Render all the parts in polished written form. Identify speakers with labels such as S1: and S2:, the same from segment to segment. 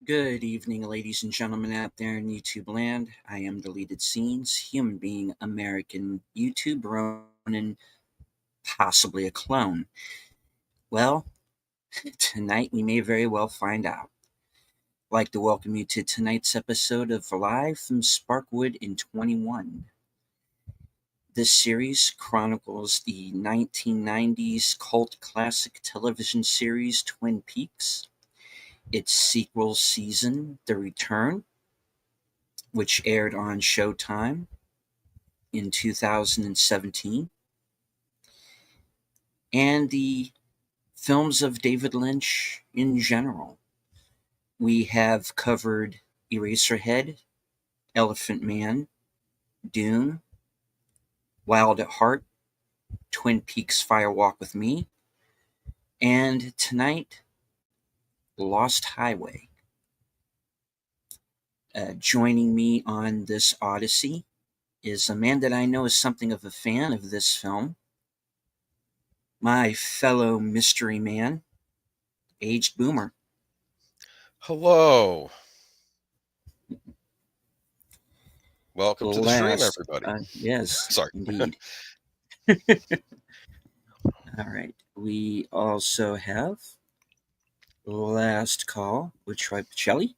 S1: Good evening, ladies and gentlemen out there in YouTube land. I am Deleted Scenes, human being, American YouTube Ronin, possibly a clone. Well, tonight we may very well find out. I'd like to welcome you to tonight's episode of Live from Sparkwood in 21. This series chronicles the 1990s cult classic television series Twin Peaks, its sequel season, The Return, which aired on Showtime in 2017, and the films of David Lynch in general. We have covered Eraserhead, Elephant Man, Dune, Wild at Heart, Twin Peaks Fire Walk with Me, and tonight, Lost Highway. Joining me on this odyssey is a man that I know is something of a fan of this film, my fellow mystery man, Aged Boomer.
S2: Hello. Welcome to the stream, everybody.
S1: Yes,
S2: Sorry.
S1: Indeed. All right. We also have Last Call with Troy Pacelli.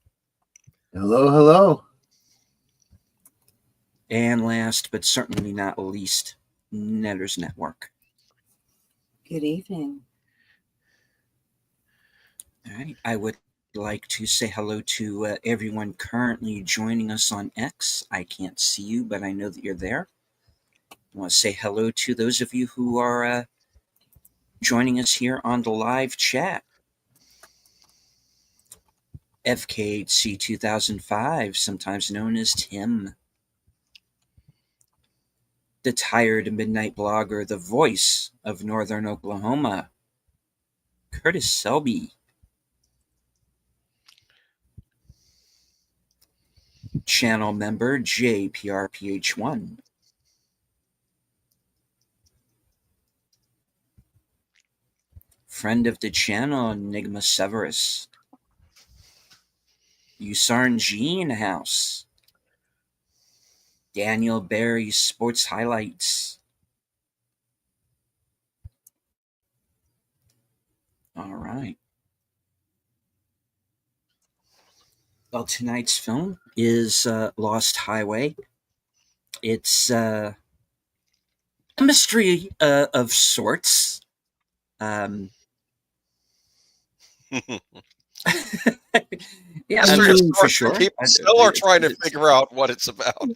S3: Hello.
S1: And last but certainly not least, Netters Network.
S4: Good evening.
S1: All right. I would like to say hello to everyone currently joining us on X. I can't see you, but I know that you're there. I want to say hello to those of you who are joining us here on the live chat. FKHC 2005, sometimes known as Tim. The tired midnight blogger, the voice of Northern Oklahoma, Curtis Selby. Channel member JPRPH1. Friend of the channel, Enigma Severus. Usarn G in the house. Daniel Barry Sports Highlights. All right. Well, tonight's film is Lost Highway. It's a mystery of sorts. Yeah,
S2: for sure. People still are trying to figure out what it's about.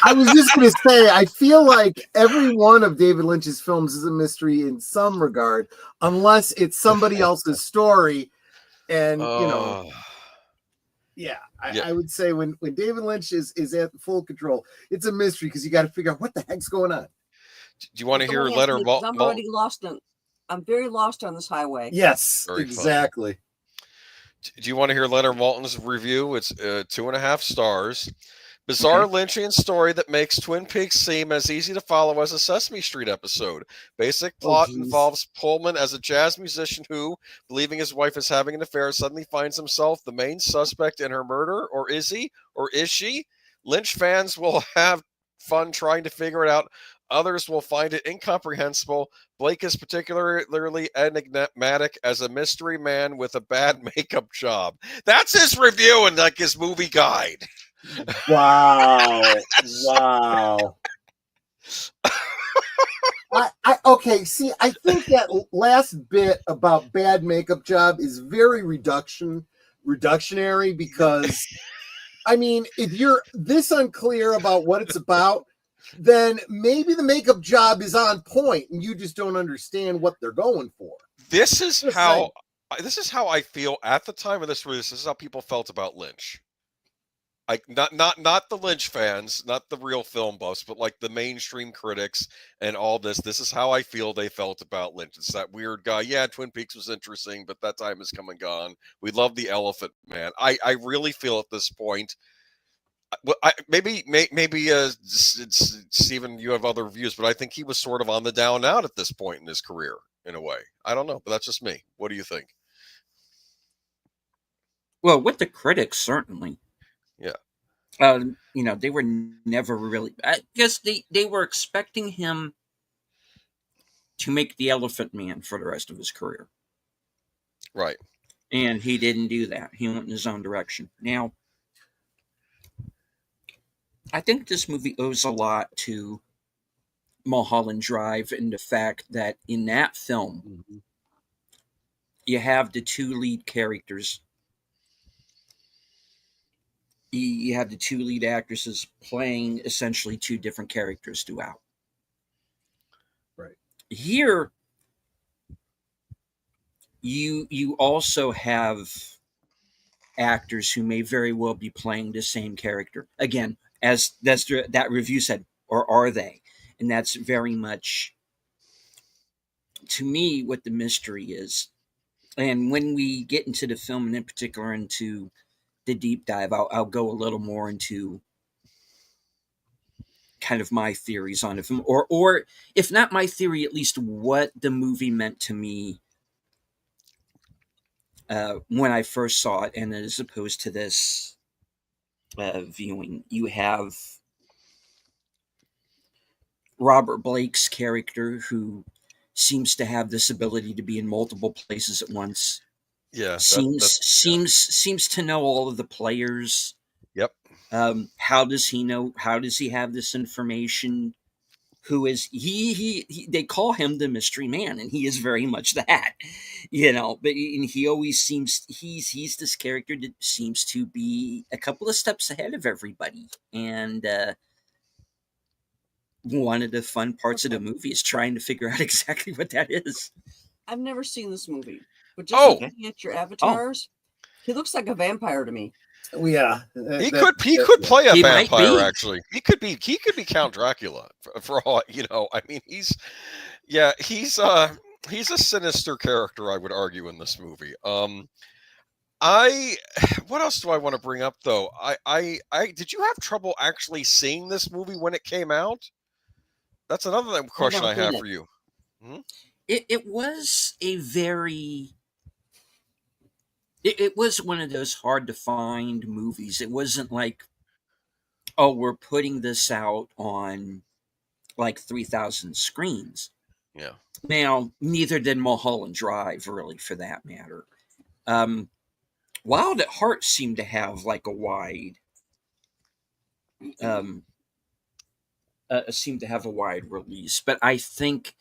S3: I was just going to say, I feel like every one of David Lynch's films is a mystery in some regard, unless it's somebody else's story. And, I would say when David Lynch is at full control, it's a mystery because you got to figure out what the heck's going on.
S2: Do you want to hear Leonard Maltin?
S4: I'm already lost. I'm very lost on this highway.
S3: Yes, very exactly.
S2: Fun. Do you want to hear Leonard Maltin's review? It's 2.5 stars. Bizarre Lynchian story that makes Twin Peaks seem as easy to follow as a Sesame Street episode. Basic plot involves Pullman as a jazz musician who, believing his wife is having an affair, suddenly finds himself the main suspect in her murder. Or is he? Or is she? Lynch fans will have fun trying to figure it out. Others will find it incomprehensible. Blake is particularly enigmatic as a mystery man with a bad makeup job. That's his review and like his movie guide.
S3: Wow. Okay, see, I think that last bit about bad makeup job is very reductionary because, I mean, if you're this unclear about what it's about, then maybe the makeup job is on point and you just don't understand what they're going for.
S2: This is how I feel at the time of this release. This is how people felt about Lynch. Like not the Lynch fans, not the real film buffs, but like the mainstream critics and all this. This is how I feel they felt about Lynch. It's that weird guy. Yeah, Twin Peaks was interesting, but that time has come and gone. We love the Elephant Man. I really feel at this point. Well, maybe Stephen, you have other views, but I think he was sort of on the down and out at this point in his career, in a way. I don't know, but that's just me. What do you think?
S1: Well, with the critics, certainly.
S2: Yeah.
S1: They were never really. I guess they were expecting him to make the Elephant Man for the rest of his career.
S2: Right.
S1: And he didn't do that. He went in his own direction. Now, I think this movie owes a lot to Mulholland Drive and the fact that in that film, you have the two lead characters. You have the two lead actresses playing essentially two different characters throughout.
S3: Right.
S1: Here, you also have actors who may very well be playing the same character. Again, as that review said, or are they? And that's very much, to me, what the mystery is. And when we get into the film, and in particular into the deep dive, I'll go a little more into kind of my theories on the film, or if not my theory, at least what the movie meant to me when I first saw it, and as opposed to this viewing. You have Robert Blake's character, who seems to have this ability to be in multiple places at once.
S2: Yeah.
S1: Seems to know all of the players.
S2: Yep.
S1: How does he know? How does he have this information? Who is he? They call him the mystery man, and he is very much that, But he always seems he's this character that seems to be a couple of steps ahead of everybody. And one of the fun parts of the movie is trying to figure out exactly what that is.
S4: I've never seen this movie, but just looking at your avatars, he looks like a vampire to me.
S3: Yeah,
S2: he could play a vampire. Actually, he could be Count Dracula for all I mean, he's a sinister character, I would argue, in this movie. What else do I want to bring up though? I did you have trouble actually seeing this movie when it came out? That's another question I have for you.
S1: It was a very. It was one of those hard to find movies. It wasn't like, oh, we're putting this out on like 3,000 screens.
S2: Yeah.
S1: Now, neither did Mulholland Drive, really, for that matter. Wild at Heart seemed to have like a wide, release, but I think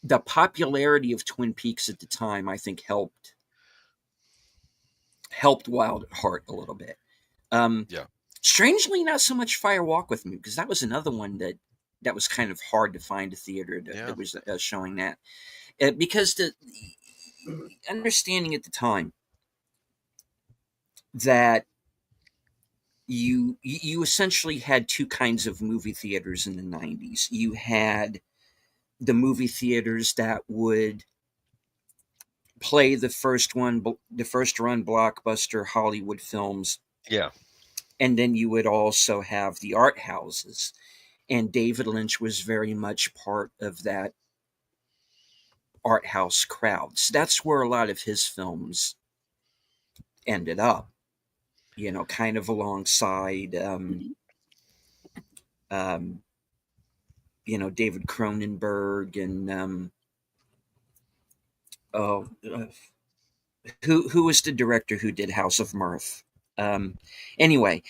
S1: the popularity of Twin Peaks at the time, I think, helped Wild at Heart a little bit.
S2: Yeah.
S1: Strangely, not so much Fire Walk with Me, because that was another one that was kind of hard to find a theater that was showing that. Because the understanding at the time that you essentially had two kinds of movie theaters in the 90s. You had the movie theaters that would play the first run blockbuster Hollywood films.
S2: Yeah.
S1: And then you would also have the art houses. And David Lynch was very much part of that art house crowd. So that's where a lot of his films ended up, kind of alongside, David Cronenberg and, who was the director who did House of Mirth? Anyway,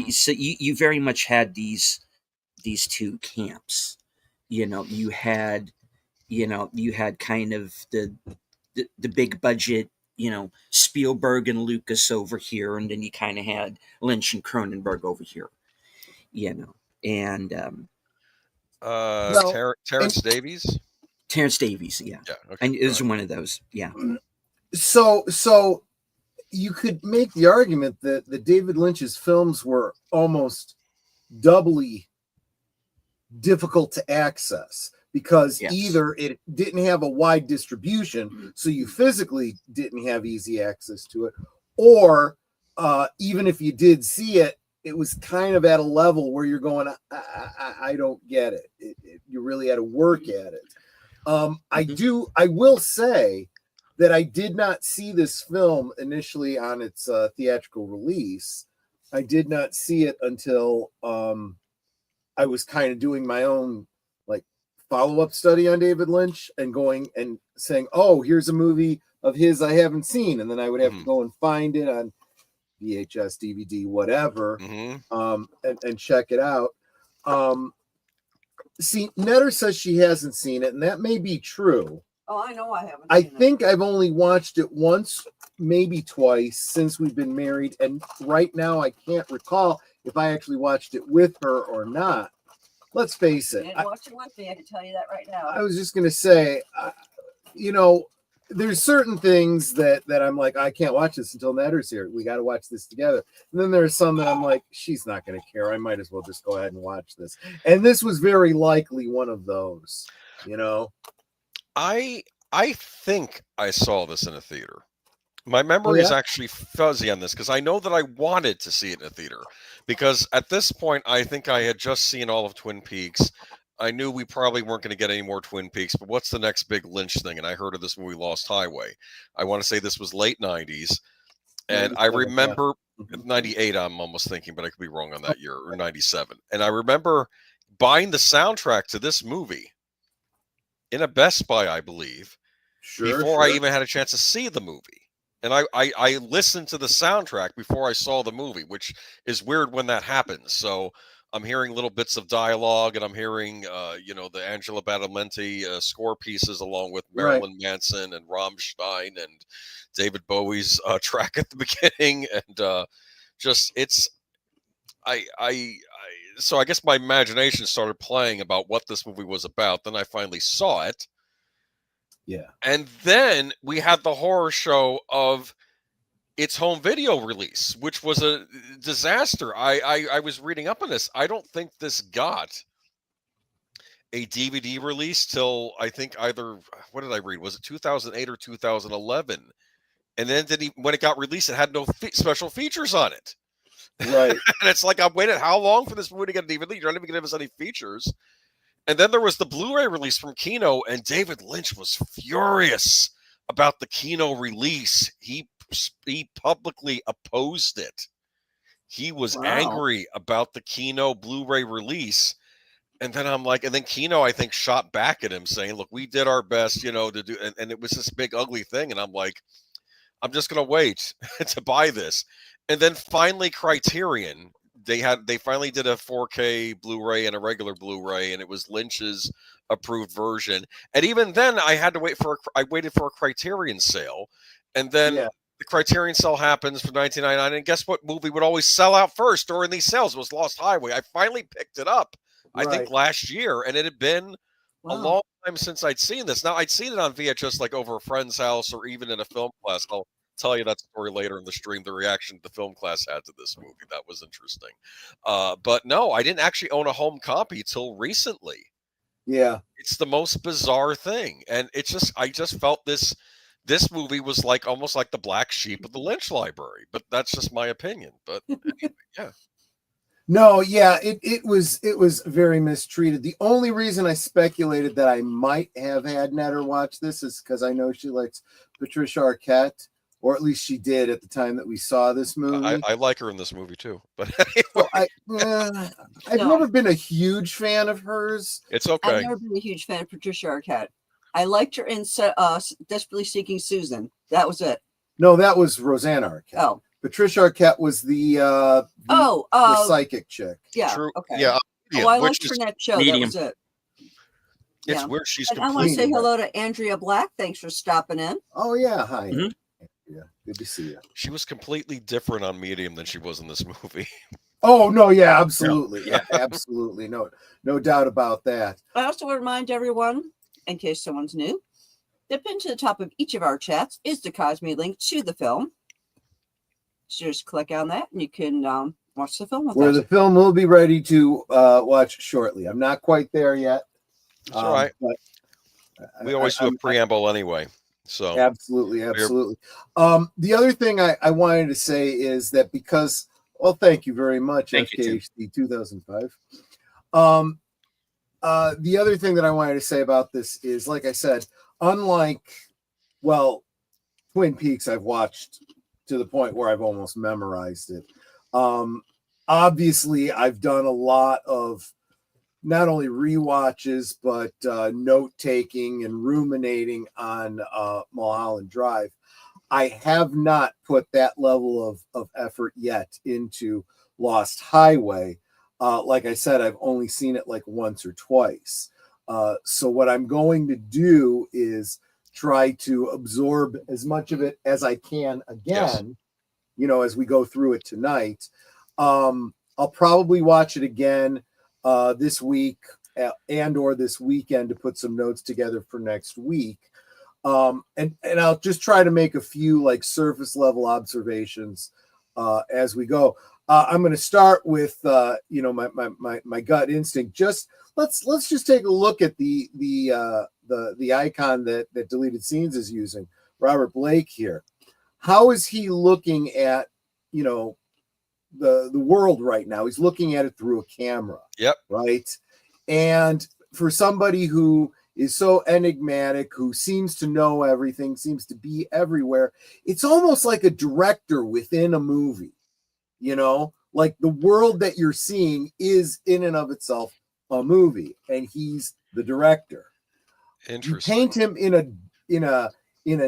S1: so you very much had these two camps. You had kind of the big budget, Spielberg and Lucas over here, and then you kind of had Lynch and Cronenberg over here, and
S2: Terrence Davies.
S1: Terrence Davies, yeah,
S2: okay,
S1: and it was one of those, yeah.
S3: So you could make the argument that the David Lynch's films were almost doubly difficult to access because either it didn't have a wide distribution, so you physically didn't have easy access to it, or even if you did see it, it was kind of at a level where you're going, I don't get it. You really had to work at it. I will say that I did not see this film initially on its theatrical release. I did not see it until I was kind of doing my own like follow-up study on David Lynch and going and saying, oh, here's a movie of his I haven't seen. And then I would have to go and find it on VHS, DVD, whatever, and check it out. See, Netter says she hasn't seen it, and that may be true.
S4: Oh, I know I haven't.
S3: I think I've only watched it once, maybe twice since we've been married. And right now I can't recall if I actually watched it with her or not. Let's face it.
S4: You didn't watch it with me. I can tell you that right now.
S3: I was just going to say, you know, there's certain things that I'm like, I can't watch this until Netter's here. We got to watch this together. And then there's some that I'm like, she's not going to care. I might as well just go ahead and watch this. And this was very likely one of those, you know.
S2: I think I saw this in a theater. My memory is actually fuzzy on this because I know that I wanted to see it in a theater because at this point, I think I had just seen all of Twin Peaks. I knew we probably weren't going to get any more Twin Peaks, but what's the next big Lynch thing? And I heard of this movie, Lost Highway. I want to say this was late 90s. And I remember 98, I'm almost thinking, but I could be wrong on that year, or 97. And I remember buying the soundtrack to this movie in a Best Buy, I believe, before I even had a chance to see the movie. And I listened to the soundtrack before I saw the movie, which is weird when that happens. So I'm hearing little bits of dialogue, and I'm hearing, the Angela Badalamenti score pieces along with Marilyn Manson and Rammstein and David Bowie's track at the beginning, and so I guess my imagination started playing about what this movie was about. Then I finally saw it.
S3: Yeah.
S2: And then we had the horror show of its home video release, which was a disaster. I was reading up on this. I don't think this got a DVD release till I think either, what did I read? Was it 2008 or 2011? And then when it got released, it had no special features on it.
S3: Right.
S2: And it's like, I've waited how long for this movie to get a DVD? You're not even going to give us any features. And then there was the Blu-ray release from Kino, and David Lynch was furious about the Kino release. He publicly opposed it. He was angry about the Kino Blu-ray release. And then I'm like, and then Kino, I think, shot back at him saying, look, we did our best, to do, and it was this big ugly thing. And I'm like, I'm just going to wait to buy this. And then finally Criterion, they finally did a 4K Blu-ray and a regular Blu-ray, and it was Lynch's approved version. And even then I had to I waited for a Criterion sale. And then the Criterion sale happens for $19.99. And guess what movie would always sell out first during these sales? It was Lost Highway. I finally picked it up, I think last year. And it had been a long time since I'd seen this. Now, I'd seen it on VHS, like over a friend's house or even in a film class. I'll tell you that story later in the stream, the reaction the film class had to this movie. That was interesting. But no, I didn't actually own a home copy till recently.
S3: Yeah.
S2: It's the most bizarre thing. And it's just, I just felt this movie was like almost like the black sheep of the Lynch library, but that's just my opinion. But anyway, yeah.
S3: No, yeah, it was very mistreated. The only reason I speculated that I might have had Netter watch this is because I know she likes Patricia Arquette, or at least she did at the time that we saw this movie.
S2: I like her in this movie too, but
S3: well, I've never been a huge fan of hers.
S2: It's okay.
S4: I've never been a huge fan of Patricia Arquette. I liked her in Desperately Seeking Susan. That was it.
S3: No, that was Rosanna Arquette.
S4: Oh.
S3: Patricia Arquette was the psychic chick.
S4: Yeah.
S2: True.
S4: Okay.
S2: Yeah.
S4: I liked her in that show.
S1: Medium.
S4: That was it.
S2: It's weird. She's
S4: and I want to say hello to Andrea Black. Thanks for stopping in.
S3: Oh, yeah. Hi.
S1: Mm-hmm.
S3: Yeah. Good to see you.
S2: She was completely different on Medium than she was in this movie.
S3: Oh, no. Yeah, absolutely. Yeah, absolutely. No doubt about that.
S4: I also want to remind everyone, in case someone's new, the pin to the top of each of our chats is the Cosme link to the film. So just click on that and you can watch the film with us.
S3: The film will be ready to watch shortly. I'm not quite there yet.
S2: That's all right.
S3: But
S2: we always do a preamble anyway. So
S3: absolutely. The other thing I wanted to say is that because, well, thank you very much, FKHD 2005. The other thing that I wanted to say about this is, like I said, unlike, well, Twin Peaks I've watched to the point where I've almost memorized it. Obviously, I've done a lot of not only rewatches, but note-taking and ruminating on Mulholland Drive. I have not put that level of effort yet into Lost Highway. Like I said, I've only seen it like once or twice. So what I'm going to do is try to absorb as much of it as I can again, as we go through it tonight. I'll probably watch it again this week and or this weekend to put some notes together for next week. And I'll just try to make a few like surface level observations as we go. I'm going to start with my gut instinct. Just let's just take a look at the icon that Deleted Scenes is using, Robert Blake here. How is he looking at the world right now? He's looking at it through a camera.
S2: Yep.
S3: Right. And for somebody who is so enigmatic, who seems to know everything, seems to be everywhere, it's almost like a director within a movie. Like the world that you're seeing is in and of itself a movie, and he's the director.
S2: Interesting.
S3: You paint him in a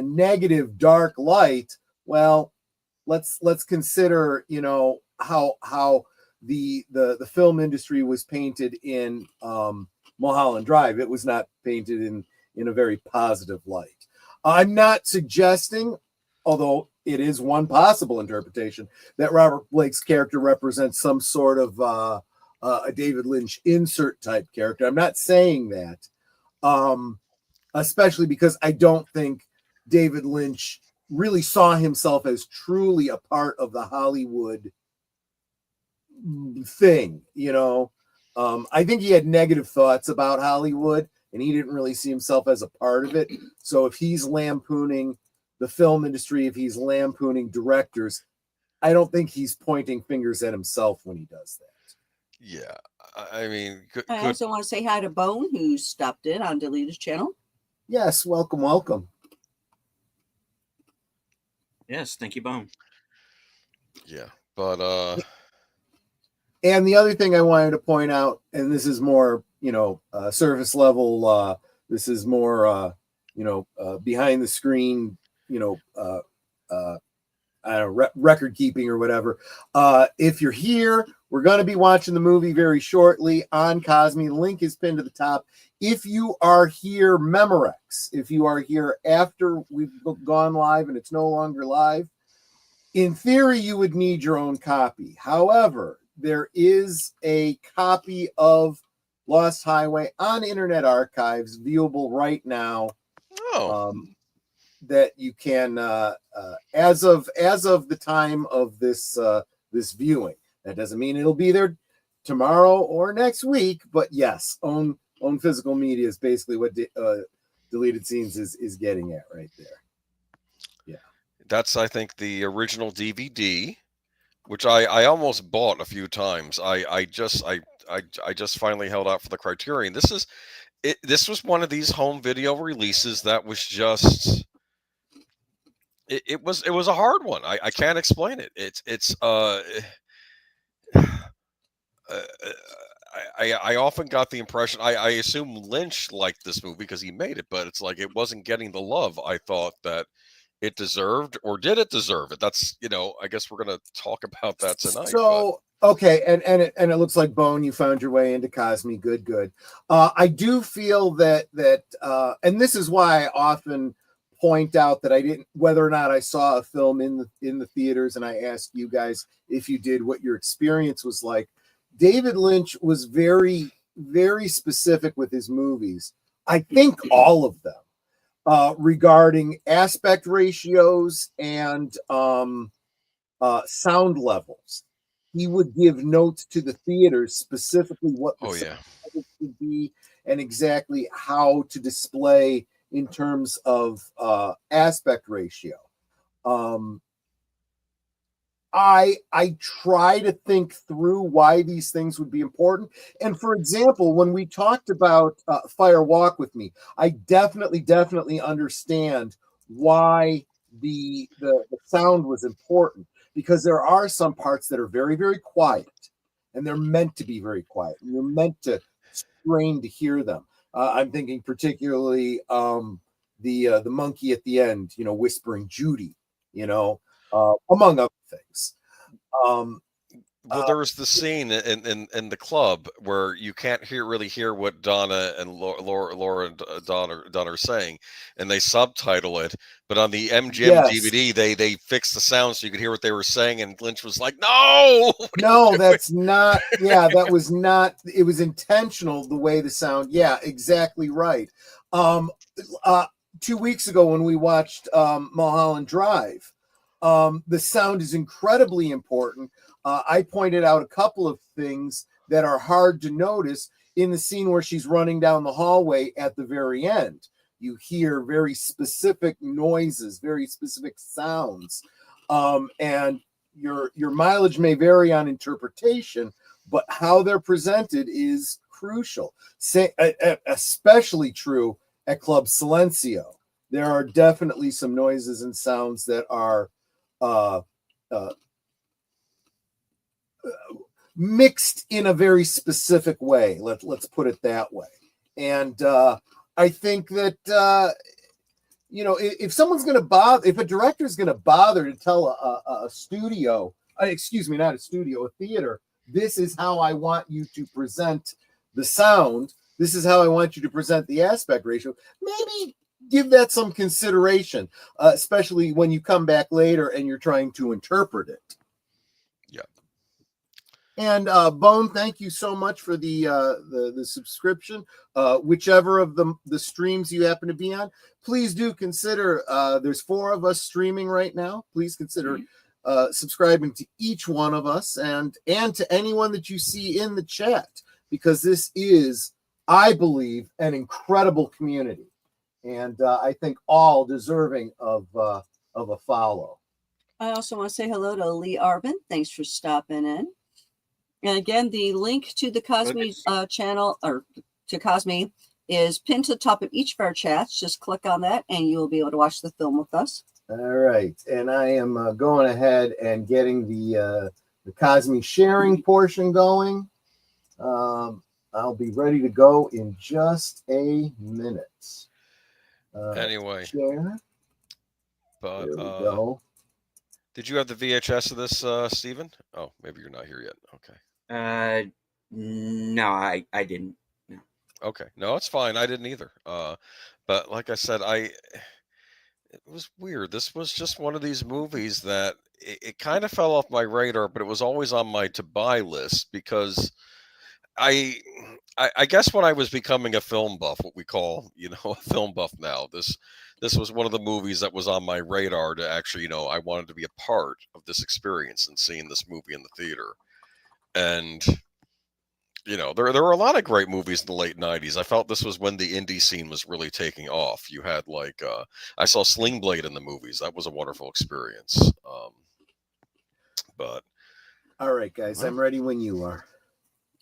S3: negative, dark light. Well, let's consider how the film industry was painted in Mulholland Drive. It was not painted in a very positive light. I'm not suggesting, although it is one possible interpretation, that Robert Blake's character represents some sort of a David Lynch insert type character. I'm not saying that, especially because I don't think David Lynch really saw himself as truly a part of the Hollywood thing. I think he had negative thoughts about Hollywood, and he didn't really see himself as a part of it. So if he's lampooning the film industry, if he's lampooning directors, I don't think he's pointing fingers at himself when he does that.
S2: Yeah, I mean,
S4: I also want to say hi to Bone, who stopped in on Deleted's channel.
S3: Yes, welcome.
S1: Yes, thank you, Bone.
S2: Yeah, but
S3: and the other thing I wanted to point out, and this is more, surface level, this is more, behind the screen, record keeping or whatever. If you're here, we're going to be watching the movie very shortly on Cosme. The link is pinned to the top. If you are here, Memorex, if you are here after we've gone live and it's no longer live, in theory, you would need your own copy. However, there is a copy of Lost Highway on Internet Archives viewable right now. That you can, as of the time of this viewing. That doesn't mean it'll be there tomorrow or next week, but yes, own physical media is basically what Deleted Scenes is getting at right there. Yeah,
S2: that's, I think, the original DVD, which I almost bought a few times. I just finally held out for the Criterion. This was one of these home video releases that was just it was a hard one. I can't explain it. I often got the impression, I assume Lynch liked this movie because he made it, but it's like it wasn't getting the love I thought that it deserved. Or did it deserve it? That's, I guess we're going to talk about that tonight.
S3: So, okay, and it looks like, Bone, you found your way into Cosme. Good. I do feel that and this is why I often point out that I didn't, whether or not I saw a film in the theaters, and I asked you guys if you did, what your experience was like. David Lynch was very, very specific with his movies. I think all of them, regarding aspect ratios and sound levels. He would give notes to the theaters specifically what the sound would be and exactly how to display in terms of aspect ratio. I try to think through why these things would be important. And for example, when we talked about Fire Walk with Me, I definitely understand why the sound was important, because there are some parts that are very, very quiet, and they're meant to be very quiet. And you're meant to strain to hear them. I'm thinking particularly the monkey at the end, whispering Judy, among other things.
S2: Well, there was the scene in the club where you can't really hear what Donna and Laura and Donna are saying, and they subtitle it. But on the MGM DVD, they fixed the sound so you could hear what they were saying. And Lynch was like, "No,
S3: no, that's not. Yeah, that was not. It was intentional the way the sound. Yeah, exactly right. 2 weeks ago when we watched Mulholland Drive, the sound is incredibly important. I pointed out a couple of things that are hard to notice in the scene where she's running down the hallway at the very end. You hear very specific noises, very specific sounds, and your mileage may vary on interpretation, but how they're presented is crucial. Especially true at Club Silencio. There are definitely some noises and sounds that are mixed in a very specific way. Let's put it that way. And I think that if someone's going to bother, if a director is going to bother to tell a studio, not a studio, a theater, this is how I want you to present the sound. This is how I want you to present the aspect ratio. Maybe give that some consideration, especially when you come back later and you're trying to interpret it.
S2: Yeah.
S3: And Bone, thank you so much for the subscription. Whichever of the streams you happen to be on, please do consider. There's 4 of us streaming right now. Please consider subscribing to each one of us and to anyone that you see in the chat, because this is, I believe, an incredible community, and I think all deserving of a follow.
S4: I also want to say hello to Lee Arvin. Thanks for stopping in. And again, the link to the Cosme channel, or to Cosme, is pinned to the top of each of our chats. Just click on that and you'll be able to watch the film with us.
S3: All right. And I am going ahead and getting the Cosme sharing portion going. I'll be ready to go in just a minute.
S2: Anyway.
S3: Share.
S2: But,
S3: there we go.
S2: Did you have the VHS of this, Stephen? Oh, maybe you're not here yet. Okay.
S1: No, I didn't. No.
S2: Okay. No, it's fine. I didn't either. But like I said, it was weird. This was just one of these movies that it kind of fell off my radar, but it was always on my to buy list, because I guess when I was becoming a film buff, what we call, a film buff now, this was one of the movies that was on my radar to actually, I wanted to be a part of this experience and seeing this movie in the theater. And, there were a lot of great movies in the late 90s. I felt this was when the indie scene was really taking off. You had I saw Sling Blade in the movies. That was a wonderful experience. But.
S3: All right, guys, I'm ready when you are.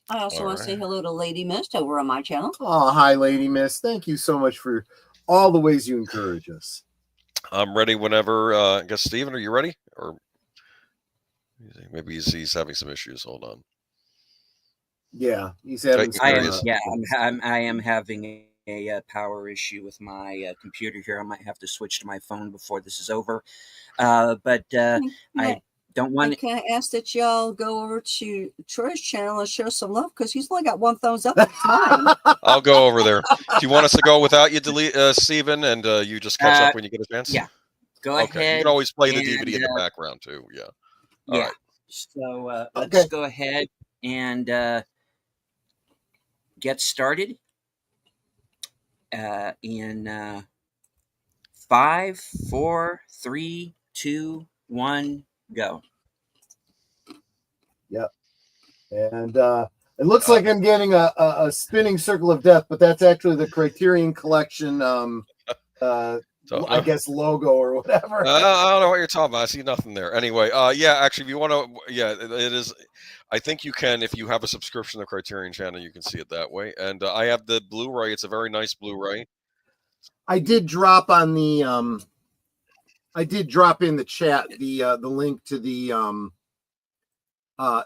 S4: I also want to say hello to Lady Mist over on my channel.
S3: Oh, hi, Lady Mist. Thank you so much for all the ways you encourage us.
S2: I'm ready whenever. I guess, Stephen, are you ready? Or maybe he's having some issues. Hold on.
S3: Yeah, he's having some.
S1: I am having a power issue with my computer here. I might have to switch to my phone before this is over. But I don't want to.
S4: Can I ask that y'all go over to Troy's channel and show some love, because he's only got 1 thumbs up at a time.
S2: I'll go over there. Do you want us to go without you, Stephen, and you just catch up when you get a chance?
S1: Yeah. Go ahead.
S2: You can always play the DVD in the background too. Yeah. All right.
S1: So let's go ahead and get started. In 5, 4, 3, 2, 1, go.
S3: Yep. And it looks like I'm getting a spinning circle of death, but that's actually the Criterion Collection I guess logo or whatever.
S2: I don't know what you're talking about. I see nothing there. Anyway, actually, if you want to, it is. I think you can, if you have a subscription to the Criterion channel, you can see it that way. And I have the Blu-ray. It's a very nice Blu-ray.
S3: I did drop on the I did drop in the chat the link to the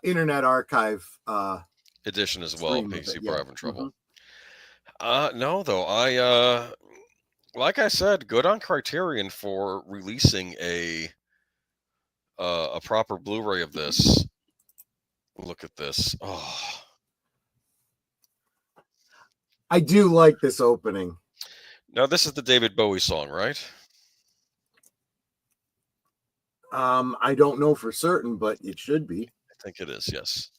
S3: Internet Archive
S2: edition as well, in case people are having trouble. No, though. Like I said, good on Criterion for releasing a proper Blu-ray of this. Look at this. Oh,
S3: I do like this opening.
S2: now this is the David Bowie song, right?
S3: I don't know for certain, but it should be.
S2: I think it is, yes.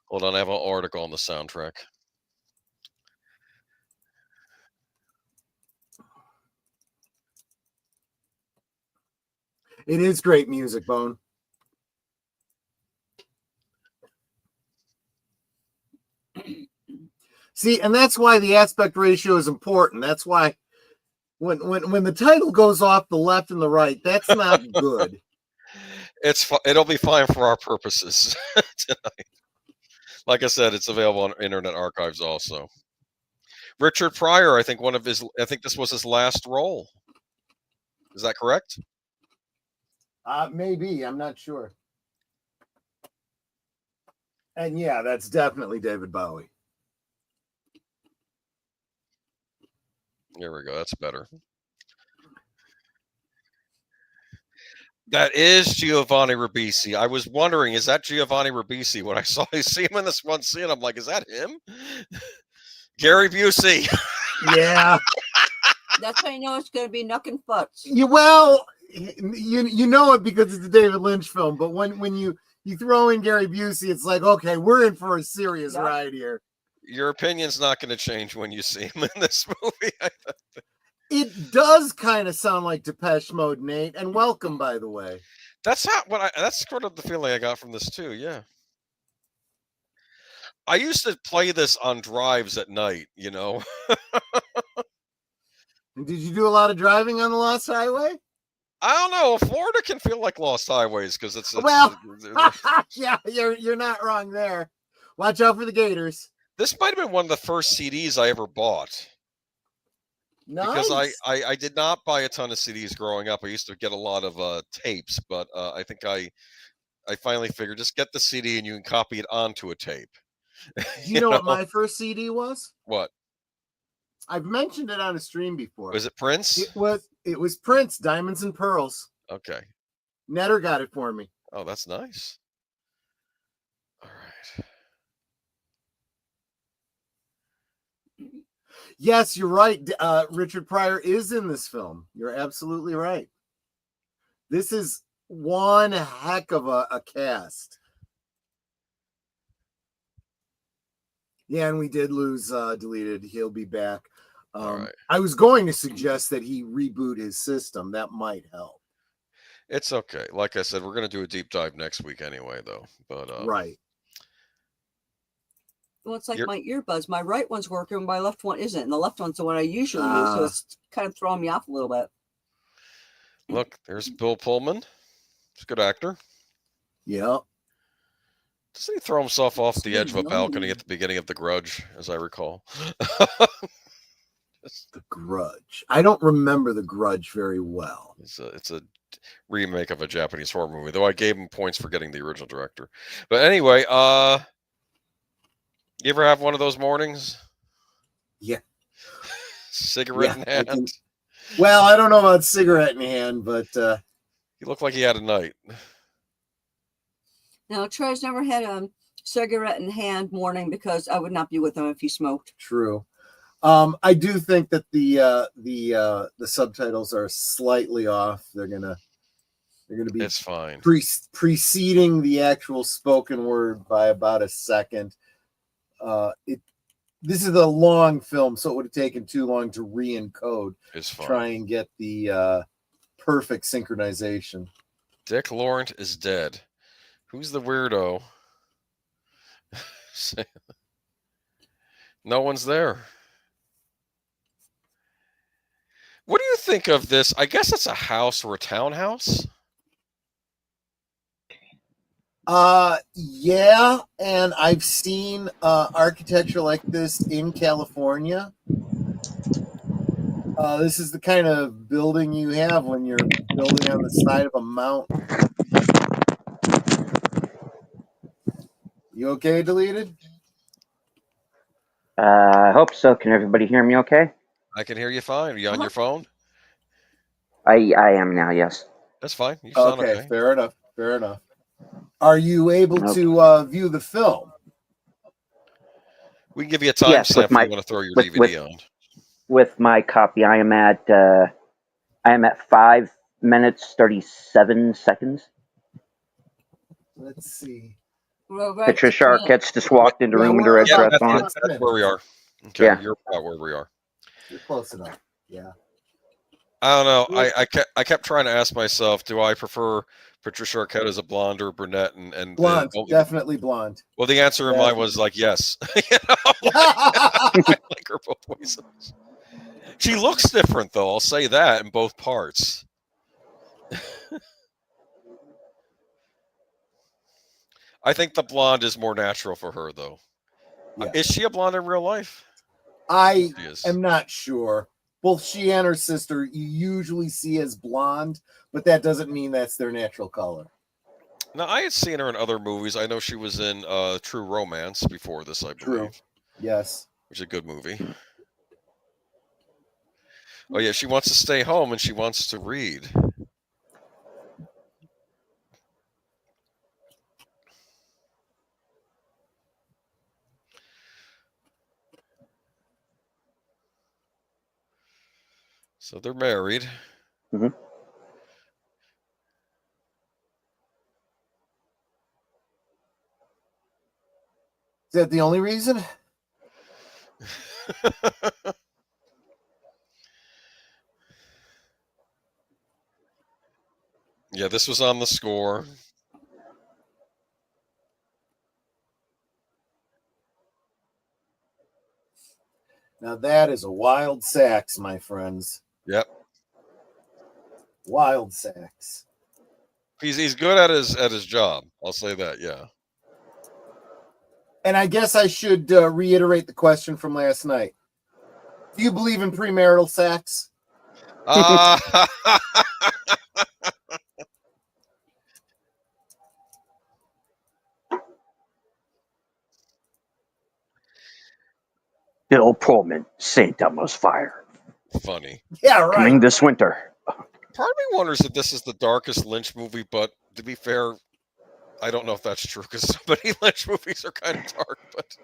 S2: Hold on, I have an article on the soundtrack.
S3: It is great music, Bone. See, and that's why the aspect ratio is important. That's why when the title goes off the left and the right, that's not good.
S2: It'll be fine for our purposes tonight. Like I said, it's available on Internet Archives also. Richard Pryor, I think this was his last role. Is that correct?
S3: Maybe, I'm not sure. And yeah, that's definitely David Bowie.
S2: There we go. That's better. That is Giovanni Ribisi. I was wondering, is that Giovanni Ribisi? When I see him in this one scene, I'm like, is that him? Gary Busey.
S3: Yeah.
S4: That's how you know it's going to be knuckin' futz.
S3: You know it because it's a David Lynch film, but when you throw in Gary Busey, it's like, okay, we're in for a serious ride here.
S2: Your opinion's not going to change when you see him in this movie.
S3: It does kind of sound like Depeche Mode, Nate, and welcome, by the way.
S2: That's sort of the feeling I got from this too. Yeah. I used to play this on drives at night, you know.
S3: And did you do a lot of driving on the Lost Highway?
S2: I don't know. Florida can feel like Lost Highways because it's
S3: yeah, you're not wrong there. Watch out for the gators.
S2: This might have been one of the first CDs I ever bought.
S3: Nice.
S2: Because I did not buy a ton of CDs growing up. I used to get a lot of tapes, but I think I finally figured just get the CD and you can copy it onto a tape.
S3: Do you know what my first CD was?
S2: What?
S3: I've mentioned it on a stream before.
S2: Was it Prince?
S3: It was Prince, Diamonds and Pearls.
S2: Okay.
S3: Netter got it for me.
S2: Oh, that's nice. All right.
S3: Yes, you're right. Richard Pryor is in this film. You're absolutely right. This is one heck of a cast. Yeah, and we did lose Deleted. He'll be back.
S2: All right.
S3: I was going to suggest that he reboot his system. That might help.
S2: It's okay. Like I said, we're going to do a deep dive next week anyway, though. But
S3: right.
S4: Well, it's like my earbuds. My right one's working, my left one isn't. And the left one's the one I usually use, so it's kind of throwing me off a little bit.
S2: Look, there's Bill Pullman. He's a good actor.
S3: Yeah.
S2: Doesn't he throw himself off the edge of a balcony at the beginning of The Grudge, as I recall?
S3: The Grudge. I don't remember The Grudge very well.
S2: It's a remake of a Japanese horror movie, though I gave him points for getting the original director. But anyway, you ever have one of those mornings?
S3: Yeah.
S2: Cigarette in hand?
S3: Well, I don't know about cigarette in hand, but...
S2: He looked like he had a night.
S4: Now, Troy's never had a cigarette in hand morning because I would not be with him if he smoked.
S3: True. I do think that the subtitles are slightly off. They're gonna be.
S2: It's fine.
S3: Preceding the actual spoken word by about a second. This is a long film, so it would have taken too long to re-encode.
S2: It's fine.
S3: Try and get the perfect synchronization.
S2: Dick Laurent is dead. Who's the weirdo? No one's there. What do you think of this? I guess it's a house or a townhouse.
S3: Yeah, and I've seen architecture like this in California. This is the kind of building you have when you're building on the side of a mountain. You okay, Deleted?
S5: I hope so. Can everybody hear me okay?
S2: I can hear you fine. Are you on your phone?
S5: I am now, yes.
S2: That's fine. You sound okay.
S3: Fair enough. Fair enough. Are you able
S5: Okay.
S3: to view the film?
S2: We can give you a timestamp if you want to throw your DVD on.
S5: With my copy, I am at 5 minutes 37 seconds.
S3: Let's see.
S5: Patricia Arquette's just walked into the room with her red dress on.
S2: That's where we are. Okay,
S5: yeah.
S2: You're about where we are.
S3: You're close enough. Yeah.
S2: I don't know. I kept trying to ask myself, do I prefer Patricia Arquette as a blonde or a brunette? And
S3: blonde, definitely blonde.
S2: Well, the answer in mine was like yes. I like her both ways. She looks different, though. I'll say that in both parts. I think the blonde is more natural for her, though. Yeah. Is she a blonde in real life?
S3: I am not sure. Both she and her sister you usually see as blonde, but that doesn't mean that's their natural color.
S2: Now, I had seen her in other movies. I know she was in True Romance before this, I believe.
S3: True. Yes.
S2: Which is a good movie. Oh, yeah, she wants to stay home and she wants to read. So they're married.
S5: Mm-hmm.
S3: Is that the only reason?
S2: Yeah, this was on the score.
S3: Now that is a wild sax, my friends.
S2: Yep.
S3: Wild sax.
S2: He's good at his job. I'll say that, yeah.
S3: And I guess I should reiterate the question from last night. Do you believe in premarital sex?
S5: Bill Pullman, St. Elmo's Fire.
S2: Funny.
S3: Yeah, right.
S5: Coming this winter.
S2: Part of me wonders if this is the darkest Lynch movie, but to be fair, I don't know if that's true because so many Lynch movies are kind of dark. But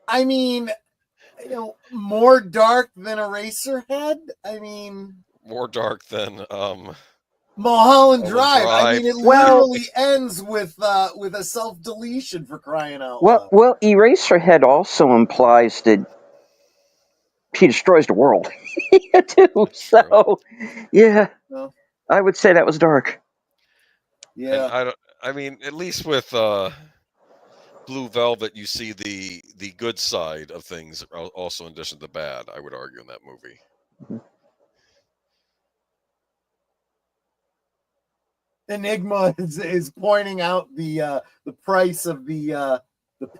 S3: I mean, more dark than Eraserhead. I mean,
S2: more dark than
S3: Mulholland Drive. I mean, it literally ends with a self deletion for crying out loud.
S5: Well, Eraserhead also implies that he destroys the world too. So, yeah,
S3: no.
S5: I would say that was dark.
S3: Yeah,
S2: and I mean, at least with Blue Velvet, you see the good side of things, also in addition to the bad. I would argue in that movie.
S5: Mm-hmm.
S3: Enigma is pointing out the price of the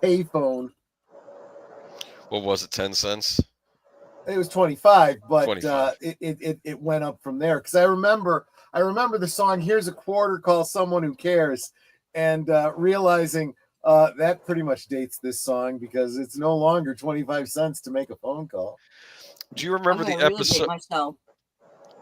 S3: payphone.
S2: What was it? 10 cents.
S3: It was 25, but
S2: 25.
S3: It went up from there because I remember the song "Here's a Quarter, Call Someone Who Cares," and realizing that pretty much dates this song because it's no longer 25 cents to make a phone call.
S2: Do you remember the episode?
S4: Myself.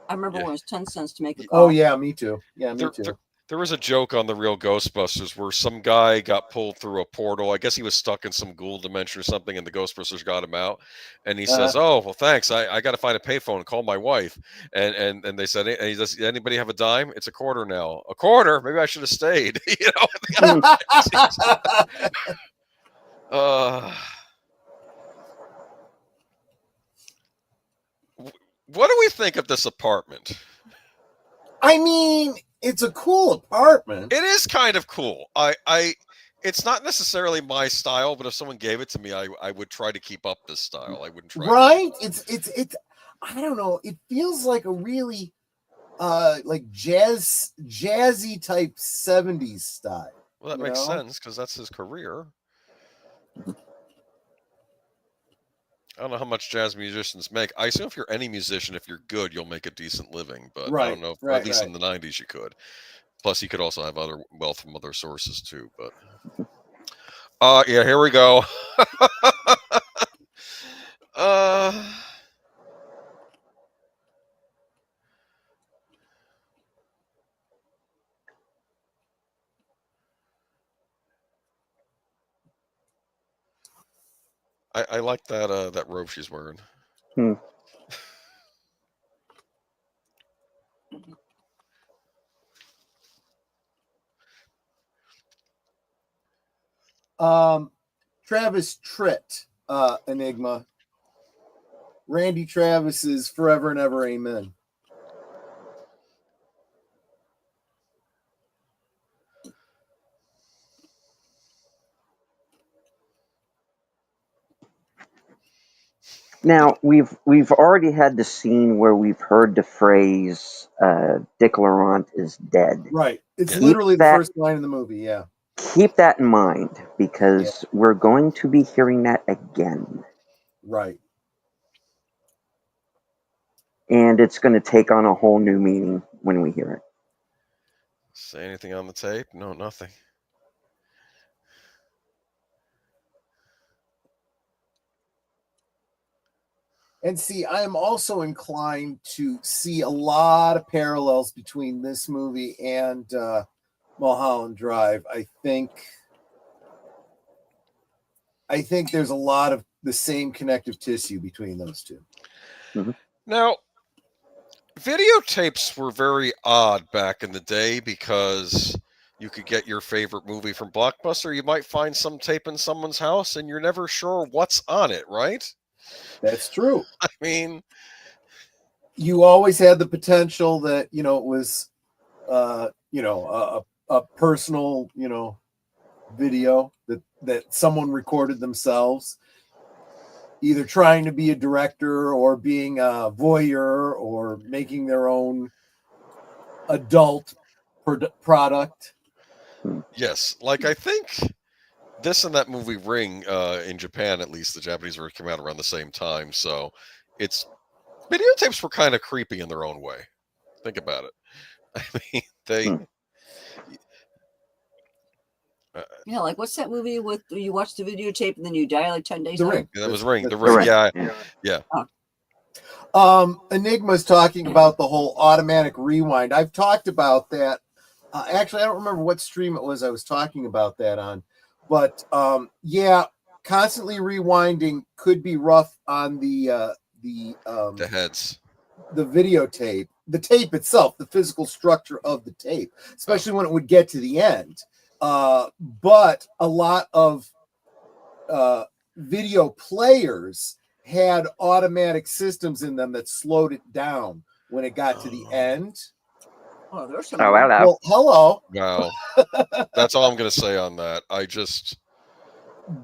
S4: I remember when it was 10 cents to make a call.
S3: Oh yeah, me too. Yeah, me too.
S2: There was a joke on The Real Ghostbusters where some guy got pulled through a portal. I guess he was stuck in some ghoul dimension or something, and the Ghostbusters got him out. And he says, "Oh, well, thanks. I got to find a payphone and call my wife." And they said, and he says, "Anybody have a dime? It's a quarter now. A quarter? Maybe I should have stayed." What do we think of this apartment?
S3: I mean, it's a cool apartment.
S2: It is kind of cool. It's not necessarily my style, but if someone gave it to me, I would try to keep up this style. I wouldn't try.
S3: Right? It's. I don't know. It feels like a really, like jazzy type 70s style.
S2: Well, that makes sense because that's his career. I don't know how much jazz musicians make. I assume if you're any musician, if you're good, you'll make a decent living. But I don't know. If, at least in the 90s, you could. Plus, you could also have other wealth from other sources too. But yeah, here we go. I like that that robe she's wearing.
S3: Travis Tritt, Enigma. Randy Travis is forever and ever amen.
S5: Now we've already had the scene where we've heard the phrase Dick Laurent is dead.
S3: Right. It's literally the first line in the movie, yeah.
S5: Keep that in mind because we're going to be hearing that again.
S3: Right.
S5: And it's going to take on a whole new meaning when we hear it.
S2: Say anything on the tape? No, nothing.
S3: And see, I am also inclined to see a lot of parallels between this movie and Mulholland Drive. I think there's a lot of the same connective tissue between those two.
S5: Mm-hmm.
S2: Now, videotapes were very odd back in the day because you could get your favorite movie from Blockbuster. You might find some tape in someone's house and you're never sure what's on it, right?
S3: That's true.
S2: I mean,
S3: you always had the potential that, it was, a personal, video that someone recorded themselves, either trying to be a director or being a voyeur or making their own adult product.
S2: Yes. Like, I think this and that movie Ring, in Japan, at least, the Japanese version came out around the same time. So videotapes were kind of creepy in their own way. Think about it. I mean,
S4: like what's that movie with you watch the videotape and then you die like 10 days?
S3: The Ring.
S2: Yeah, that was Ring. The Ring. Yeah.
S3: Enigma's talking about the whole automatic rewind. I've talked about that. Actually, I don't remember what stream it was I was talking about that on. But constantly rewinding could be rough on the
S2: heads,
S3: the videotape, the tape itself, the physical structure of the tape, especially when it would get to the end. But a lot of video players had automatic systems in them that slowed it down when it got to the end.
S4: Oh, there's some.
S3: Well, hello.
S2: Wow. That's all I'm going to say on that.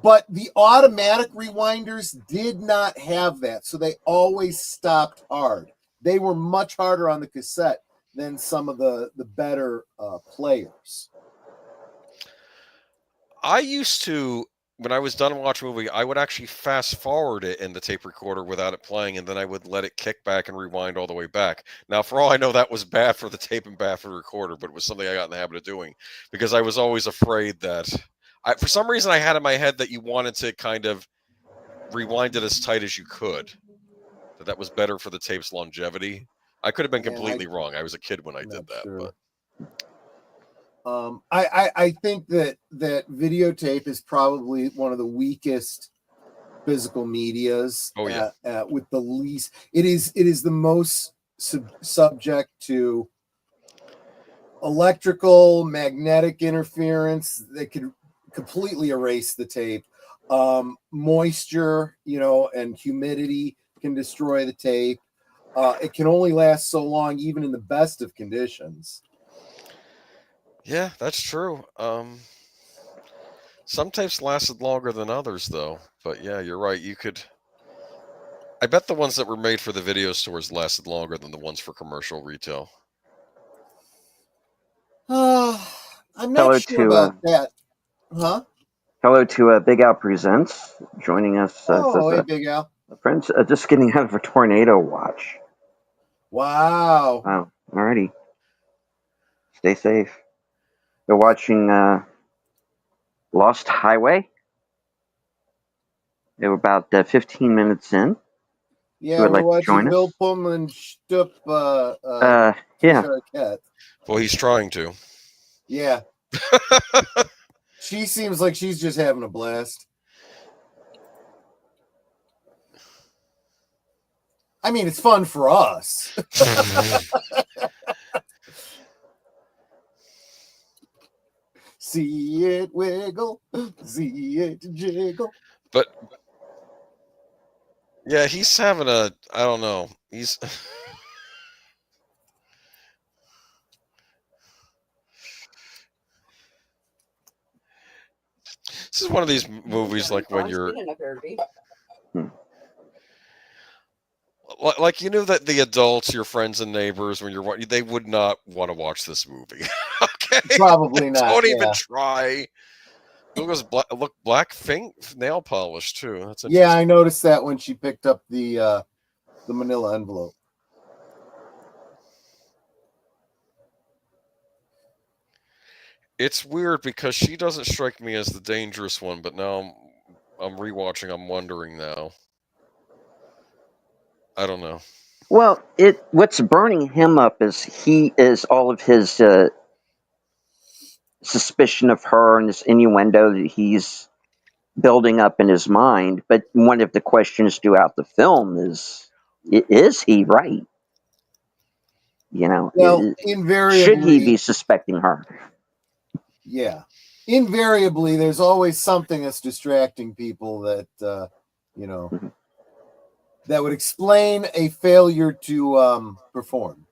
S3: But the automatic rewinders did not have that, so they always stopped hard. They were much harder on the cassette than some of the better players.
S2: I used to, when I was done watching a movie, I would actually fast forward it in the tape recorder without it playing, and then I would let it kick back and rewind all the way back. Now, for all I know, that was bad for the tape and bad for the recorder, but it was something I got in the habit of doing because I was always afraid that, for some reason, I had in my head that you wanted to kind of rewind it as tight as you could. That was better for the tape's longevity. I could have been completely wrong. I was a kid when I did that.
S3: Sure.
S2: But
S3: I think that videotape is probably one of the weakest physical medias. With the least, it is the most subject to electrical, magnetic interference that could completely erase the tape. Moisture, and humidity can destroy the tape. It can only last so long, even in the best of conditions.
S2: Yeah, that's true. Some tapes lasted longer than others, though. But yeah, you're right. I bet the ones that were made for the video stores lasted longer than the ones for commercial retail.
S3: I'm not sure about that. Huh?
S5: Hello to Big Al Presents joining us.
S3: Hey, Big Al.
S5: My friend's just getting out of a tornado watch.
S3: Wow.
S5: Wow. Alrighty. Stay safe. They're watching Lost Highway. They were about 15 minutes in.
S3: Yeah,
S5: would
S3: we're
S5: like to join
S3: watching Bill
S5: us?
S3: Pullman Stup
S5: Yeah.
S3: Trisha Arquette.
S2: Well, he's trying to.
S3: Yeah. She seems like she's just having a blast. I mean, it's fun for us. See it wiggle, see it jiggle.
S2: But yeah, he's having I don't know. He's this is one of these movies like when you're like, you know, that the adults, your friends and neighbors, when you're they would not want to watch this movie. Okay,
S3: Probably not.
S2: Don't
S3: yeah.
S2: even try. Look, black nail polish too. That's
S3: Yeah, I noticed that when she picked up the manila envelope.
S2: It's weird because she doesn't strike me as the dangerous one, but now I'm rewatching. I'm wondering now. I don't know.
S5: Well, what's burning him up is all of his suspicion of her and this innuendo that he's building up in his mind. But one of the questions throughout the film is he right? You know,
S3: Well, invariably,
S5: should he be suspecting her?
S3: Yeah, invariably, there's always something that's distracting people that that would explain a failure to perform.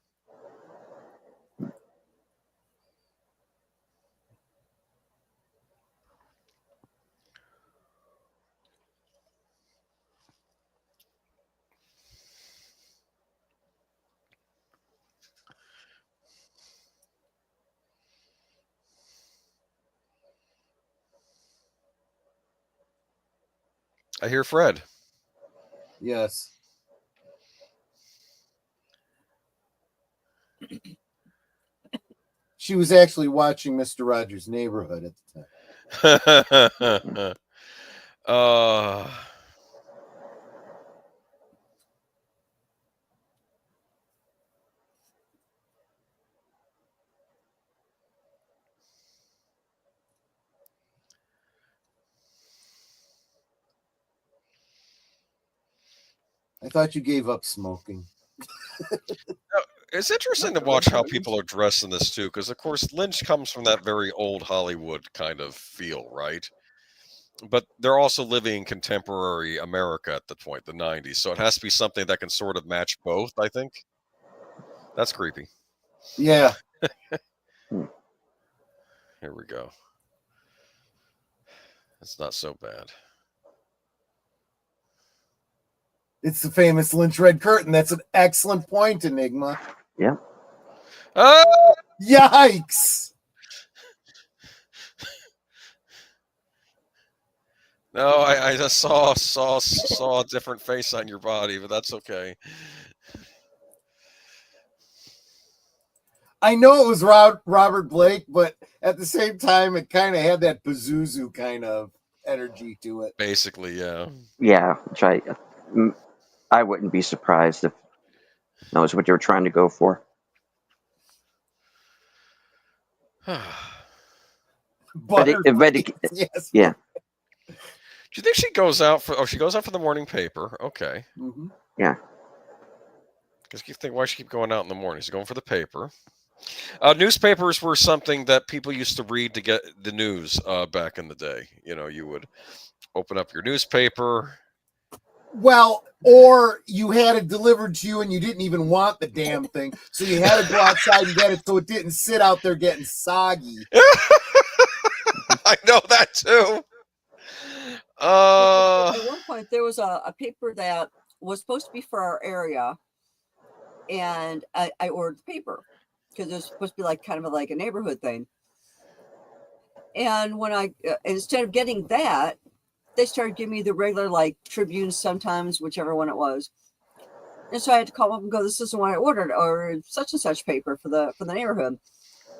S2: I hear Fred.
S3: Yes. She was actually watching Mr. Rogers' Neighborhood at the time. I thought you gave up smoking.
S2: It's interesting to watch how people are dressed in this too, because of course Lynch comes from that very old Hollywood kind of feel, right? But they're also living in contemporary America at the point, the 90s, so it has to be something that can sort of match both, I think. That's creepy.
S3: Yeah.
S2: Here we go. It's not so bad.
S3: It's the famous Lynch red curtain. That's an excellent point, Enigma.
S5: Yeah.
S3: Yikes!
S2: No, I just saw a different face on your body, but that's okay.
S3: I know it was Robert Blake, but at the same time, it kind of had that Pazuzu kind of energy to it.
S2: Basically, yeah.
S5: Yeah, which I wouldn't be surprised if that was what you were trying to go for.
S3: Yes.
S5: Yeah.
S2: Do you think she goes out for? Oh, she goes out for the morning paper. Okay.
S3: Mm-hmm.
S5: Yeah.
S2: Because you think, why she keep going out in the morning? She's going for the paper. Newspapers were something that people used to read to get the news back in the day. You know, you would open up your newspaper.
S3: Well, or you had it delivered to you and you didn't even want the damn thing, so you had to go outside and get it so it didn't sit out there getting soggy.
S2: I know that too.
S4: At one point, there was a paper that was supposed to be for our area, and I ordered the paper because it was supposed to be like kind of like a neighborhood thing. And when I instead of getting that, they started giving me the regular, like, Tribune sometimes, whichever one it was. And so I had to call up and go, this isn't what I ordered, or such and such paper for the neighborhood.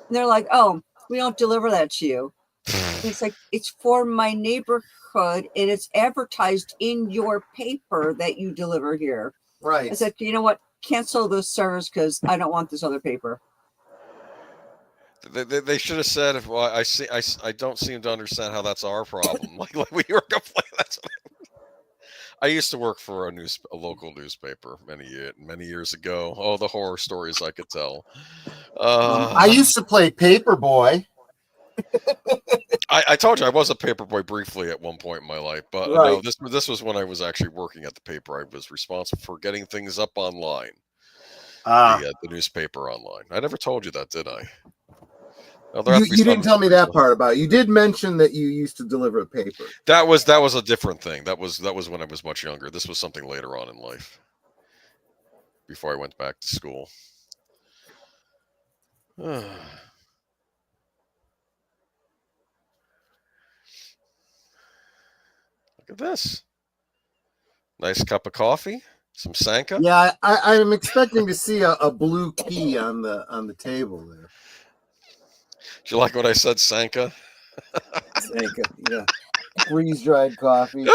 S4: And they're like, oh, we don't deliver that to you. And it's like, it's for my neighborhood, and it's advertised in your paper that you deliver here.
S3: Right.
S4: I said, you know what? Cancel those servers because I don't want this other paper.
S2: They should have said, well, I don't seem to understand how that's our problem. like we were complaining. I used to work for a local newspaper many years ago. Oh, the horror stories I could tell.
S3: I used to play Paperboy.
S2: I told you I was a paperboy briefly at one point in my life, but no, this was when I was actually working at the paper. I was responsible for getting things up online, the newspaper online. I never told you that, did I?
S3: You didn't tell me that part about it. You did mention that you used to deliver a paper.
S2: That was a different thing. That was when I was much younger. This was something later on in life, before I went back to school. Look at this. Nice cup of coffee, some Sanka.
S3: Yeah, I'm expecting to see a blue key on the table there.
S2: Do you like what I said, Sanka?
S3: Sanka, yeah. Freeze-dried coffee.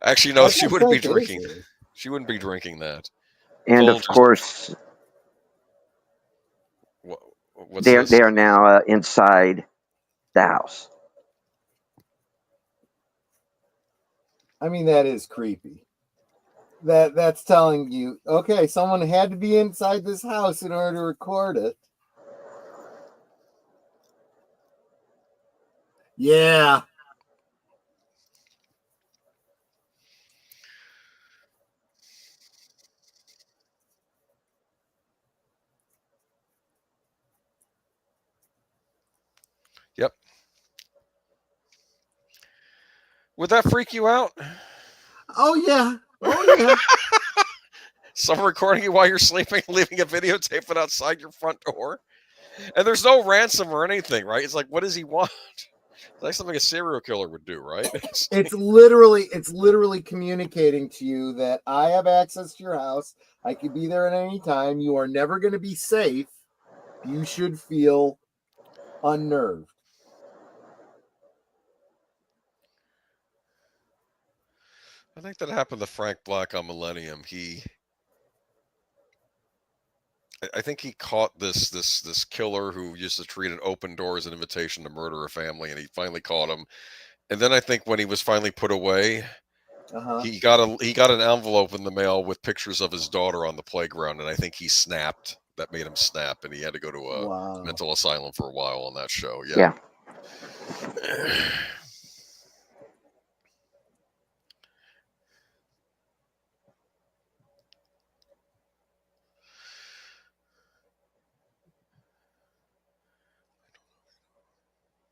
S2: Actually, no, she wouldn't be drinking. She wouldn't be drinking that.
S5: And of course, they are now inside the house.
S3: I mean, that is creepy. That's telling you, okay, someone had to be inside this house in order to record it. Yeah.
S2: Yep. Would that freak you out?
S3: Oh yeah. Oh yeah.
S2: Someone recording you while you're sleeping, leaving a videotape outside your front door, and there's no ransom or anything, right? It's like, what does he want? It's like something a serial killer would do, right?
S3: It's literally communicating to you that I have access to your house. I could be there at any time. You are never going to be safe. You should feel unnerved.
S2: I think that happened to Frank Black on Millennium. I think he caught this killer who used to treat an open door as an invitation to murder a family, and he finally caught him. And then I think when he was finally put away, he got an envelope in the mail with pictures of his daughter on the playground, and I think he snapped. That made him snap, and he had to go to a mental asylum for a while on that show. Yeah.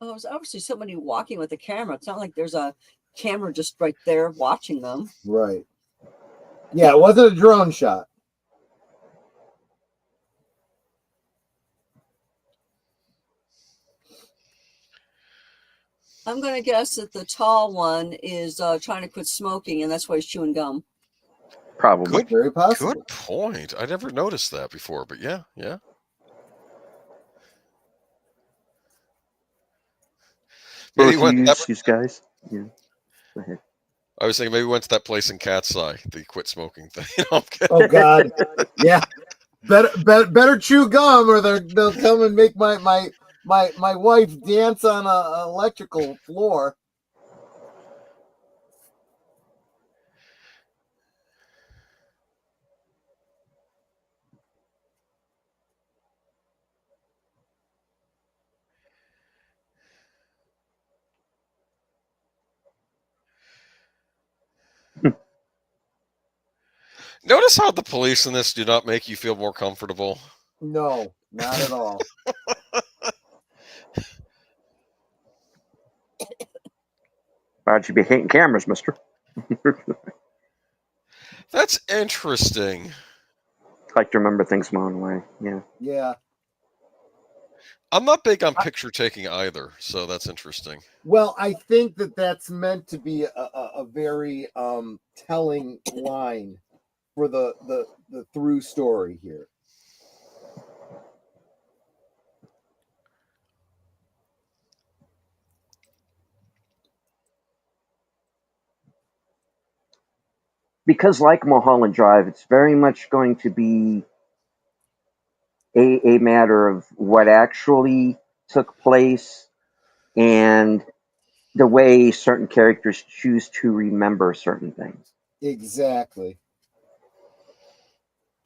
S4: Oh, there's obviously somebody walking with a camera. It's not like there's a camera just right there watching them.
S3: Right. Yeah, it wasn't a drone shot.
S4: I'm going to guess that the tall one is trying to quit smoking, and that's why he's chewing gum.
S5: Probably.
S3: Very possible.
S2: Good point. I never noticed that before, but yeah.
S5: Maybe these guys. Yeah. Go ahead.
S2: I was thinking maybe we went to that place in Cat's Eye, the quit smoking thing.
S3: Oh God, yeah. Better chew gum, or they'll come and make my wife dance on a electrical floor.
S2: Notice how the police in this do not make you feel more comfortable.
S3: No, not at all.
S5: Why'd you be hating cameras, mister?
S2: That's interesting.
S5: I like to remember things my own way. Yeah.
S3: Yeah.
S2: I'm not big on picture taking either, so that's interesting.
S3: Well, I think that that's meant to be a very telling line for the through story here.
S5: Because like Mulholland Drive, it's very much going to be a matter of what actually took place and the way certain characters choose to remember certain things.
S3: Exactly.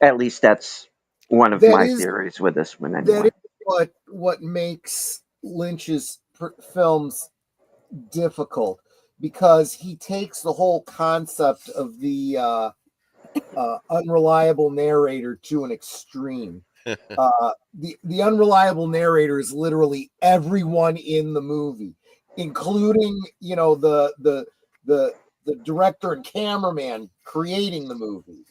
S5: At least that's one of
S3: That
S5: my
S3: is-
S5: theories with this one,
S3: That
S5: anyway.
S3: is what makes Lynch's films difficult, because he takes the whole concept of the unreliable narrator to an extreme. The unreliable narrator is literally everyone in the movie, including the director and cameraman creating the movie.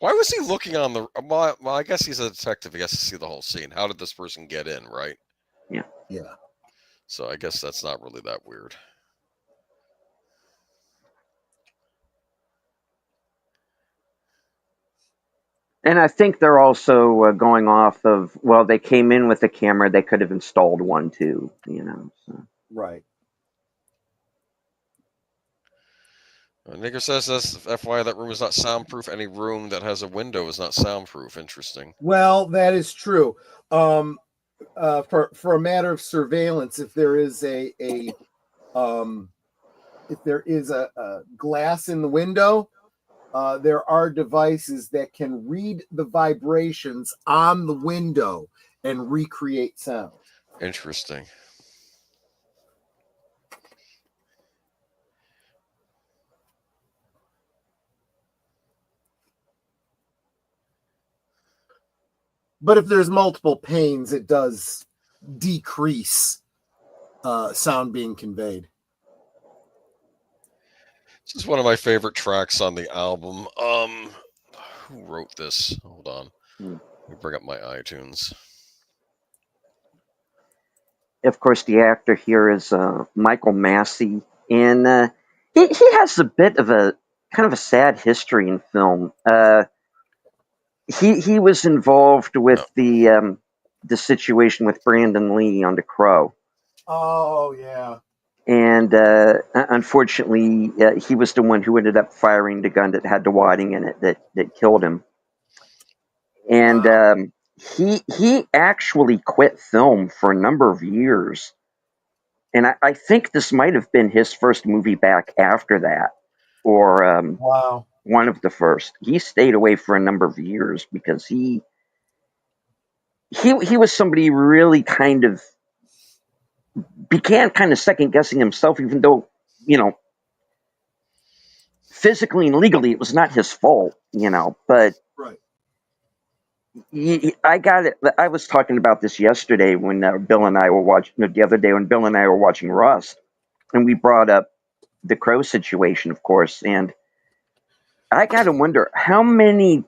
S2: Why was he looking on the? Well, I guess he's a detective. He has to see the whole scene. How did this person get in, right?
S3: Yeah.
S2: So I guess that's not really that weird.
S5: And I think they're also going off of, well, they came in with a camera, they could have installed one too, So.
S3: Right.
S2: Nigger says this, FYI, that room is not soundproof. Any room that has a window is not soundproof. Interesting.
S3: Well, that is true. For a matter of surveillance, if there is a glass in the window, there are devices that can read the vibrations on the window and recreate sound.
S2: Interesting.
S3: But if there's multiple panes, it does decrease sound being conveyed.
S2: This is one of my favorite tracks on the album. Who wrote this? Hold on. Let me bring up my iTunes.
S5: Of course, the actor here is Michael Massey, and he has a bit of a kind of a sad history in film. He was involved with the situation with Brandon Lee on The Crow.
S3: Oh yeah.
S5: And unfortunately, he was the one who ended up firing the gun that had the wadding in it that killed him. And he actually quit film for a number of years. And I think this might have been his first movie back after that, or
S3: Wow.
S5: one of the first. He stayed away for a number of years because he was somebody who really kind of began kind of second guessing himself, even though, physically and legally it was not his fault, but
S3: Right.
S5: I got it. I was talking about this yesterday when Bill and I were watching, the other day when Bill and I were watching Rust, and we brought up the Crow situation, of course, and I got to wonder how many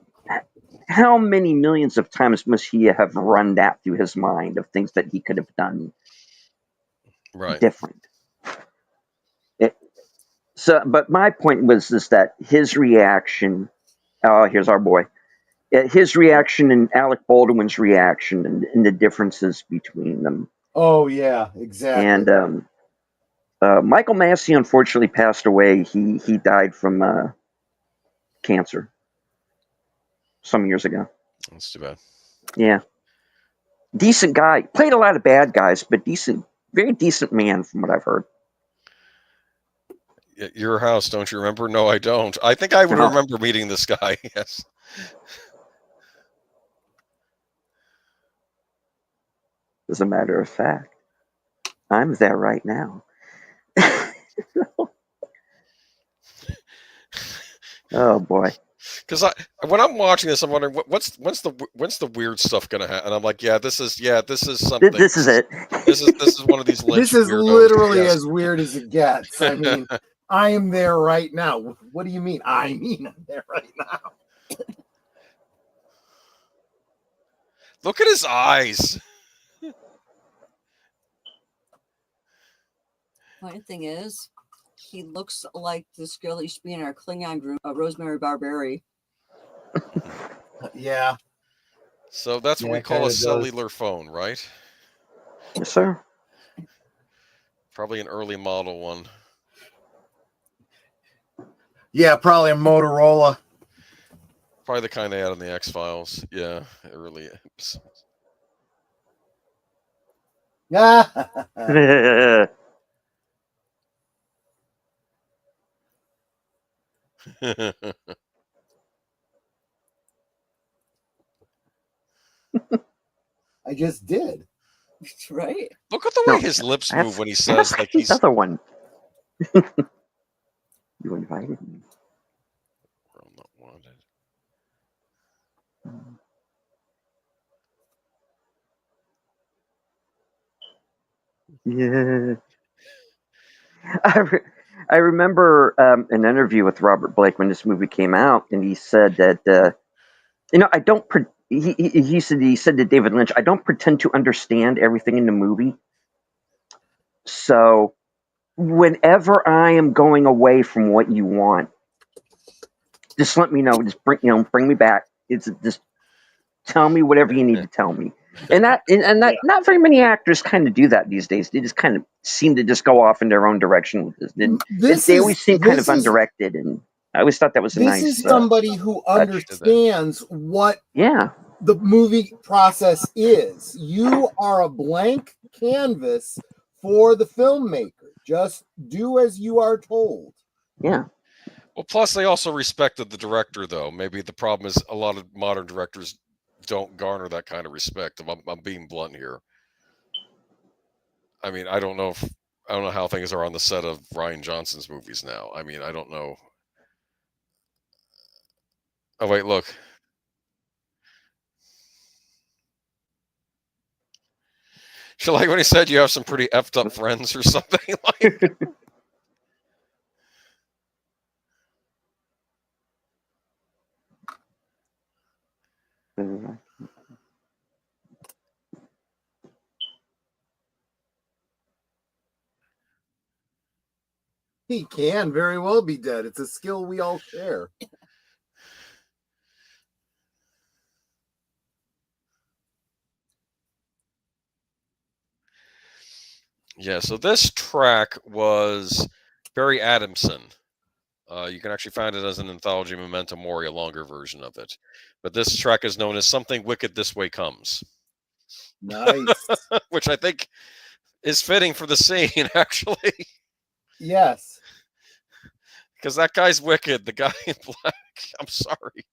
S5: millions of times must he have run that through his mind of things that he could have done different. But my point was that his reaction. Oh, here's our boy. His reaction and Alec Baldwin's reaction and the differences between them.
S3: Oh yeah, exactly.
S5: And Michael Massey unfortunately passed away. He died from cancer some years ago.
S2: That's too bad.
S5: Yeah. Decent guy. Played a lot of bad guys, but very decent man from what I've heard.
S2: Your House, don't you remember? No, I don't. I think I would remember meeting this guy. Yes.
S5: As a matter of fact, I'm there right now. Oh boy.
S2: Because when I'm watching this, I'm wondering when's the weird stuff gonna happen? And I'm like, this is something.
S5: This is it.
S2: This is one of these Lynch
S3: This is
S2: weirdos.
S3: literally
S2: Yes.
S3: as weird as it gets. I mean, I am there right now. What do you mean? I mean, I'm there right now.
S2: Look at his eyes.
S4: Funny thing is, he looks like this girl that used to be in our Klingon group, Rosemary Barbary.
S3: Yeah.
S2: So that's what we call a cellular phone, right?
S5: Yes, sir.
S2: Probably an early model one.
S3: Yeah, probably a Motorola.
S2: Probably the kind they had in the X-Files. Yeah, it really is.
S3: Yeah. I just did.
S4: Right?
S2: Look at the way his lips move when he says, like, he's...
S5: Another one. You invited me.
S2: I'm not wanted.
S5: Yeah. I remember an interview with Robert Blake when this movie came out, and he said that I don't. He said to David Lynch, I don't pretend to understand everything in the movie. So whenever I am going away from what you want, just let me know. Just bring me back. It's just tell me whatever you need to tell me. And not very many actors kind of do that these days. They just kind of seem to just go off in their own direction with this. They always seem kind of undirected, and I always thought that was a nice.
S3: This is somebody who understands what the movie process is. You are a blank canvas for the filmmaker. Just do as you are told.
S5: Yeah.
S2: Well, plus they also respected the director, though. Maybe the problem is a lot of modern directors don't garner that kind of respect. I'm being blunt here. I mean, I don't know how things are on the set of Rian Johnson's movies now. I mean, I don't know. Oh wait, look. So like when he said you have some pretty effed up friends or something like.
S3: He can very well be dead. It's a skill we all share.
S2: Yeah, so this track was Barry Adamson. You can actually find it as an anthology Memento Mori, a longer version of it. But this track is known as Something Wicked This Way Comes.
S3: Nice.
S2: Which I think is fitting for the scene, actually.
S3: Yes.
S2: Because that guy's wicked, the guy in black. I'm sorry.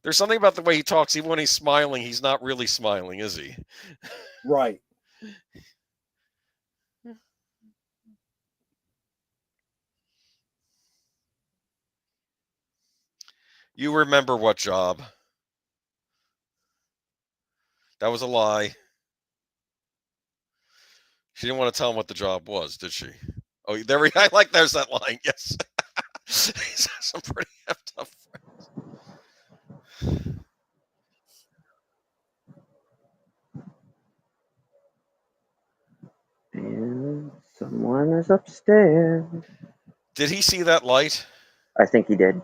S2: There's something about the way he talks. Even when he's smiling, he's not really smiling, is he?
S3: Right.
S2: You remember what job? That was a lie. She didn't want to tell him what the job was, did she? Oh, there we go. I like there's that line. Yes. He's got some pretty effed up friends.
S5: And someone is upstairs.
S2: Did he see that light?
S5: I think he did.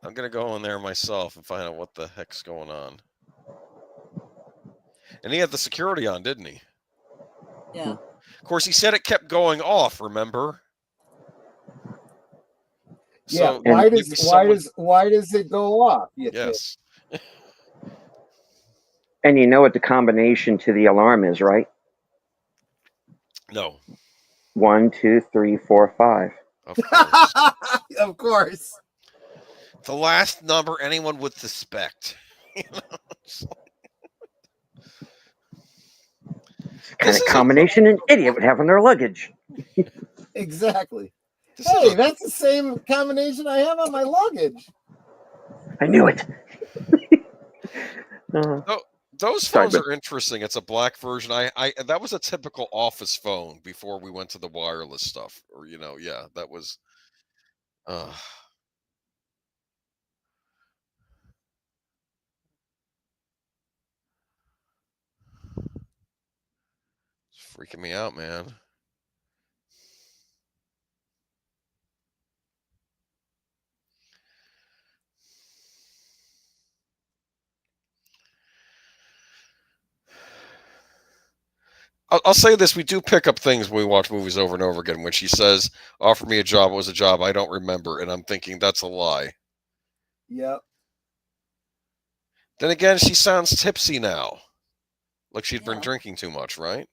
S2: I'm going to go in there myself and find out what the heck's going on. And he had the security on, didn't he?
S4: Yeah.
S2: Of course, he said it kept going off, remember?
S3: Yeah.
S2: So
S3: why does it go off?
S2: Yes.
S5: And you know what the combination to the alarm is, right?
S2: No.
S5: 1, 2, 3, 4, 5.
S2: Of course.
S3: Of course.
S2: The last number anyone would suspect.
S5: Kind
S2: This
S5: of
S2: is
S5: combination an idiot would have on their luggage.
S3: Exactly.
S2: this
S3: Hey,
S2: is
S3: that's the same combination I have on my luggage.
S5: I knew it.
S2: those
S5: Sorry,
S2: phones
S5: but
S2: are interesting. It's a black version. I that was a typical office phone before we went to the wireless stuff. Or yeah, that was. Uh, it's freaking me out, man. I'll say this: we do pick up things when we watch movies over and over again. When she says, "Offer me a job," it was a job I don't remember, and I'm thinking that's a lie.
S3: Yep.
S2: Then again, she sounds tipsy now, like she'd been
S4: Yeah.
S2: drinking too much, right?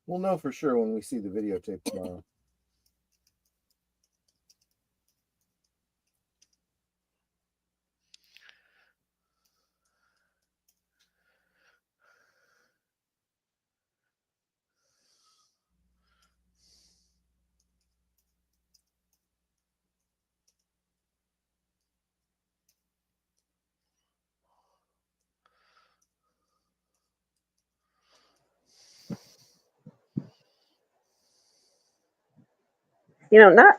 S3: We'll know for sure when we see the videotape tomorrow.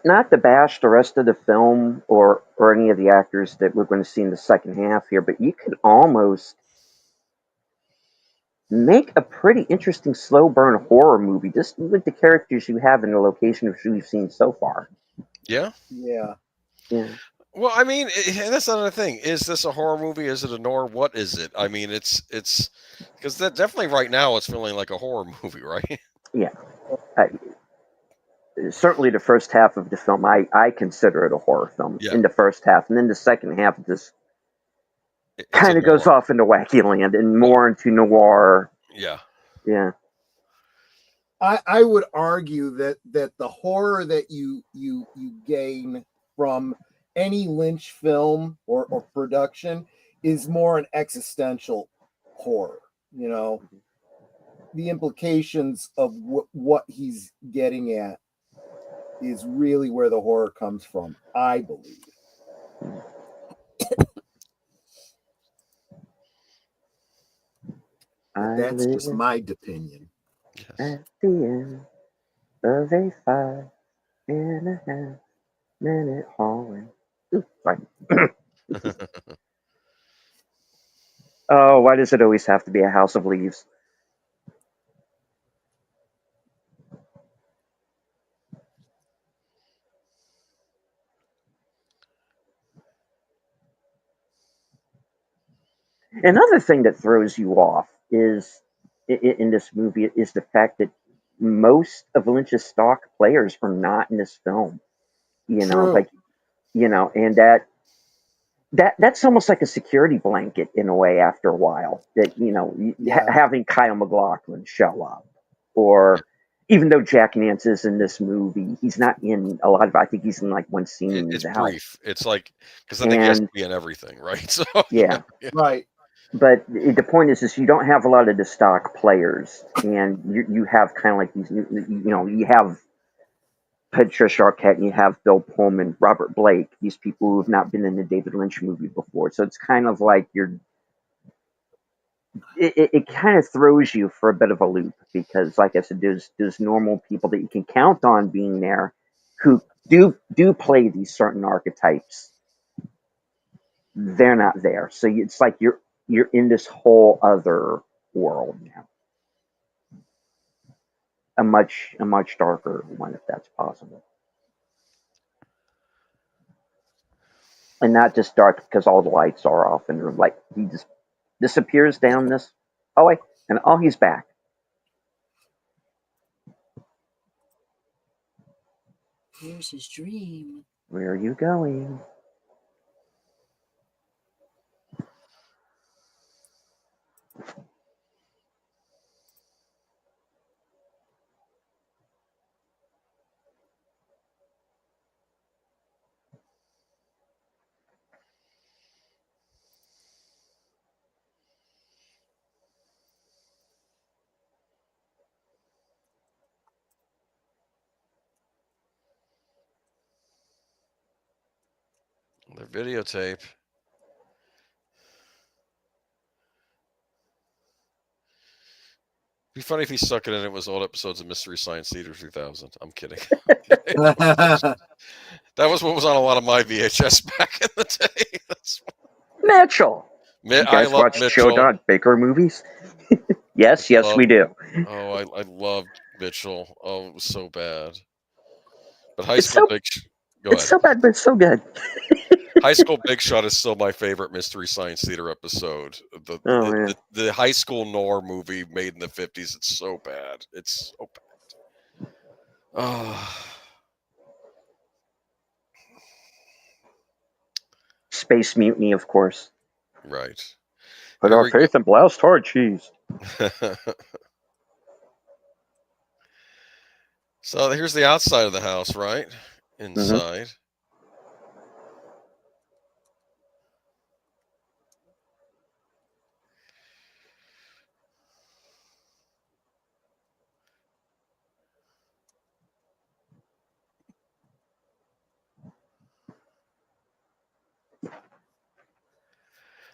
S5: Not to bash the rest of the film or any of the actors that we're going to see in the second half here, but you could almost make a pretty interesting slow burn horror movie just with the characters you have in the location of who you've seen so far.
S2: Yeah.
S3: Yeah.
S5: Yeah.
S2: Well, I mean, that's another thing. Is this a horror movie? Is it a noir? What is it? I mean, it's because that definitely right now it's feeling like a horror movie, right?
S5: Yeah. Uh, Certainly the first half of the film, I consider it a horror film
S2: Yeah,
S5: in the first half, and then the second half just
S2: it's a
S5: kind of goes
S2: noir.
S5: off into wacky land and
S2: Well,
S5: more into noir.
S2: yeah,
S5: Yeah.
S3: I would argue that the horror that you gain from any Lynch film or production is more an existential horror. You know, the implications of what he's getting at is really where the horror comes from, I believe. But that's just my opinion.
S2: yes.
S5: At the end of a 5.5-minute hallway. Ooh, sorry. Oh, why does it always have to be a House of Leaves? Another thing that throws you off is in this movie is the fact that most of Lynch's stock players are not in this film.
S3: True.
S5: Like and that's almost like a security blanket in a way. After a while, that
S3: Yeah.
S5: having Kyle MacLachlan show up, or even though Jack Nance is in this movie, he's not in a lot of. I think he's in like one scene in
S2: It's
S5: his house,
S2: brief. It's like because I think he has to
S5: and
S2: be in everything, right? So
S5: yeah.
S2: yeah.
S3: Right.
S5: But the point is you don't have a lot of the stock players, and you have kind of like these. You have Patricia Arquette, and you have Bill Pullman, Robert Blake. These people who have not been in a David Lynch movie before, so it's kind of like it kind of throws you for a bit of a loop because, like I said, there's normal people that you can count on being there who do play these certain archetypes. They're not there, so it's like you're in this whole other world now, a much darker one if that's possible, and not just dark because all the lights are off and like he just disappears down this hallway and he's back.
S4: Here's his dream.
S5: Where are you going?
S2: Their videotape. Be funny if he stuck it in. It was old episodes of Mystery Science Theater 2000. I'm kidding. That was what was on a lot of my VHS back in the day.
S5: Mitchell. You
S2: I
S5: guys
S2: love
S5: watch
S2: Mitchell.
S5: Joe Baker movies? Yes, we do.
S2: Oh, I loved Mitchell. Oh, it was so bad. But High
S5: It's
S2: School
S5: so-
S2: Big Go ahead.
S5: It's so bad, but it's so good.
S2: High School Big Shot is still my favorite Mystery Science Theater episode. The high school noir movie made in the 50s. It's so bad. It's so bad. Oh.
S5: Space Mutiny, of course.
S2: Right.
S5: Put our faith in blast hard cheese.
S2: So here's the outside of the house, right? Inside. Mm-hmm.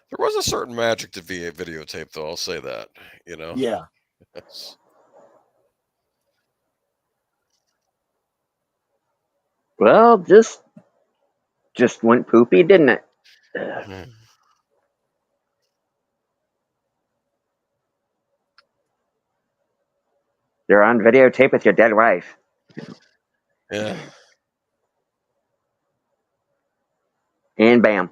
S2: There was a certain magic to videotape, though. I'll say that. You know.
S3: Yeah.
S2: Yes.
S5: Well, just went poopy, didn't it? You're on videotape with your dead wife.
S2: Yeah.
S5: And bam.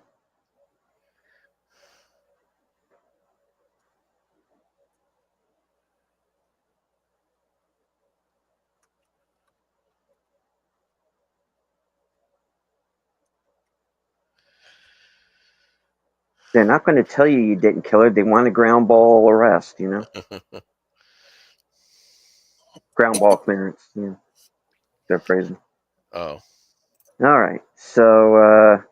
S5: They're not going to tell you didn't kill her. They want a ground ball arrest, you know? Ground ball clearance. Yeah. They're phrasing.
S2: Oh.
S5: All right. So,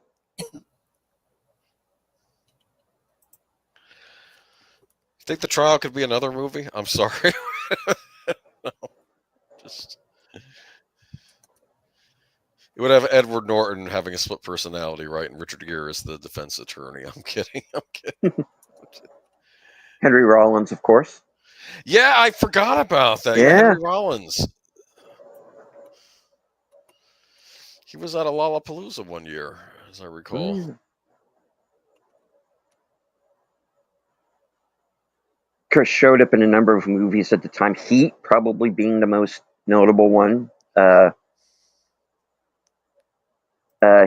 S2: think the trial could be another movie? I'm sorry. No. Just... It would have Edward Norton having a split personality, right? And Richard Gere is the defense attorney. I'm kidding.
S5: Henry Rollins, of course.
S2: Yeah, I forgot about that.
S5: Yeah.
S2: Henry Rollins. He was at a Lollapalooza one year, as I recall.
S5: Mm. Chris showed up in a number of movies at the time. Heat probably being the most notable one.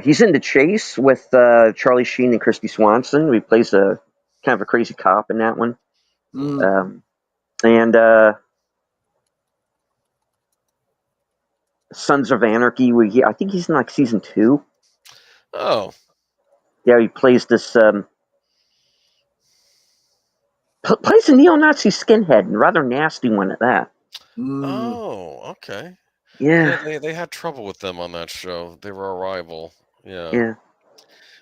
S5: He's in The Chase with Charlie Sheen and Christy Swanson. He plays a kind of a crazy cop in that one. And Sons of Anarchy. I think he's in like season 2.
S2: Oh.
S5: Yeah, he plays this. Plays a neo-Nazi skinhead, and rather nasty one at that.
S2: Oh, okay.
S5: Yeah.
S2: They had trouble with them on that show. They were a rival. Yeah.
S5: Yeah.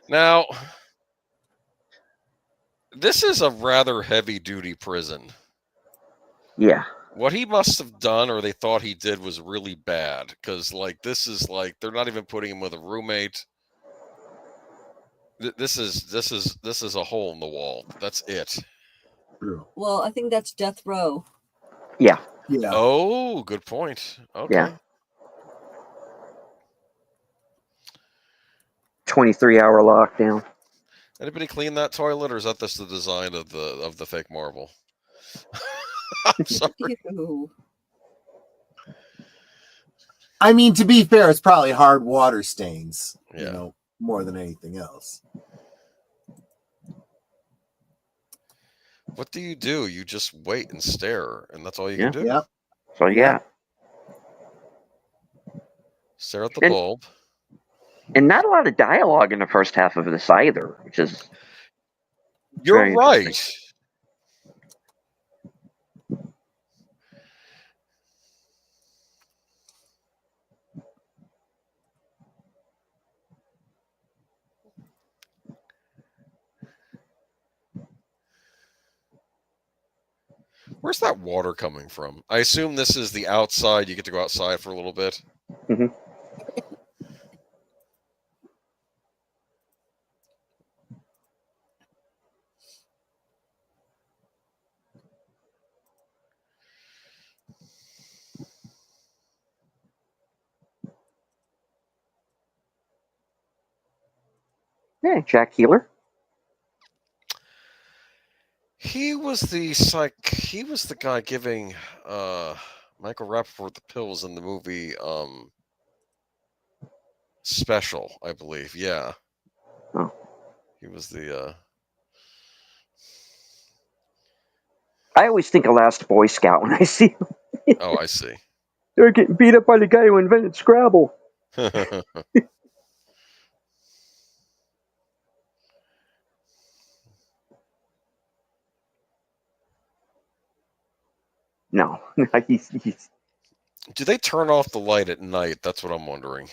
S2: Now, this is a rather heavy-duty prison.
S5: Yeah.
S2: What he must have done, or they thought he did, was really bad. Because, like, this is like they're not even putting him with a roommate. This is a hole in the wall. That's it.
S4: Well, I think that's death row.
S5: Yeah.
S3: Yeah.
S2: Oh, good point. Okay.
S5: Yeah. 23-hour lockdown.
S2: Anybody clean that toilet, or is that just the design of the fake marble? I'm sorry.
S4: Ew.
S3: I mean, to be fair, it's probably hard water stains.
S2: Yeah.
S3: You know, more than anything else.
S2: What do? You just wait and stare, and that's all you can do.
S3: Yeah.
S5: So yeah.
S2: Stare at the bulb.
S5: And not a lot of dialogue in the first half of this either, which is.
S2: You're right. Where's that water coming from? I assume this is the outside. You get to go outside for a little bit.
S5: Mm-hmm. Yeah, Jack Healer.
S2: He was the guy giving Michael Rappaport the pills in the movie Special, I believe. Yeah.
S5: Oh.
S2: He was the
S5: I always think of Last Boy Scout when I see him.
S2: Oh, I see.
S5: They're getting beat up by the guy who invented Scrabble. No, he's
S2: Do they turn off the light at night? That's what I'm wondering.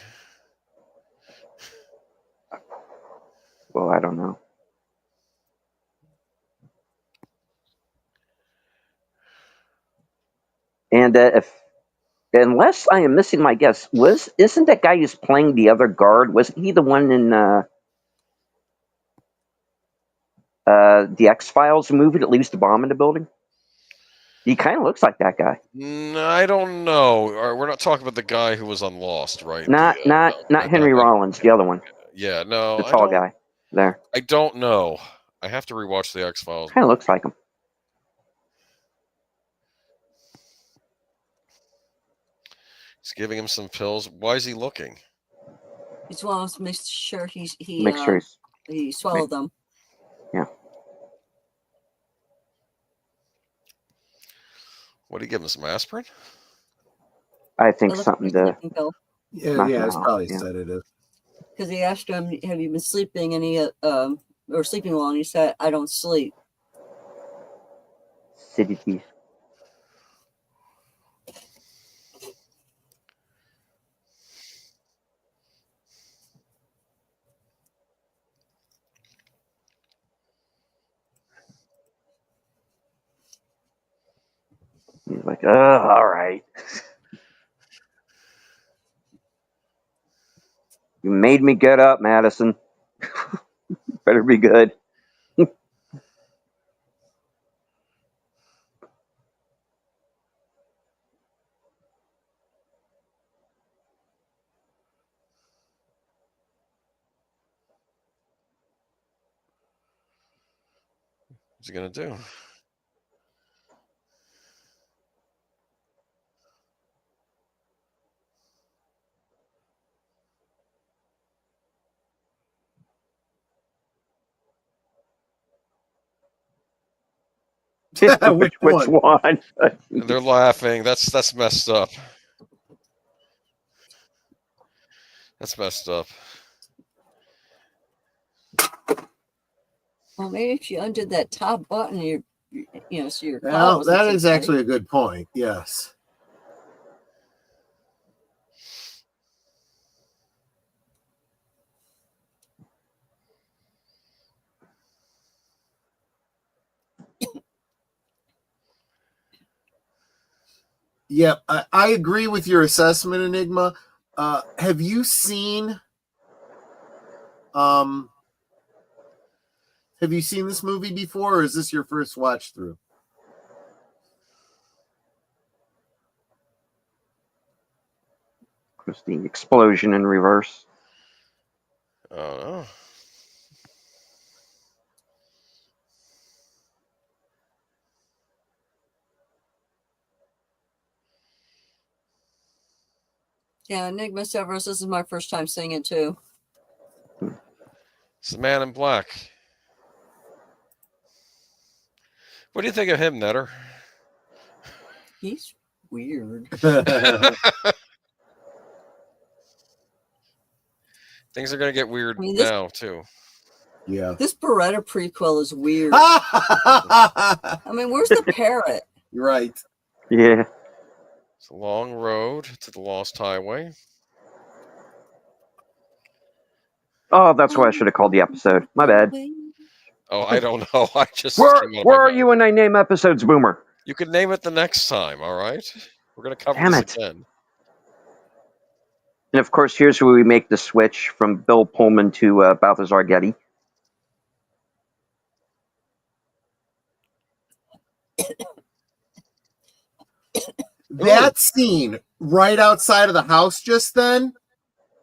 S5: well, I don't know. And unless I am missing my guess, isn't that guy who's playing the other guard? Wasn't he the one in the X-Files movie that leaves the bomb in the building? He kind of looks like that guy.
S2: No, I don't know. We're not talking about the guy who was on Lost, right?
S5: Not Henry Rollins, the other one.
S2: Yeah, no,
S5: The tall guy there.
S2: I don't know. I have to rewatch the X-Files.
S5: Kind of looks like him.
S2: He's giving him some pills. Why is he looking?
S4: He wants to make sure he swallowed them.
S5: Yeah.
S2: What do you give him? Some aspirin?
S5: I think something to.
S3: Yeah, it's probably sedative.
S4: Because he asked him, "Have you been sleeping?" And he or sleeping well, and he said, "I don't sleep."
S5: Sedative. He's like, all right. You made me get up, Madison. Better be good.
S2: What's he gonna do?
S3: Which one?
S2: They're laughing. That's messed up. That's messed up.
S4: Well, maybe if you undid that top button, so your
S3: Well, that is actually a good point. Yes. Yeah, I agree with your assessment, Enigma. Have you seen this movie before, or is this your first watch through?
S5: Just the explosion in reverse.
S2: Oh no.
S4: Yeah, Enigma Severus, this is my first time seeing it too.
S2: It's the Man in Black. What do you think of him, Netter?
S4: He's weird.
S2: Things are going to get weird now, too.
S3: Yeah.
S4: This Beretta prequel is weird. I mean, where's the parrot?
S3: You're right.
S5: Yeah.
S2: It's a long road to the Lost Highway.
S5: Oh, that's why I should have called the episode. My bad.
S2: Oh, I don't know. I just.
S5: Where are you when I name episodes, Boomer?
S2: You can name it the next time, all right? We're going to cover this again.
S5: And of course, here's where we make the switch from Bill Pullman to Balthazar Getty.
S3: That scene right outside of the house just then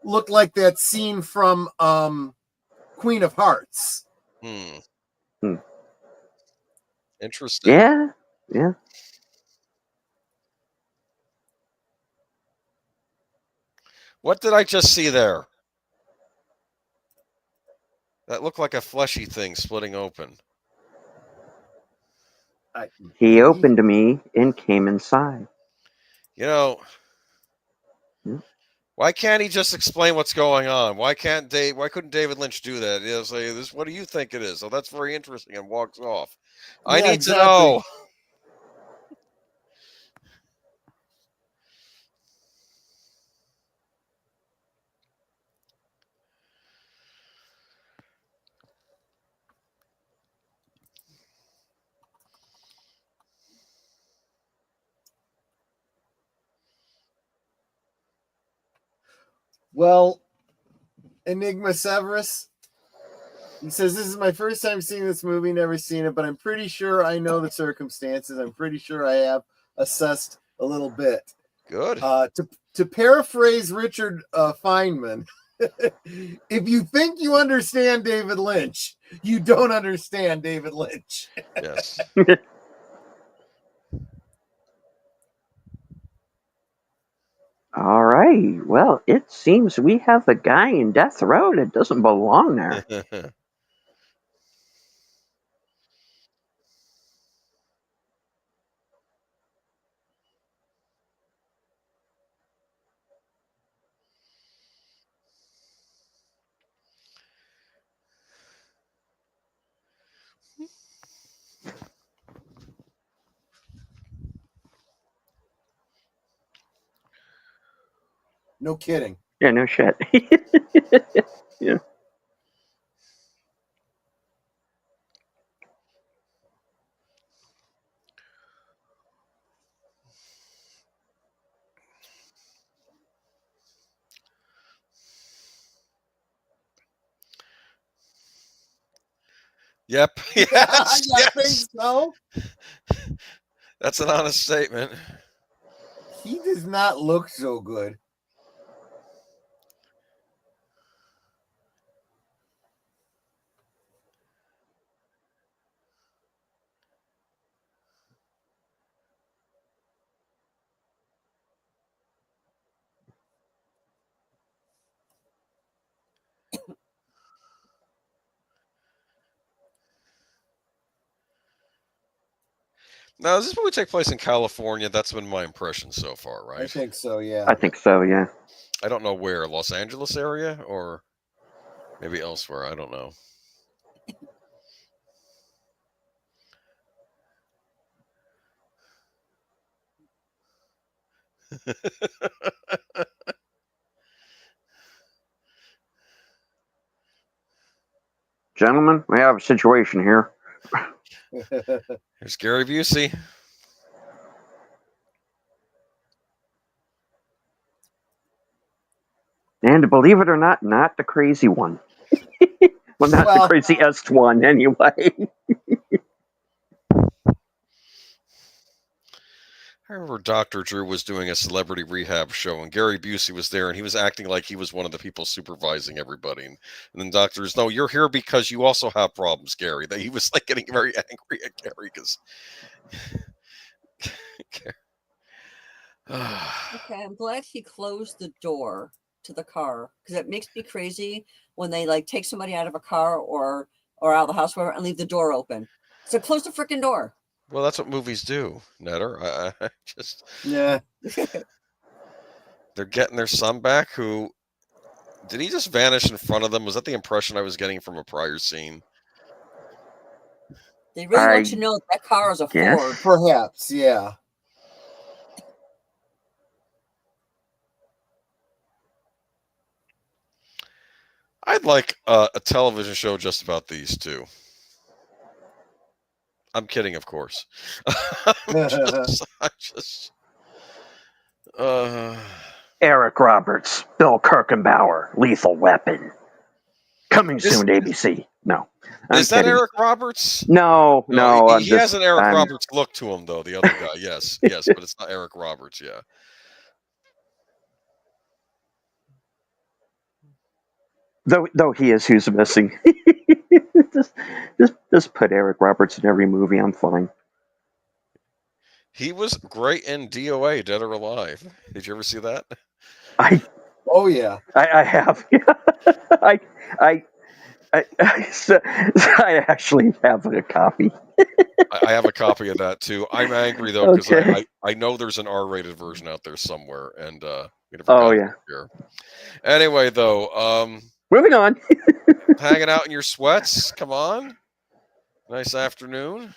S3: looked like that scene from Queen of Hearts.
S2: Interesting.
S5: Yeah, yeah.
S2: What did I just see there? That looked like a fleshy thing splitting open.
S5: He opened me and came inside.
S2: You know,
S5: Yeah.
S2: why can't he just explain what's going on? Why couldn't David Lynch do that? He'll say, "This, what do you think it is?" Oh, that's very interesting, and walks off. I need to know.
S3: Well, Enigma Severus, he says, this is my first time seeing this movie, never seen it, but I'm pretty sure I know the circumstances. I'm pretty sure I have assessed a little bit.
S2: Good.
S3: To paraphrase Richard Feynman, if you think you understand David Lynch, you don't understand David Lynch.
S2: Yes.
S5: All right. Well, it seems we have a guy in death row that doesn't belong there.
S3: No kidding.
S5: Yeah, no shit. Yeah.
S2: Yep. Yes.
S3: I
S2: Yes.
S3: think so.
S2: That's an honest statement.
S3: He does not look so good.
S2: Now, does this movie take place in California? That's been my impression so far, right?
S3: I think so, yeah.
S5: I think so, yeah.
S2: I don't know where, Los Angeles area or maybe elsewhere. I don't know.
S5: Gentlemen, we have a situation here.
S2: Here's Gary Busey.
S5: And believe it or not the crazy one. Well, not the craziest one, anyway.
S2: I remember Dr. Drew was doing a celebrity rehab show, and Gary Busey was there, and he was acting like he was one of the people supervising everybody. And then doctors, no, you're here because you also have problems, Gary. That he was like getting very angry at Gary because.
S4: Okay, I'm glad he closed the door to the car because it makes me crazy when they like take somebody out of a car or out of the house whatever, and leave the door open. So close the freaking door.
S2: Well, that's what movies do, Netter. I just
S3: yeah.
S2: They're getting their son back. Who did he just vanish in front of them? Was that the impression I was getting from a prior scene?
S4: They really want you to know that car is a Ford.
S3: Perhaps, yeah.
S2: I'd like a television show just about these two. I'm kidding, of course.
S5: Eric Roberts, Bill Kirchenbauer, Lethal Weapon. Coming soon to ABC. No.
S2: Is that Eric Roberts?
S5: No.
S2: He has an Eric Roberts look to him, though, the other guy. Yes, but it's not Eric Roberts, yeah.
S5: Though he is who's missing. just put Eric Roberts in every movie. I'm fine.
S2: He was great in DOA, Dead or Alive. Did you ever see that?
S3: Oh yeah.
S5: I have. I actually have a copy.
S2: I have a copy of that too. I'm angry though because
S5: Okay.
S2: I know there's an R-rated version out there somewhere, and we never
S5: Oh,
S2: got it
S5: yeah.
S2: here. Anyway, though,
S5: Moving on.
S2: hanging out in your sweats. Come on, nice afternoon.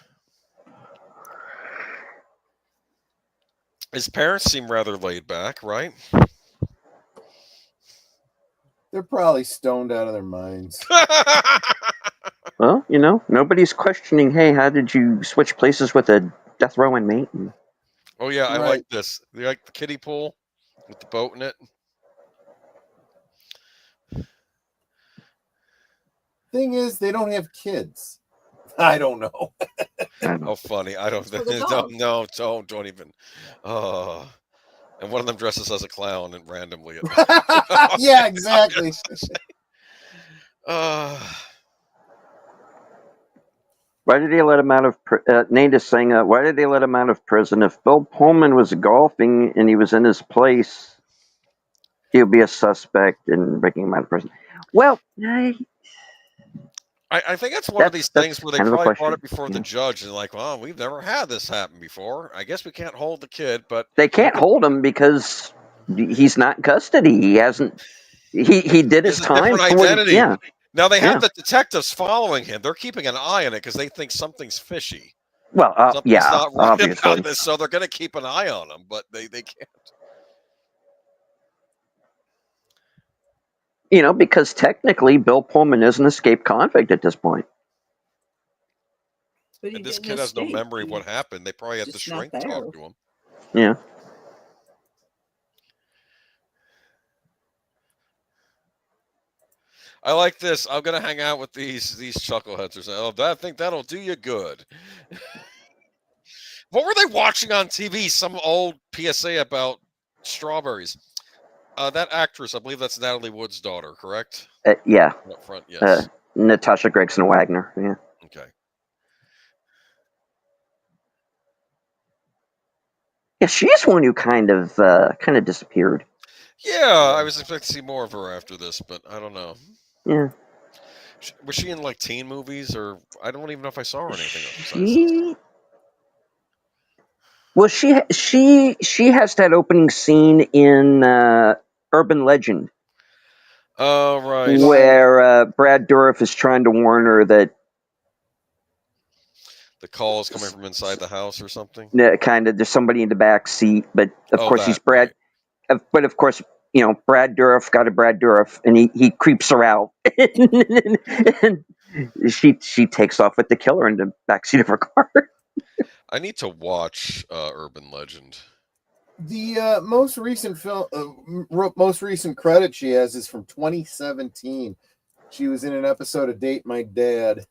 S2: His parents seem rather laid back, right?
S3: They're probably stoned out of their minds.
S5: Well, nobody's questioning, hey, how did you switch places with a death row inmate?
S2: Oh yeah, I
S3: Right.
S2: like this. You like the kiddie pool with the boat in it?
S3: Thing is, they don't have kids. I don't know.
S2: Oh, funny. I don't.
S4: For the dog.
S2: No, don't even. Oh, and one of them dresses as a clown and randomly.
S3: Yeah, exactly.
S5: Why did they let him out of Nate is saying, why did they let him out of prison? If Bill Pullman was golfing and he was in his place, he would be a suspect in breaking him out of prison. Well,
S2: I think it's one of these things where they
S5: kind of a
S2: probably brought
S5: question.
S2: it before the judge and like, well, we've never had this happen before. I guess we can't hold the kid, but
S5: They can't hold him because he's not in custody. He hasn't. He did his
S2: it's a
S5: time.
S2: different
S5: For
S2: identity.
S5: yeah.
S2: Now they have
S5: Yeah.
S2: the detectives following him. They're keeping an eye on it because they think something's fishy.
S5: Well,
S2: Something's
S5: yeah,
S2: not right
S5: obviously.
S2: about this, so they're going to keep an eye on him, but they can't.
S5: Because technically Bill Pullman is an escaped convict at this point.
S4: But he
S2: And this
S4: didn't
S2: kid has no
S4: escape.
S2: memory of what happened. They probably had the
S4: Just not
S2: shrink
S4: there.
S2: talk to him.
S5: Yeah.
S2: I like this. I'm gonna hang out with these chuckleheads or something. Oh, I think that'll do you good. What were they watching on TV? Some old PSA about strawberries. That actress, I believe that's Natalie Wood's daughter, correct?
S5: Yeah.
S2: Up front, yes.
S5: Natasha Gregson Wagner. Yeah.
S2: Okay.
S5: Yeah, she's one who kind of disappeared.
S2: Yeah, I was expecting to see more of her after this, but I don't know.
S5: Yeah.
S2: Was she in like teen movies, or I don't even know if I saw her in anything else besides this.
S5: Well, she has that opening scene in Urban Legend.
S2: Oh, right.
S5: Where Brad Dourif is trying to warn her that
S2: the call is coming from inside the house or something.
S5: Kind of, there's somebody in the back seat, but of course he's Brad.
S2: Right.
S5: But of course, Brad Dourif got a Brad Dourif, and he creeps her out, and she takes off with the killer in the backseat of her car.
S2: I need to watch Urban Legend.
S3: The most recent film, most recent credit she has is from 2017. She was in an episode of Date My Dad.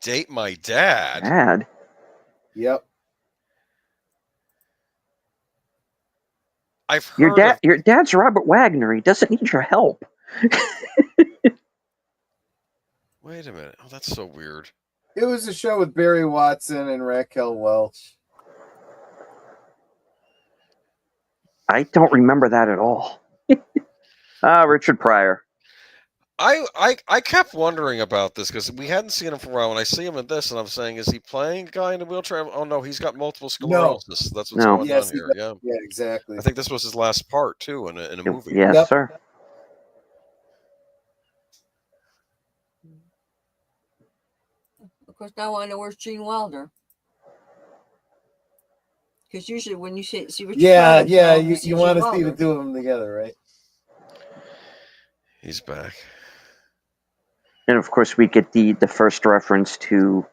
S2: Date My Dad?
S5: Dad?
S3: Yep.
S2: I've heard
S5: your dad's Robert Wagner. He doesn't need your help.
S2: Wait a minute. Oh, that's so weird.
S3: It was a show with Barry Watson and Raquel Welch.
S5: I don't remember that at all. Richard Pryor.
S2: I kept wondering about this because we hadn't seen him for a while. When I see him in this, and I'm saying, is he playing a guy in a wheelchair? Oh no, he's got multiple sclerosis. That's what's going on here. Yeah,
S3: yeah, exactly.
S2: I think this was his last part too in a movie.
S5: Yes, sir.
S4: Of course, now I know where's Gene Wilder. Because usually when you see Richard
S3: yeah,
S4: Pryor,
S3: you want to see the two of them together, right?
S2: He's back.
S5: And of course, we get the first reference to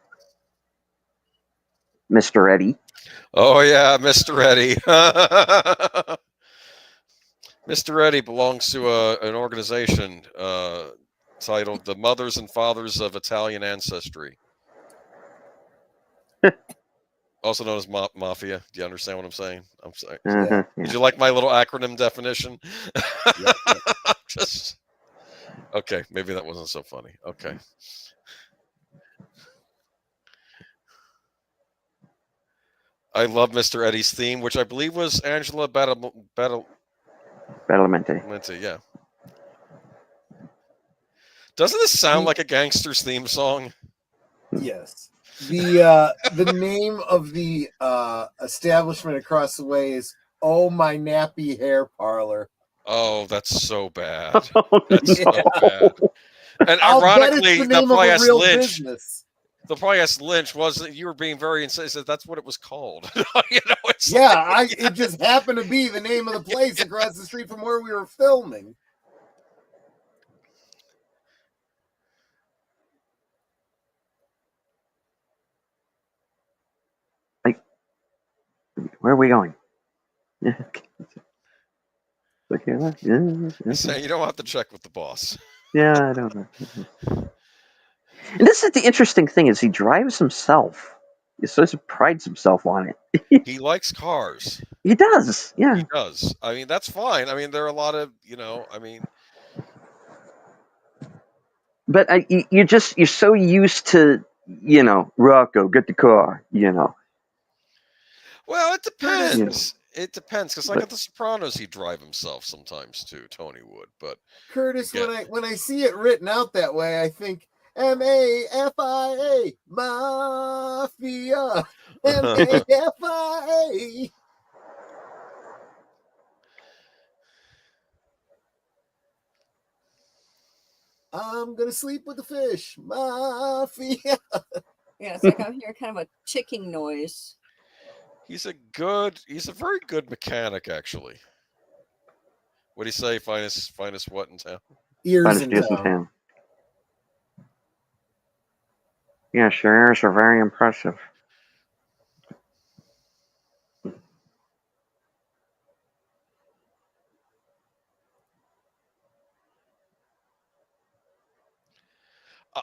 S5: Mr. Eddie.
S2: Oh yeah, Mr. Eddie. Mr. Eddie belongs to an organization titled the Mothers and Fathers of Italian Ancestry. Also known as Mafia. Do you understand what I'm saying? I'm sorry.
S5: Yeah.
S2: Did you like my little acronym definition?
S3: Yep.
S2: Just okay. Maybe that wasn't so funny. Okay. I love Mr. Eddie's theme, which I believe was Angela
S5: Badalamenti.
S2: Yeah. Doesn't this sound
S3: The-
S2: like a gangster's theme song?
S3: Yes. The name of the establishment across the way is Oh My Nappy Hair Parlor.
S2: Oh, that's so bad.
S5: Oh,
S2: That's so bad. And
S3: I'll bet
S2: ironically,
S3: it's the
S2: they'll
S3: name of
S2: probably
S3: a
S2: ask
S3: real
S2: Lynch.
S3: business.
S2: They'll probably ask Lynch, wasn't you were being very incisive? That's what it was called. It's
S3: Yeah, it just happened to be the name of the place across the street from where we were filming.
S5: where are we going? Okay.
S2: He's saying you don't have to check with the boss.
S5: Yeah, I don't know. And this is the interesting thing: is he drives himself. He sort of prides himself on it.
S2: He likes cars.
S5: He does. Yeah.
S2: He does. I mean, that's fine. I mean, there are a lot of, I mean,
S5: But you're so used to, Rocco, get the car,
S2: well, it depends.
S5: Yeah.
S2: It depends, because like at The Sopranos, he'd drive himself sometimes too. Tony would, but
S3: Curtis, when I see it written out that way, I think MAFIA, Mafia, MAFIA. I'm gonna sleep with the fish, Mafia.
S4: Yeah, it's like I'm hearing kind of a ticking noise.
S2: he's a very good mechanic, actually. What do you say? Finest what in town?
S3: Ears in town.
S5: Yes, your ears are very impressive.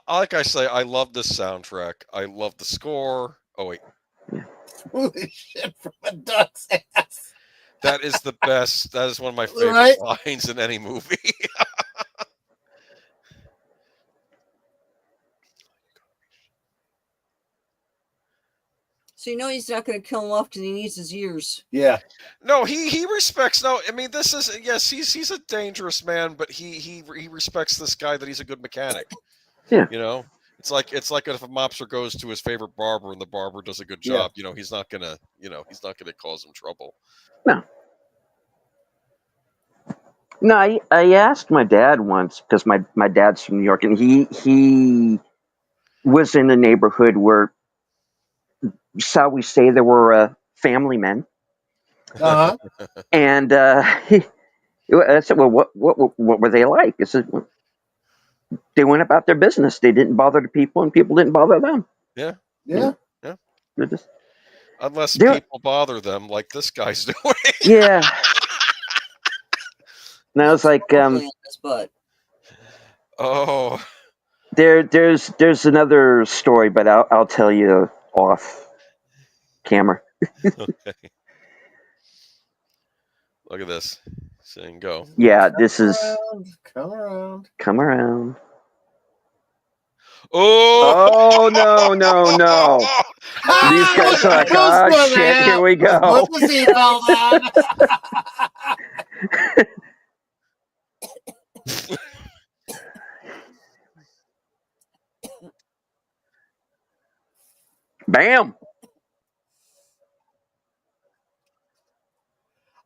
S2: Like I say, I love this soundtrack. I love the score. Oh wait,
S3: Holy shit from a duck's ass.
S2: that is the best. That is one of my favorite lines in any movie.
S4: So he's not going to kill him off because he needs his ears.
S3: Yeah.
S2: No, he respects. No, I mean this is yes. He's a dangerous man, but he respects this guy that he's a good mechanic.
S5: Yeah.
S2: It's like if a mobster goes to his favorite barber and the barber does a good job. Yeah. He's not gonna cause him trouble.
S5: No. No, I asked my dad once, because my dad's from New York, and he was in a neighborhood where, shall we say, there were family men.
S3: Uh-huh.
S5: And I said, well, what were they like? I said, well, they went about their business. They didn't bother the people, and people didn't bother them.
S2: Yeah. Unless people bother them, like this guy's doing.
S5: Yeah. And I was like,
S2: oh,
S5: there's another story, but I'll tell you off camera.
S2: Okay. Look at this. Saying go.
S5: Yeah, this is
S3: come around.
S2: Oh
S5: no. These guys are like, oh shit, here we go.
S3: Put the seatbelt on.
S5: Bam.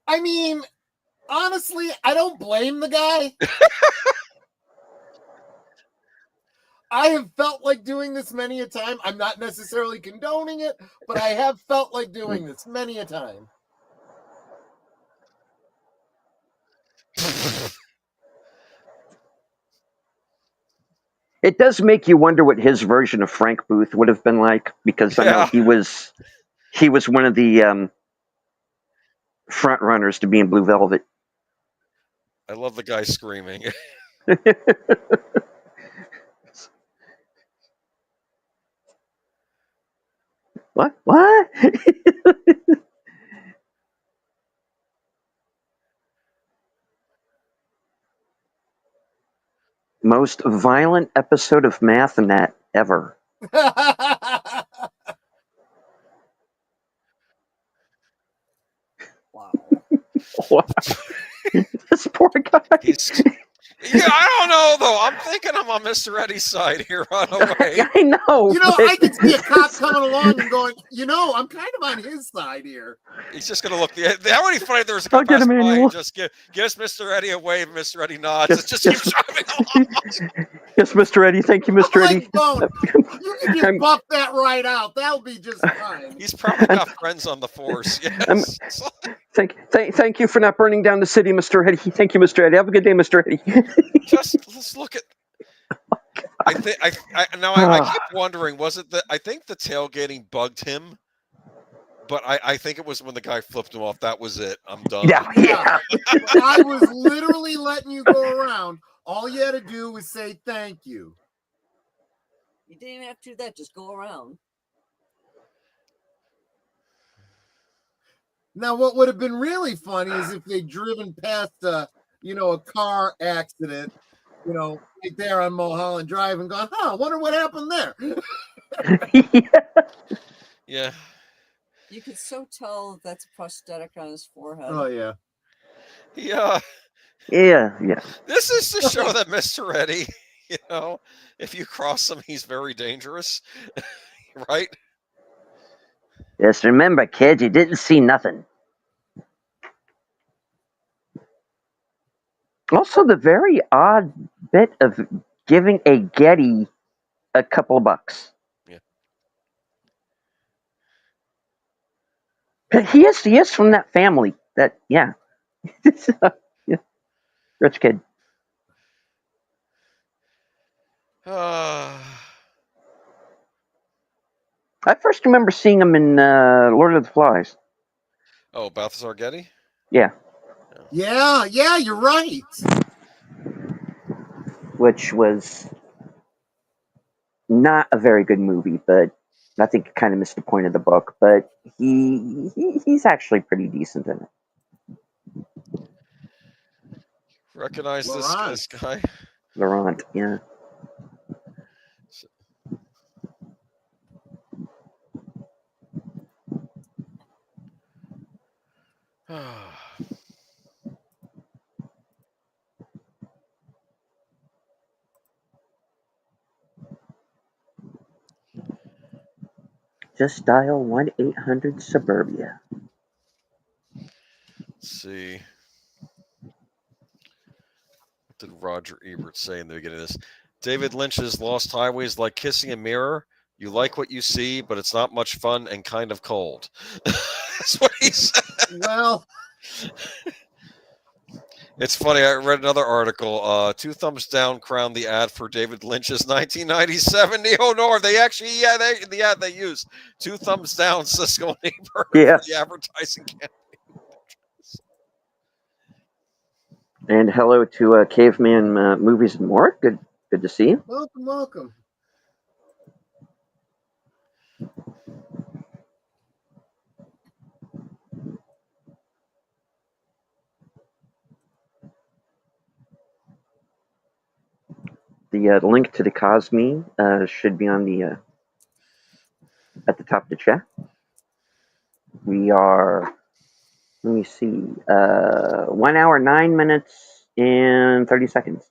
S3: I mean, honestly, I don't blame the guy. I have felt like doing this many a time. I'm not necessarily condoning it, but I have felt like doing this many a time.
S5: It does make you wonder what his version of Frank Booth would have been like, because I know he was one of the front runners to be in Blue Velvet.
S2: I love the guy screaming.
S5: What? What? Most violent episode of Mathnet ever.
S4: Wow.
S5: Wow. This poor guy.
S2: Yeah, I don't know though. I'm thinking I'm on Mr. Eddie's side here on a way.
S5: I know.
S3: I could see a cop coming along and going, I'm kind of on his side here.
S2: He's just gonna look. That would be funny if there was a
S5: I'll
S2: cop
S5: get
S2: pass
S5: him
S2: by
S5: anymore.
S2: and just gives Mr. Eddie a wave. Mr. Eddie nods. It just keeps driving along.
S5: Yes, Mr. Eddie. Thank you, Mr. Eddie.
S3: You can just buff that right out. That'll be just fine.
S2: He's probably got friends on the force. Yes.
S5: Thank you for not burning down the city, Mr. Eddie. Thank you, Mr. Eddie. Have a good day, Mr. Eddie.
S2: Let's look at. I keep wondering, was it I think the tailgating bugged him, but I think it was when the guy flipped him off. That was it. I'm done.
S5: Yeah.
S3: I was literally letting you go around. All you had to do was say thank you.
S4: You didn't even have to do that. Just go around.
S3: Now, what would have been really funny is if they'd driven past a car accident, right there on Mulholland Drive and gone, I wonder what happened there.
S2: Yeah.
S4: You could so tell that's a prosthetic on his forehead.
S3: Oh, yeah.
S2: Yeah.
S5: Yeah.
S2: This is to show that Mr. Eddie, if you cross him, he's very dangerous. Right?
S5: Just remember, kid, you didn't see nothing. Also, the very odd bit of giving a Getty a couple of bucks. Yeah. He is from that family. Yeah. Rich kid. I first remember seeing him in Lord of the Flies.
S2: Oh, Balthazar Getty?
S5: Yeah.
S3: Yeah, you're right.
S5: Which was not a very good movie, but I think it kind of missed the point of the book. But he's actually pretty decent in it.
S2: Recognize this guy?
S5: Laurent, yeah. Just dial 1-800-SUBURBIA.
S2: Let's see. What did Roger Ebert say in the beginning of this? David Lynch's Lost Highways like kissing a mirror. You like what you see, but it's not much fun and kind of cold. That's what he said.
S3: Well,
S2: it's funny. I read another article. Two Thumbs Down crowned the ad for David Lynch's 1997 Neo Noir. They actually, the ad they use. Two Thumbs Down, Siskel and Ebert for the advertising campaign.
S5: And hello to Caveman Movies and More. Good to see you.
S3: Welcome.
S5: The link to the Cosme should be on the at the top of the chat. We are, let me see, 1 hour, 9 minutes, and 30 seconds.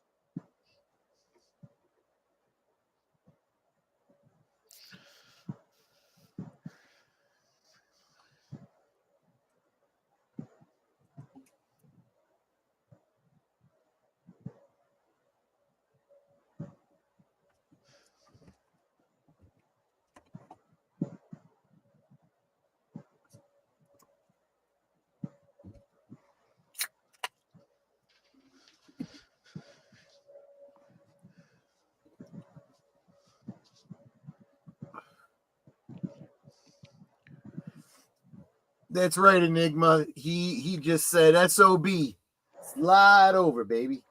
S3: That's right, Enigma. He just said SOB. Slide over, baby.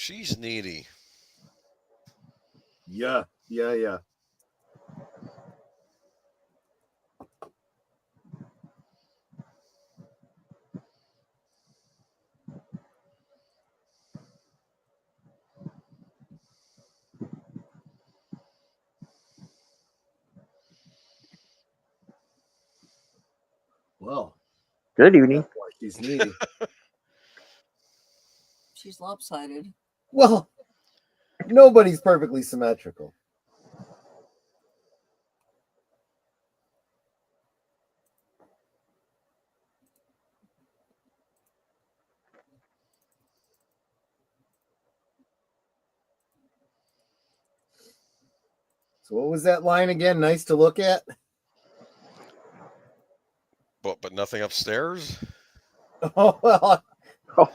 S2: She's needy.
S3: Yeah. Well,
S5: Good evening.
S3: that's why she's needy.
S4: She's lopsided.
S3: Well, nobody's perfectly symmetrical. So what was that line again? Nice to look at?
S2: But nothing upstairs?
S3: Oh, well.
S5: Oh.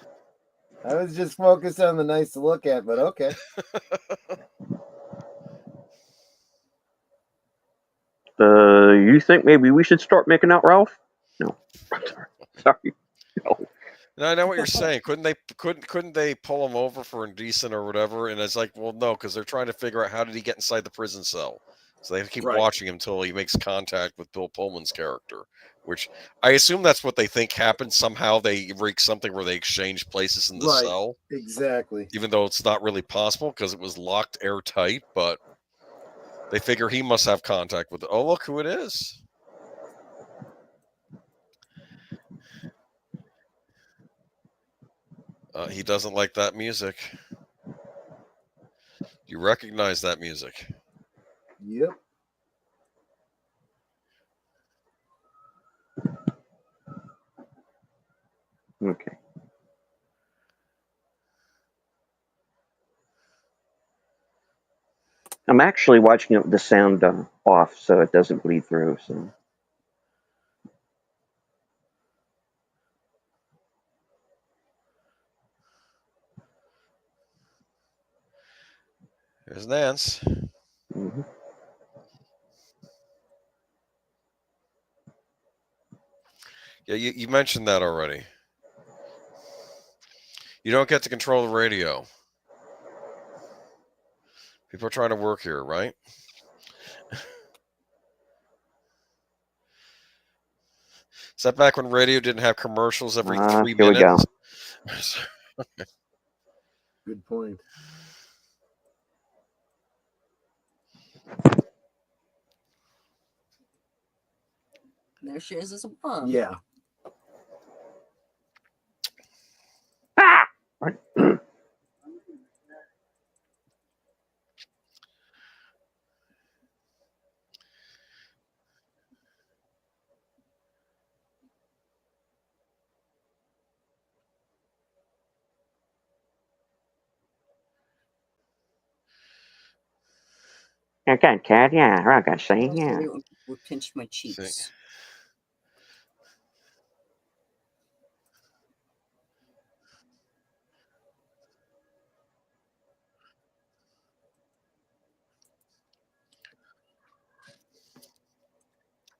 S3: I was just focused on the nice to look at, but okay.
S5: You think maybe we should start making out, Ralph? No. Sorry. No.
S2: No, I know what you're saying. Couldn't they pull him over for indecent or whatever? And it's like, well, no, because they're trying to figure out how did he get inside the prison cell. So they have to keep watching him until he makes contact with Bill Pullman's character, which I assume that's what they think happened. Somehow they rig something where they exchange places in the cell.
S3: Exactly.
S2: Even though it's not really possible because it was locked airtight, but they figure he must have contact with it. Oh, look who it is. He doesn't like that music. You recognize that music?
S3: Yep.
S5: Okay. I'm actually watching it with the sound off so it doesn't bleed through. So.
S2: There's Nance.
S5: Mm-hmm.
S2: Yeah, you mentioned that already. You don't get to control the radio. People are trying to work here, right? Is that back when radio didn't have commercials every 3
S5: Here
S2: minutes?
S5: We go.
S3: Good point.
S4: There she is as a mom.
S3: Yeah.
S5: Ah! Okay, cat. Yeah, I got to say, yeah.
S4: Would pinch my cheeks.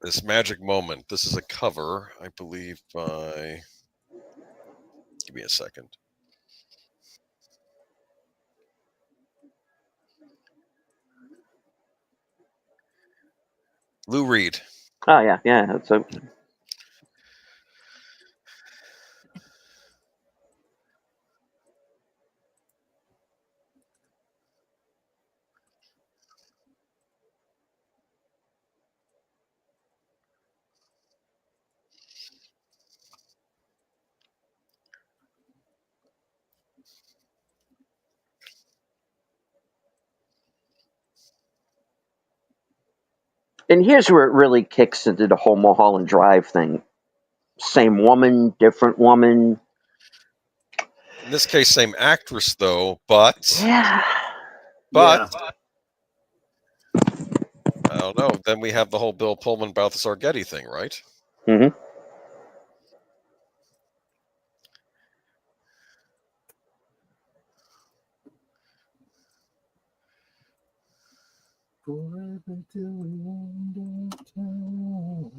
S2: This magic moment. This is a cover, I believe, by. Give me a second. Lou Reed.
S5: Oh yeah, that's a. And here's where it really kicks into the whole Mulholland Drive thing. Same woman, different woman.
S2: In this case, same actress though, but
S5: Yeah.
S2: I don't know. Then we have the whole Bill Pullman Balthazar Getty thing, right?
S5: Mm-hmm.
S3: Forever till we end our time.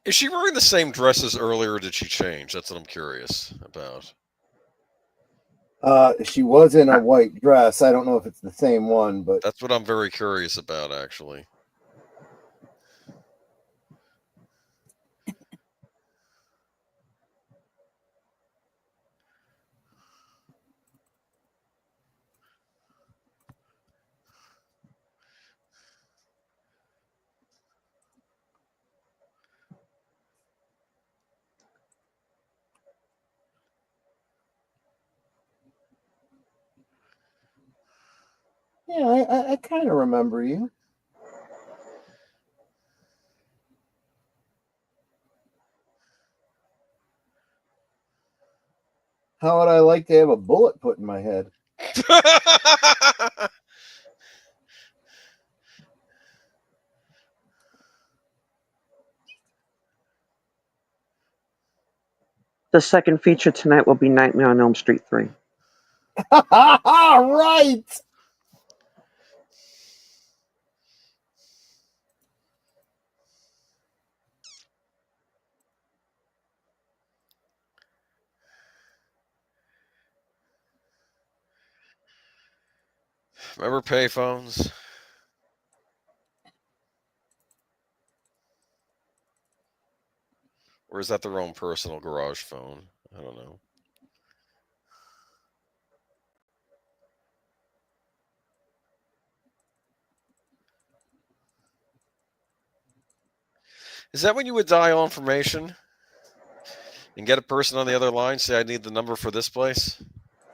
S2: Is she wearing the same dress as earlier, or did she change? That's what I'm curious about.
S3: She was in a white dress. I don't know if it's the same one, but
S2: That's what I'm very curious about, actually.
S3: yeah, I kind of remember you. How would I like to have a bullet put in my head?
S5: The second feature tonight will be Nightmare on Elm Street 3.
S3: Right.
S2: Remember payphones? Or is that their own personal garage phone? I don't know. Is that when you would dial information and get a person on the other line, say, I need the number for this place?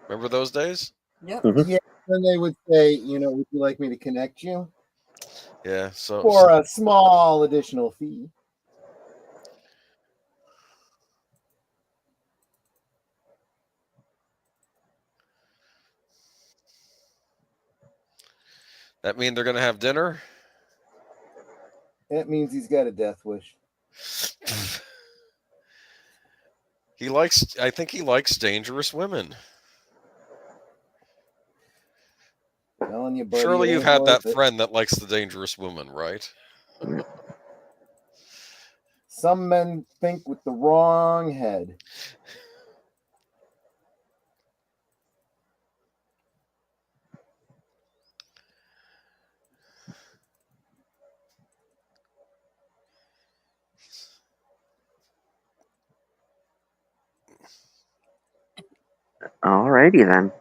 S2: Remember those days?
S4: Yep.
S3: Yeah. Then they would say, would you like me to connect you
S2: Yeah. So
S3: for a small additional fee?
S2: that mean they're going to have dinner?
S3: That means he's got a death wish.
S2: I think he likes dangerous women.
S3: Telling you, buddy,
S2: Surely
S3: it
S2: you've
S3: ain't
S2: had that
S3: worth it.
S2: friend that likes the dangerous woman, right?
S3: Some men think with the wrong head.
S5: Alrighty then.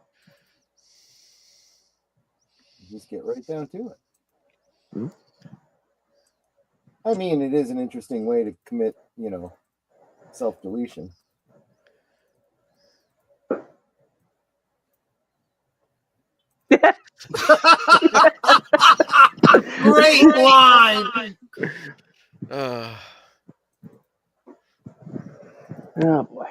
S3: Just get right down to it.
S5: Hmm.
S3: I mean, it is an interesting way to commit, self-deletion. Great line.
S5: Oh boy.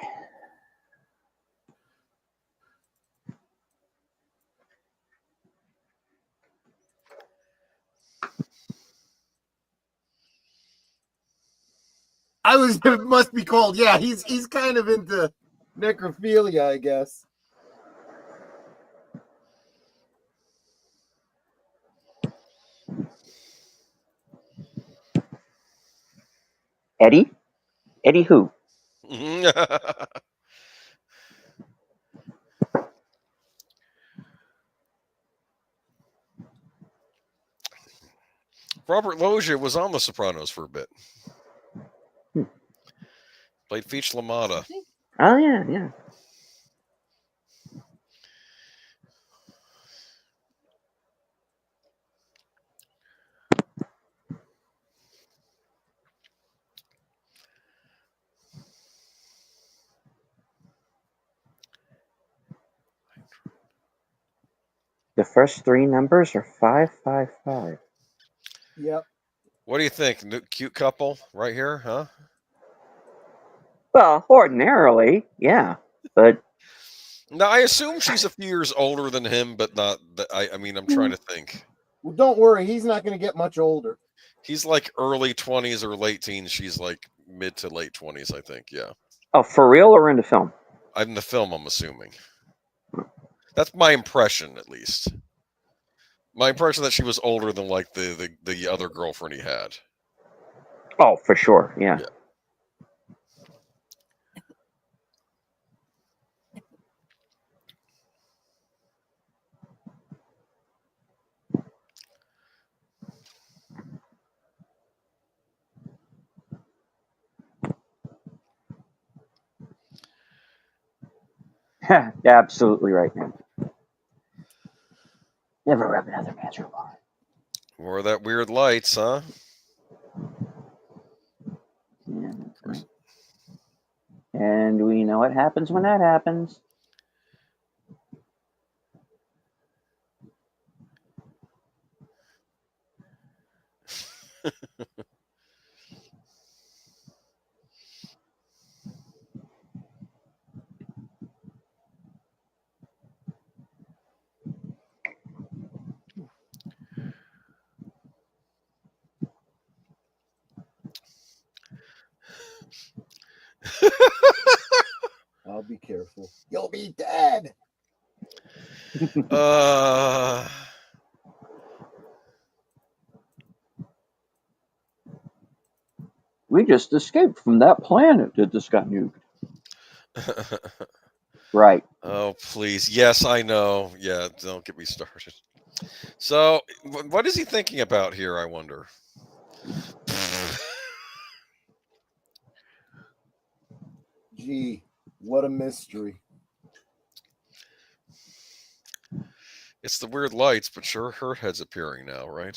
S3: It must be cold. Yeah, he's kind of into necrophilia, I guess.
S5: Eddie? Eddie who?
S2: Robert Loggia was on The Sopranos for a bit. Played Feach LaMotta.
S5: Oh yeah, yeah. The first three numbers are 555.
S3: Yep.
S2: What do you think? Cute couple right here, huh?
S5: Well, ordinarily, yeah, but
S2: Now, I assume she's a few years older than him, but not. I mean, I'm trying to think.
S3: Well, don't worry. He's not going to get much older.
S2: He's like early 20s or late teens. She's like mid to late 20s, I think. Yeah.
S5: oh, for real or in the film?
S2: In the film, I'm assuming. That's my impression, at least. My impression that she was older than like the other girlfriend he had.
S5: Oh, for sure, yeah. Yeah, absolutely right, man. Never rub another man's room on.
S2: Or that weird lights, huh?
S5: Yeah, right. And we know what happens when that happens.
S3: I'll be careful. You'll be dead.
S5: We just escaped from that planet that just got nuked. Right.
S2: Oh, please. Yes, I know. Yeah, don't get me started. So, what is he thinking about here, I wonder?
S3: Gee, what a mystery.
S2: It's the weird lights, but sure, her head's appearing now, right?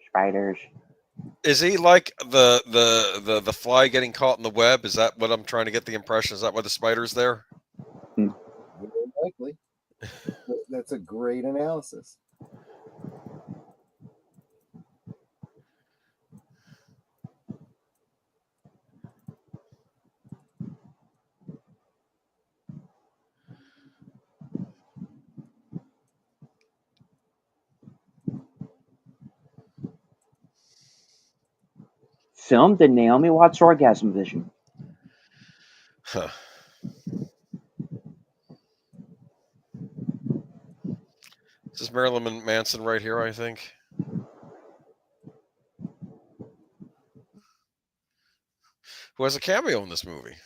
S5: Spiders.
S2: Is he like the fly getting caught in the web? Is that what I'm trying to get the impression? Is that why the spider's there?
S3: Very likely. That's a great analysis.
S5: Filmed in Naomi Watts' orgasm vision.
S2: Huh. This is Marilyn Manson right here, I think. Who has a cameo in this movie.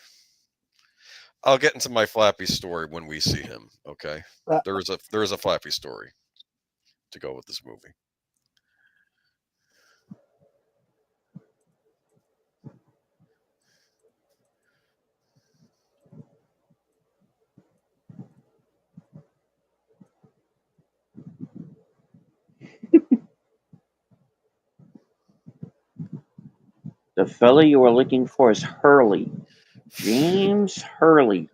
S2: I'll get into my Flappy story when we see him, okay? There is a Flappy story to go with this movie.
S5: The fella you are looking for is Hurley. James Hurley.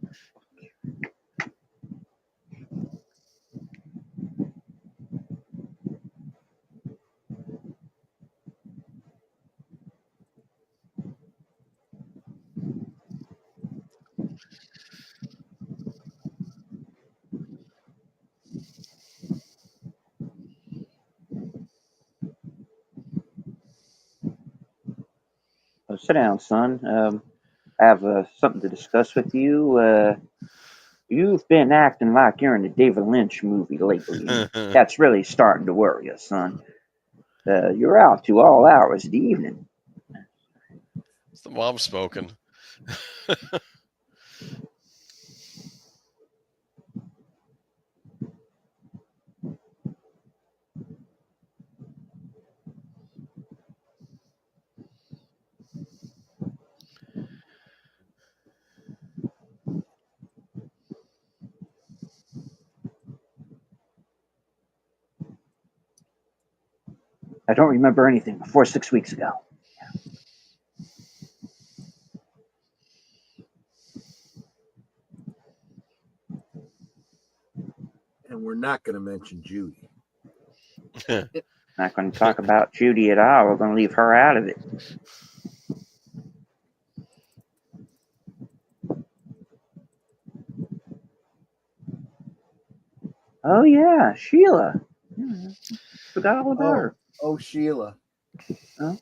S5: Oh, sit down, son. I have something to discuss with you. You've been acting like you're in a David Lynch movie lately. That's really starting to worry us, son. You're out to all hours of the evening.
S2: It's the mom spoken.
S5: I don't remember anything before 6 weeks ago.
S3: And we're not going to mention Judy.
S5: Not going to talk about Judy at all. We're going to leave her out of it. Oh, yeah, Sheila. Yeah, forgot all about her.
S3: Oh, Sheila.
S5: Huh?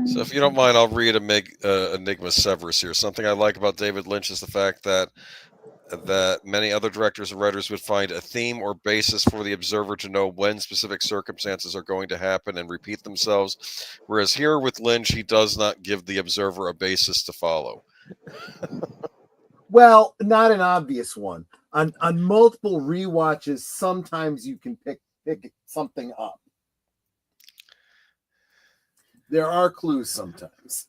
S2: So if you don't mind, I'll read Enigma Severus here. Something I like about David Lynch is the fact that many other directors and writers would find a theme or basis for the observer to know when specific circumstances are going to happen and repeat themselves. Whereas here with Lynch, he does not give the observer a basis to follow.
S3: Well, not an obvious one. On multiple rewatches, sometimes you can pick something up. There are clues sometimes.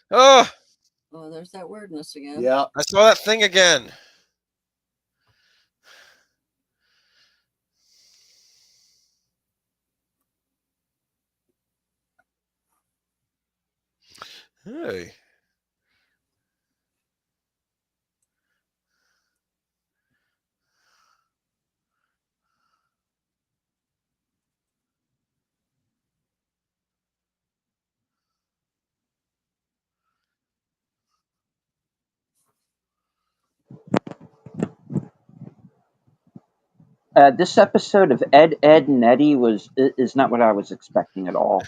S2: Oh,
S4: Oh, there's that weirdness again.
S3: Yeah.
S2: I saw that thing again. Hey.
S5: This episode of Ed, Ed, and Eddie is not what I was expecting at all.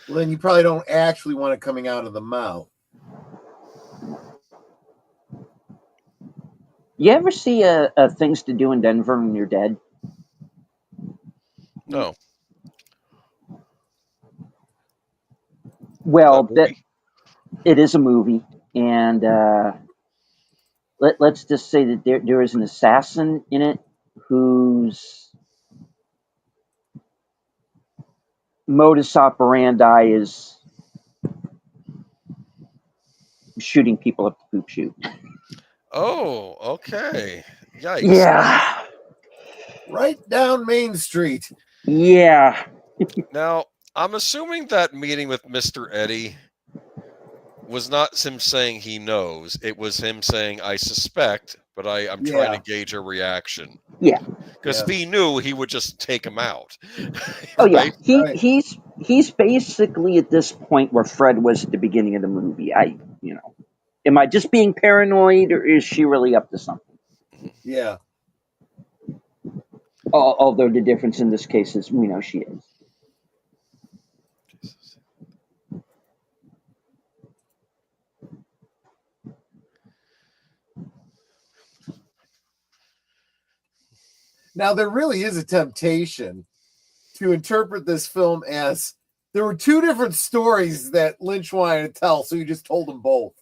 S3: Well, then you probably don't actually want it coming out of the mouth.
S5: You ever see Things to Do in Denver when you're dead?
S2: No.
S5: Well,
S2: That
S5: that
S2: movie?
S5: it is a movie, and let's just say that there is an assassin in it whose modus operandi is shooting people up the poop chute.
S2: Oh, okay. Yikes.
S5: Yeah.
S3: Right down Main Street.
S5: Yeah.
S2: Now, I'm assuming that meeting with Mr. Eddie was not him saying he knows. It was him saying, I suspect, but I'm trying to gauge a reaction.
S5: Yeah.
S2: Because if he knew, he would just take him out.
S5: Oh yeah.
S2: Right?
S5: He's basically at this point where Fred was at the beginning of the movie. Am I just being paranoid, or is she really up to something?
S3: Yeah.
S5: Although the difference in this case is we know she is.
S3: Now, there really is a temptation to interpret this film as there were two different stories that Lynch wanted to tell, so he just told them both.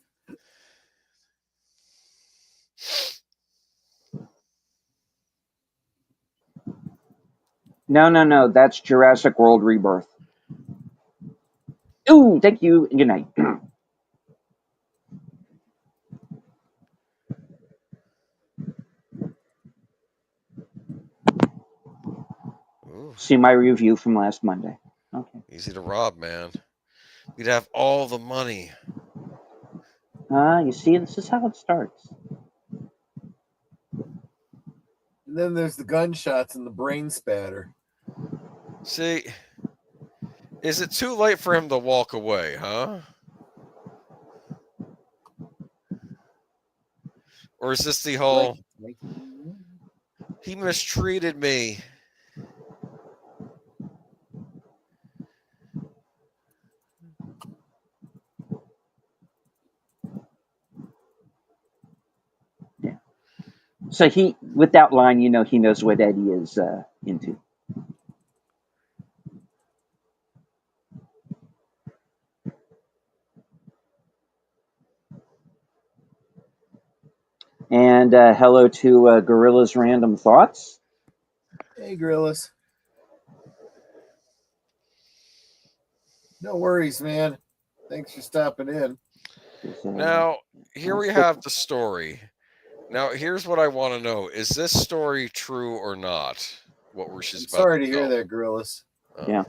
S5: No. That's Jurassic World Rebirth. Ooh, thank you. Good night.
S2: Ooh,
S5: See my review from last Monday. Okay.
S2: easy to rob, man. We'd have all the money.
S5: You see, this is how it starts.
S3: And then there's the gunshots and the brain spatter.
S2: See, is it too late for him to walk away, huh? Or is this the whole, he mistreated me?
S5: Yeah. So with that line, he knows what Eddie is into. And hello to Gorilla's Random Thoughts.
S3: Hey, Gorillas. No worries, man. Thanks for stopping in.
S2: Now, here we have the story. Now, here's what I want to know. Is this story true or not? What she's about
S3: Sorry
S2: to
S3: to hear
S2: tell?
S3: that, Gorillas.
S5: Yeah.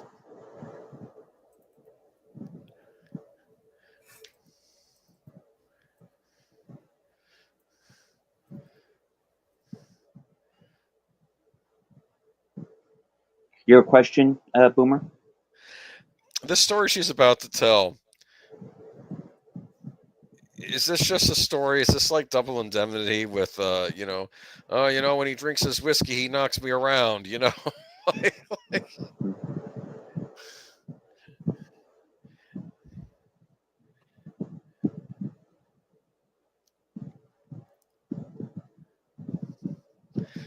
S5: Your question, Boomer?
S2: This story she's about to tell, is this just a story? Is this like Double Indemnity with when he drinks his whiskey, he knocks me around,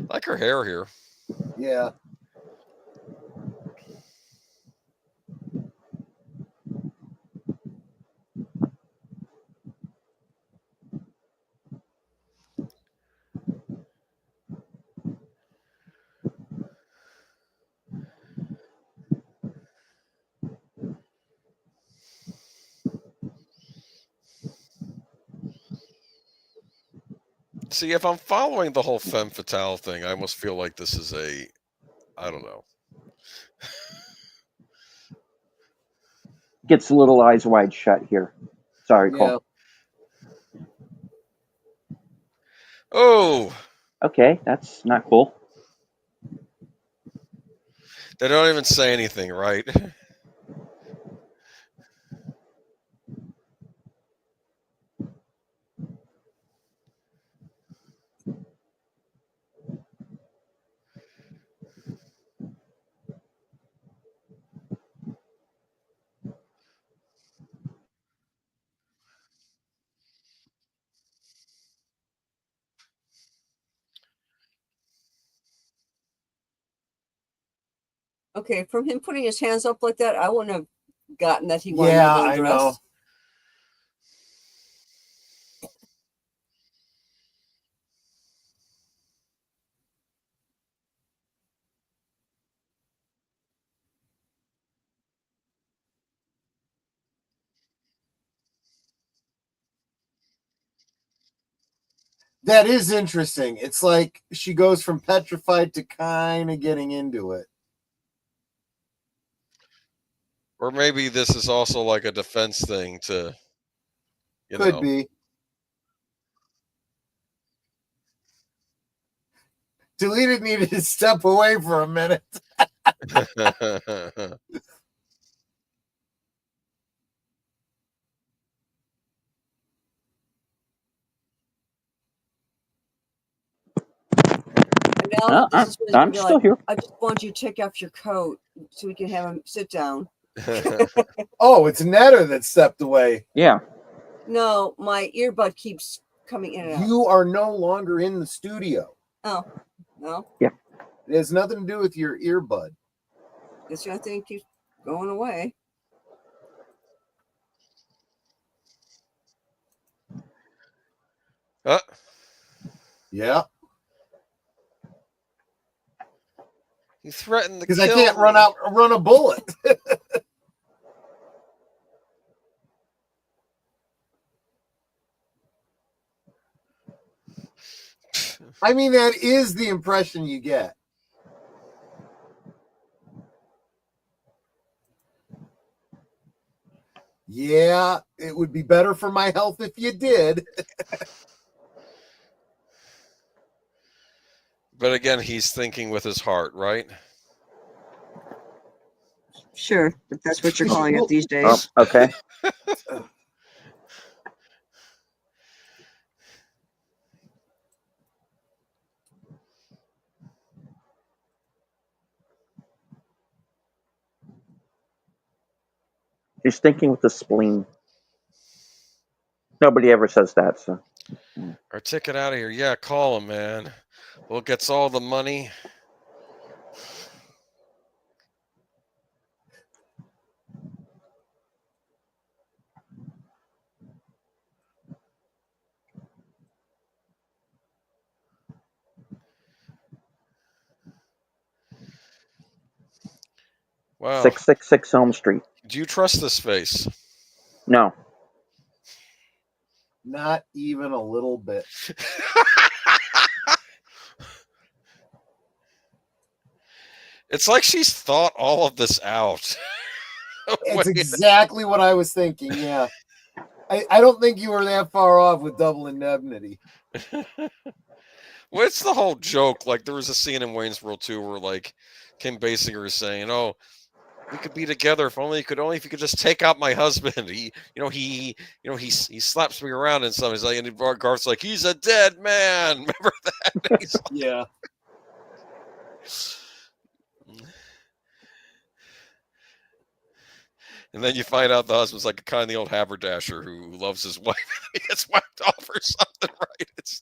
S2: like her hair here.
S3: Yeah.
S2: See, if I'm following the whole femme fatale thing, I almost feel like this is I don't know.
S5: Gets a little eyes wide shut here. Sorry, Cole.
S3: Yeah.
S2: Oh,
S5: Okay, that's not cool.
S2: they don't even say anything, right?
S4: Okay, from him putting his hands up like that, I wouldn't have gotten that he wanted
S3: Yeah,
S4: me to
S3: I
S4: undress.
S3: know. That is interesting. It's like she goes from petrified to kind of getting into it.
S2: Or maybe this is also like a defense thing to,
S3: Could be. Deleted needed to step away for a minute.
S4: And now this is when he's gonna
S5: I'm
S4: be
S5: still
S4: like,
S5: here.
S4: I just want you to take off your coat so we can have him sit down.
S3: Oh, it's Netter that stepped away.
S5: Yeah.
S4: No, my earbud keeps coming in and out.
S3: You are no longer in the studio.
S4: Oh, no.
S3: It has nothing to do with your earbud.
S4: Guess your thing keeps going away.
S3: Yeah.
S2: He threatened to
S3: Because
S2: kill
S3: I can't
S2: me.
S3: run a bullet. I mean, that is the impression you get. Yeah, it would be better for my health if you did.
S2: But again, he's thinking with his heart, right?
S4: Sure, if that's what you're calling it these days.
S5: Oh, okay. She's thinking with the spleen. Nobody ever says that, so.
S2: Our ticket out of here. Yeah, call him, man. Well, gets all the money. Wow.
S5: 666 Elm Street.
S2: Do you trust this face?
S5: No.
S3: Not even a little bit.
S2: It's like she's thought all of this out.
S3: It's exactly what I was thinking, yeah. I don't think you were that far off with Double Indemnity.
S2: What's the whole joke? Like, there was a scene in Wayne's World 2 where, like, Kim Basinger is saying, oh, we could be together if only you could just take out my husband. He slaps me around and something. He's like, and Garth's like, he's a dead man. Remember that? He's like,
S3: Yeah.
S2: And then you find out the husband's like a kind of the old haberdasher who loves his wife. He gets whacked off or something, right? It's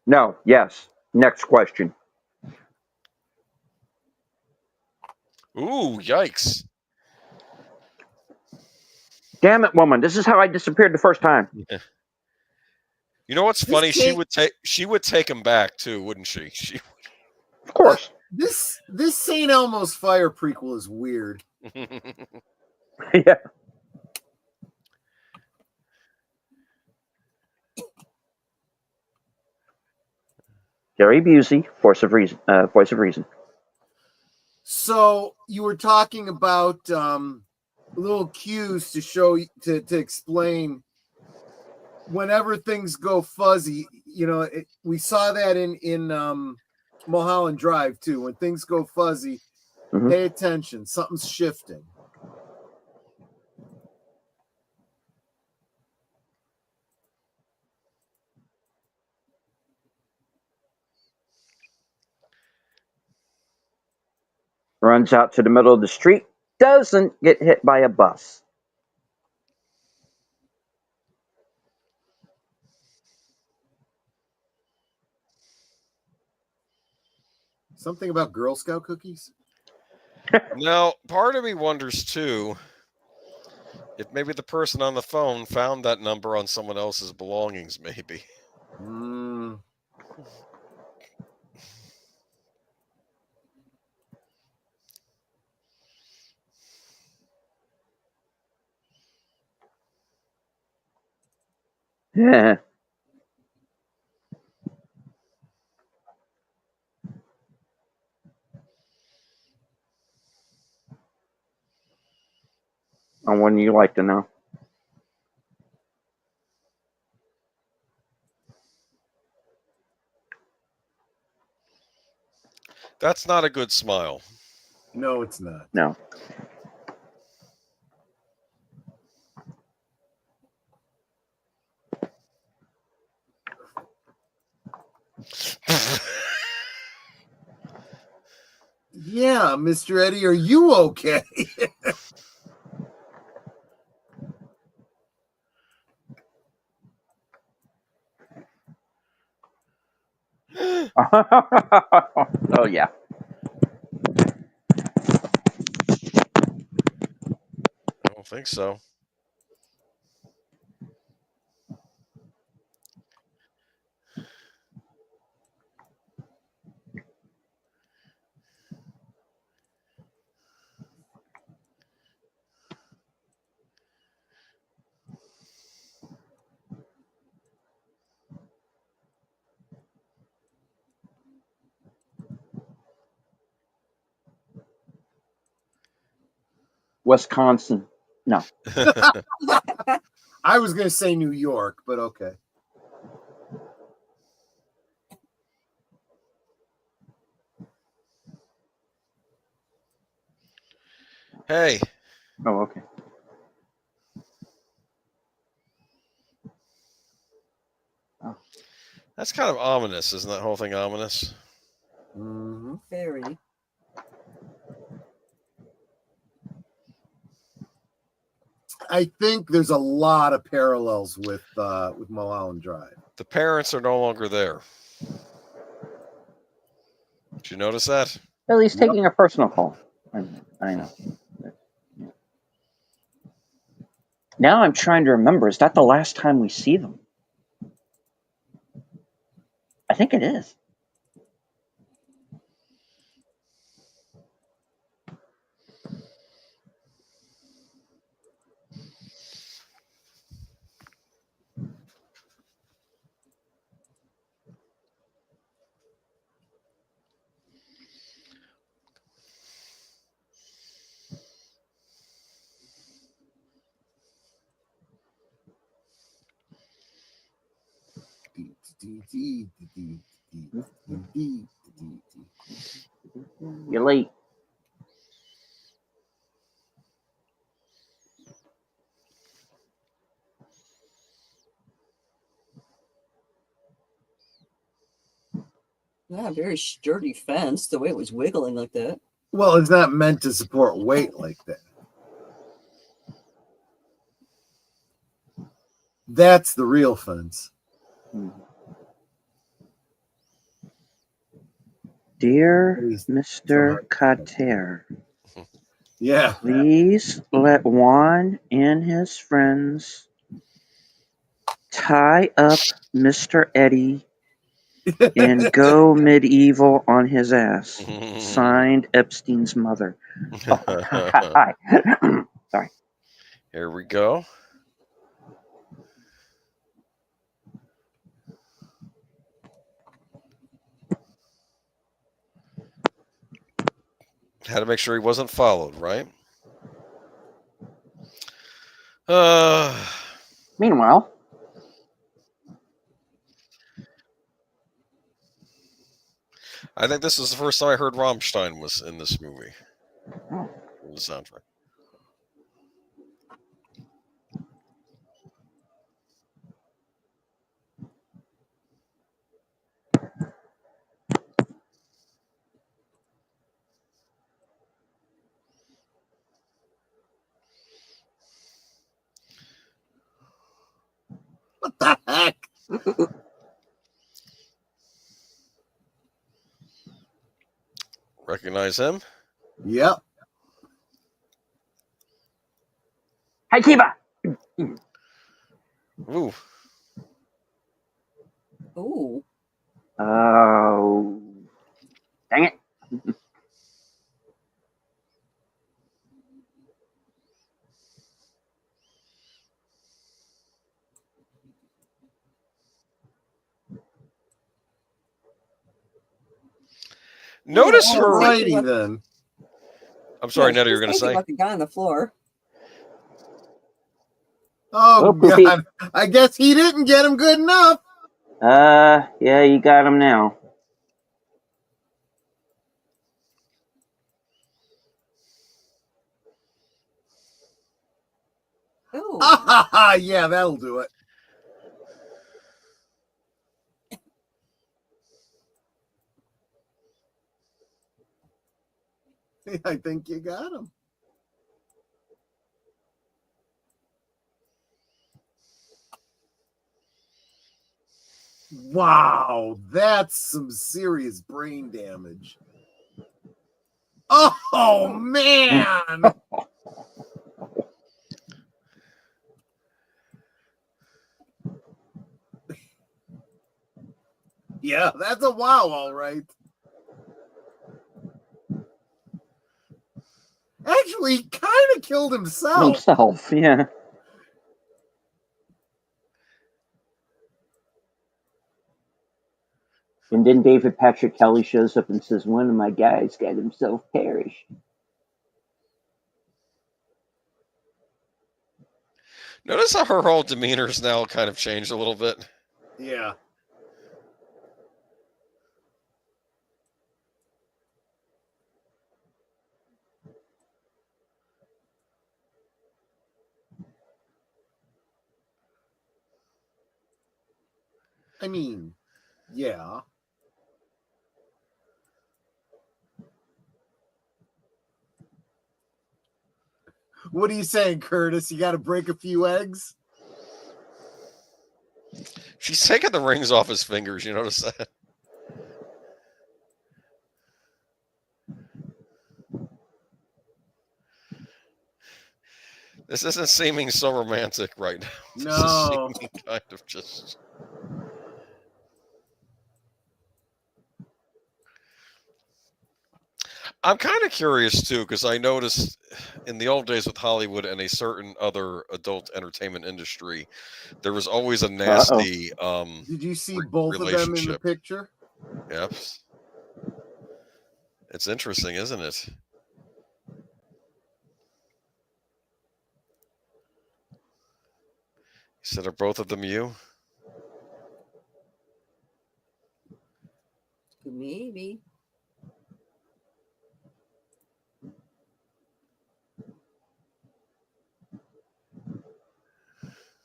S5: No. Yes. Next question.
S2: ooh, yikes.
S5: Damn it, woman! This is how I disappeared the first time.
S2: Yeah. You know what's funny? She would take him back too, wouldn't she?
S5: Of course.
S3: This St. Elmo's Fire prequel is weird.
S5: Yeah. Gary Busey, voice of reason.
S3: So you were talking about little cues to show to explain whenever things go fuzzy. You know, we saw that in Mulholland Drive too. When things go fuzzy, pay attention. Something's shifting.
S5: Runs out to the middle of the street. Doesn't get hit by a bus.
S3: Something about Girl Scout cookies?
S2: Now, part of me wonders too if maybe the person on the phone found that number on someone else's belongings, maybe.
S5: Yeah. On one you like to know.
S2: That's not a good smile.
S3: No, it's not.
S5: No.
S3: Yeah, Mr. Eddie, are you okay?
S5: Oh yeah.
S2: I don't think so.
S5: Wisconsin. No.
S3: I was going to say New York, but okay.
S2: Hey.
S5: Oh, okay.
S2: Oh. That's kind of ominous, isn't that whole thing ominous?
S3: Mm-hmm.
S4: Very.
S3: I think there's a lot of parallels with Mulholland Drive.
S2: The parents are no longer there. Did you notice that?
S5: Well, he's taking a personal call. I know. Now I'm trying to remember. Is that the last time we see them? I think it is. You're late.
S4: Yeah, very sturdy fence. The way it was wiggling like that.
S3: Well, it's not meant to support weight like that. That's the real fence.
S5: Dear Mr. Kater,
S3: Yeah.
S5: please let Juan and his friends tie up Mr. Eddie and go medieval on his ass. Signed, Epstein's mother. Oh, hi. Sorry.
S2: Here we go. Had to make sure he wasn't followed, right?
S5: Meanwhile,
S2: I think this is the first time I heard Rammstein was in this movie.
S5: Oh.
S2: The soundtrack.
S3: What the heck?
S2: Recognize him?
S3: Yep.
S5: Hi, Kiva.
S2: Ooh.
S4: Ooh.
S5: Oh, dang it.
S2: Notice her.
S3: Alrighty then.
S2: I'm sorry,
S4: Yeah,
S2: Nettie, you were going to say?
S4: about the guy on the floor.
S3: Oh,
S5: Poopy.
S3: God. I guess he didn't get him good enough.
S5: Yeah, you got him now.
S4: Oh.
S3: Yeah, that'll do it. I think you got him. Wow, that's some serious brain damage. Oh, man. Yeah, that's a wow, all right. Actually, he kind of killed himself.
S5: Yeah. And then David Patrick Kelly shows up and says, one of my guys got himself perished.
S2: Notice how her whole demeanor's now kind of changed a little bit.
S3: Yeah. I mean, yeah. What are you saying, Curtis? You got to break a few eggs?
S2: She's taking the rings off his fingers. You notice that? This isn't seeming so romantic right now. This is seeming kind of just... I'm kind of curious, too, because I noticed in the old days with Hollywood and a certain other adult entertainment industry, there was always a nasty
S3: Did you see both of them in the picture?
S2: Yep. It's interesting, isn't it? You said, are both of them you?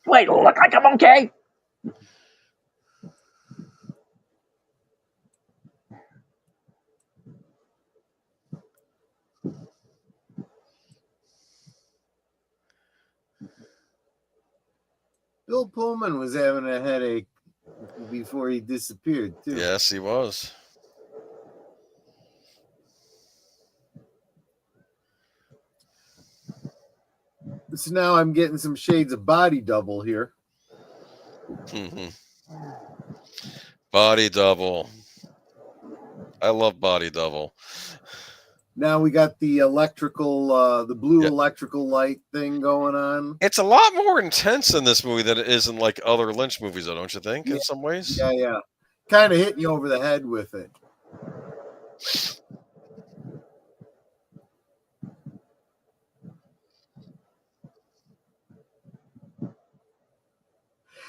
S5: Do I look like I'm okay?
S3: Bill Pullman was having a headache before he disappeared, too.
S2: Yes, he was.
S3: So now I'm getting some shades of Body Double here.
S2: Body Double. I love Body Double.
S3: Now we got the electrical, the blue electrical light thing going on.
S2: It's a lot more intense in this movie than it is in like other Lynch movies, though, don't you think? In some ways.
S3: Yeah. Kind of hitting you over the head with it.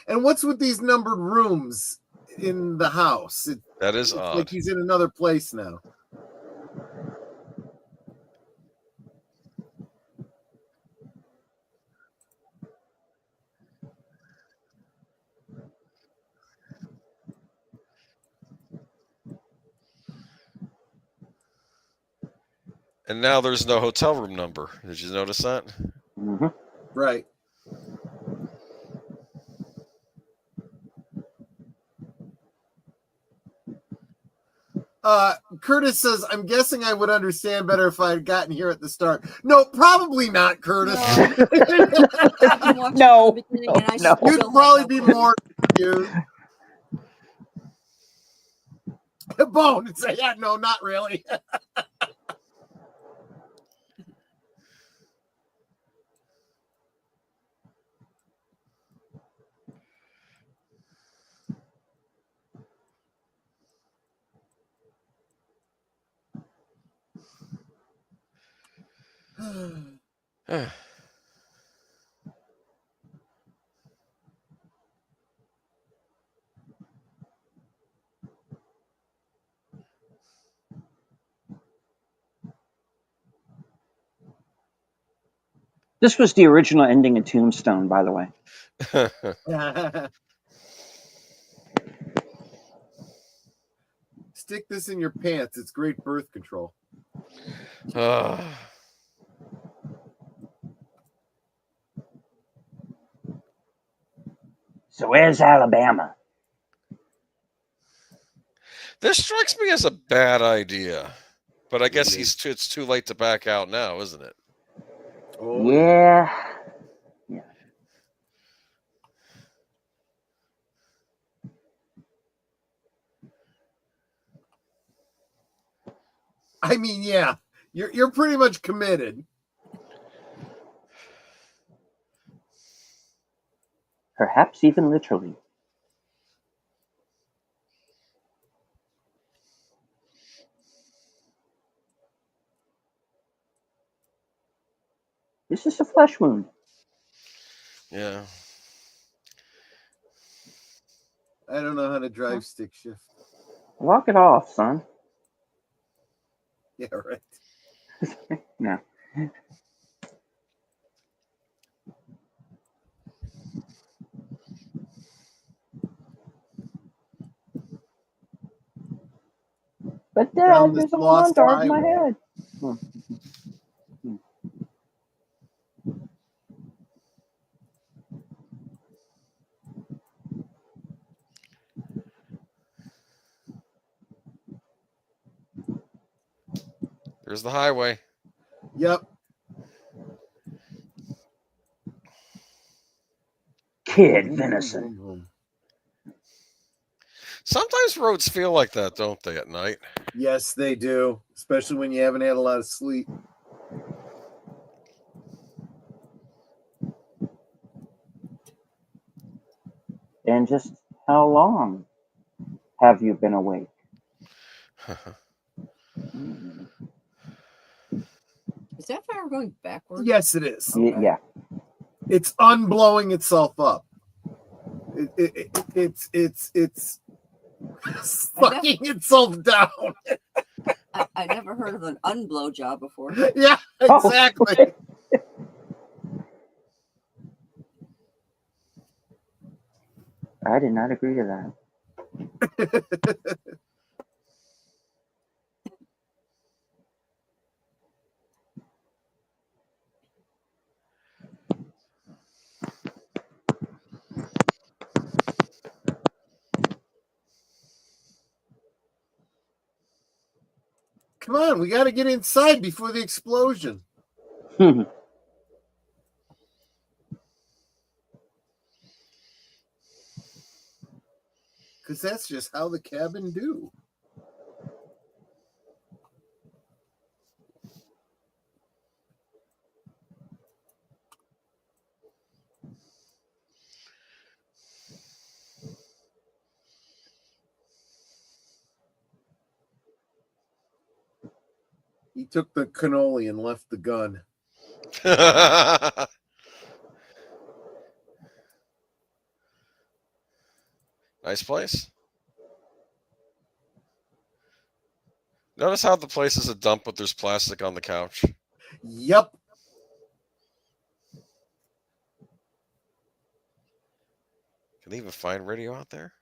S3: And what's with these numbered rooms in the house?
S2: That is odd.
S3: Like he's in another place now.
S2: And now there's no hotel room number. Did you notice that?
S5: Mm-hmm.
S3: Right. Curtis says, I'm guessing I would understand better if I had gotten here at the start. No, probably not, Curtis.
S5: No.
S3: You'd probably be more confused. Bone would say, yeah, no, not really.
S5: This was the original ending of Tombstone, by the way.
S3: Stick this in your pants. It's great birth control.
S5: So where's Alabama?
S2: This strikes me as a bad idea, but I guess it's too late to back out now, isn't it?
S3: Oh,
S5: Yeah.
S3: I mean, yeah, you're pretty much committed.
S5: Perhaps even literally. This is a flesh wound.
S2: Yeah.
S3: I don't know how to drive stick shift.
S5: Walk it off, son.
S3: Yeah, right.
S5: No. But Dad, there's a lawn over my head.
S2: There's the highway.
S3: Yep.
S5: Kid venison.
S2: Sometimes roads feel like that, don't they, at night?
S3: Yes, they do, especially when you haven't had a lot of sleep.
S5: And just how long have you been awake?
S4: Is that fire going backwards?
S3: Yes, it is.
S5: Okay. Yeah.
S3: It's unblowing itself up. It's sucking itself down.
S4: I never heard of an unblow job before.
S3: Yeah, exactly.
S5: I did not agree to that.
S3: Come on, we got to get inside before the explosion. Because that's just how the cabin do. He took the cannoli and left the gun.
S2: Nice place. Notice how the place is a dump, but there's plastic on the couch.
S3: Yep.
S2: Can they even find radio out there?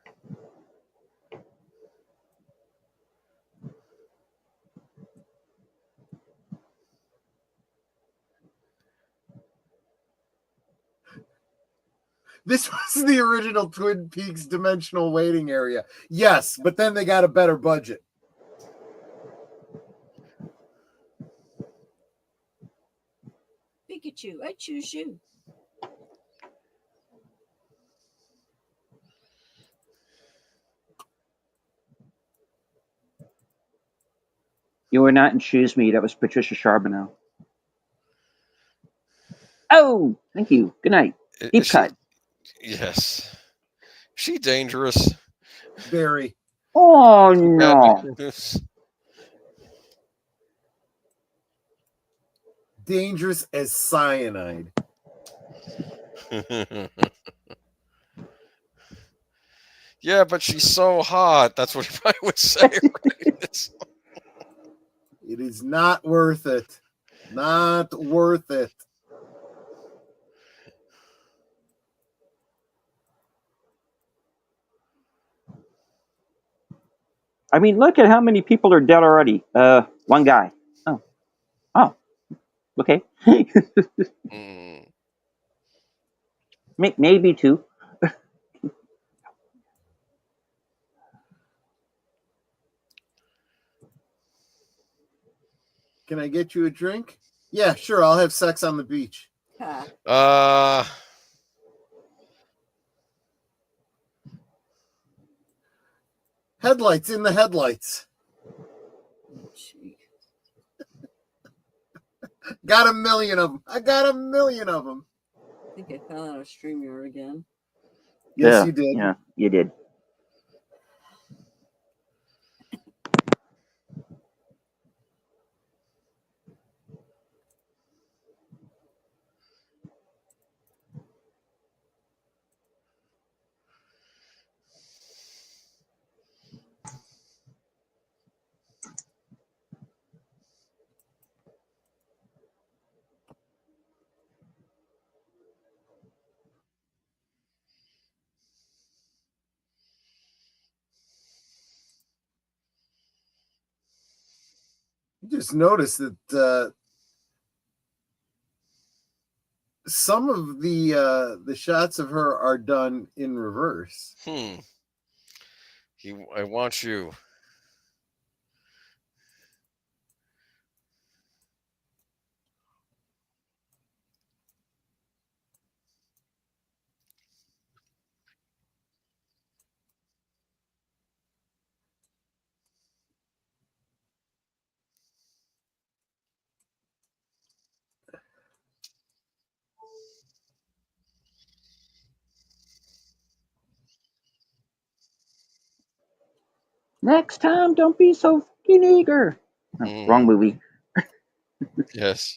S3: This was the original Twin Peaks dimensional waiting area. Yes, but then they got a better budget.
S4: Pikachu, I choose you.
S5: You were not in Choose Me. That was Patricia Charbonneau. Oh, thank you. Good night. Deep cut.
S2: Yes. Is she dangerous?
S3: Very.
S5: Oh, no.
S3: Dangerous as cyanide.
S2: Yeah, but she's so hot. That's what I would say. Right?
S3: It is not worth it. Not worth it.
S5: I mean, look at how many people are dead already. One guy. Oh. Okay. Maybe two.
S3: Can I get you a drink? Yeah, sure. I'll have sex on the beach. Headlights in the headlights. Got a million of them. I got a million of them.
S4: I think I fell out of StreamYard again.
S3: Yes, you did.
S5: Yeah, you did.
S3: Just noticed that some of the shots of her are done in reverse.
S2: I want you.
S5: Next time, don't be so fucking eager. Oh, wrong movie.
S2: Yes.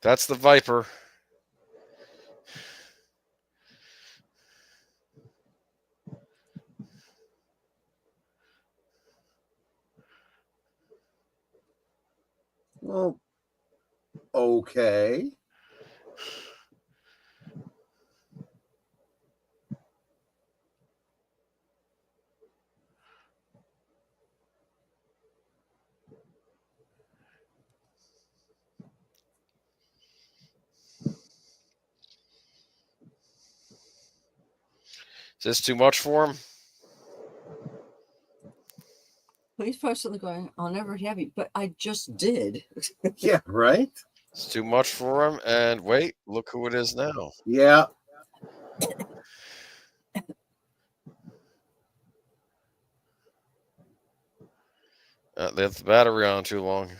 S2: That's the Viper.
S3: Well, okay.
S2: Is this too much for him?
S4: He's probably going, I'll never have you, but I just did.
S3: Yeah, right?
S2: It's too much for him. And wait, look who it is now.
S3: Yeah.
S2: They left the battery on too long.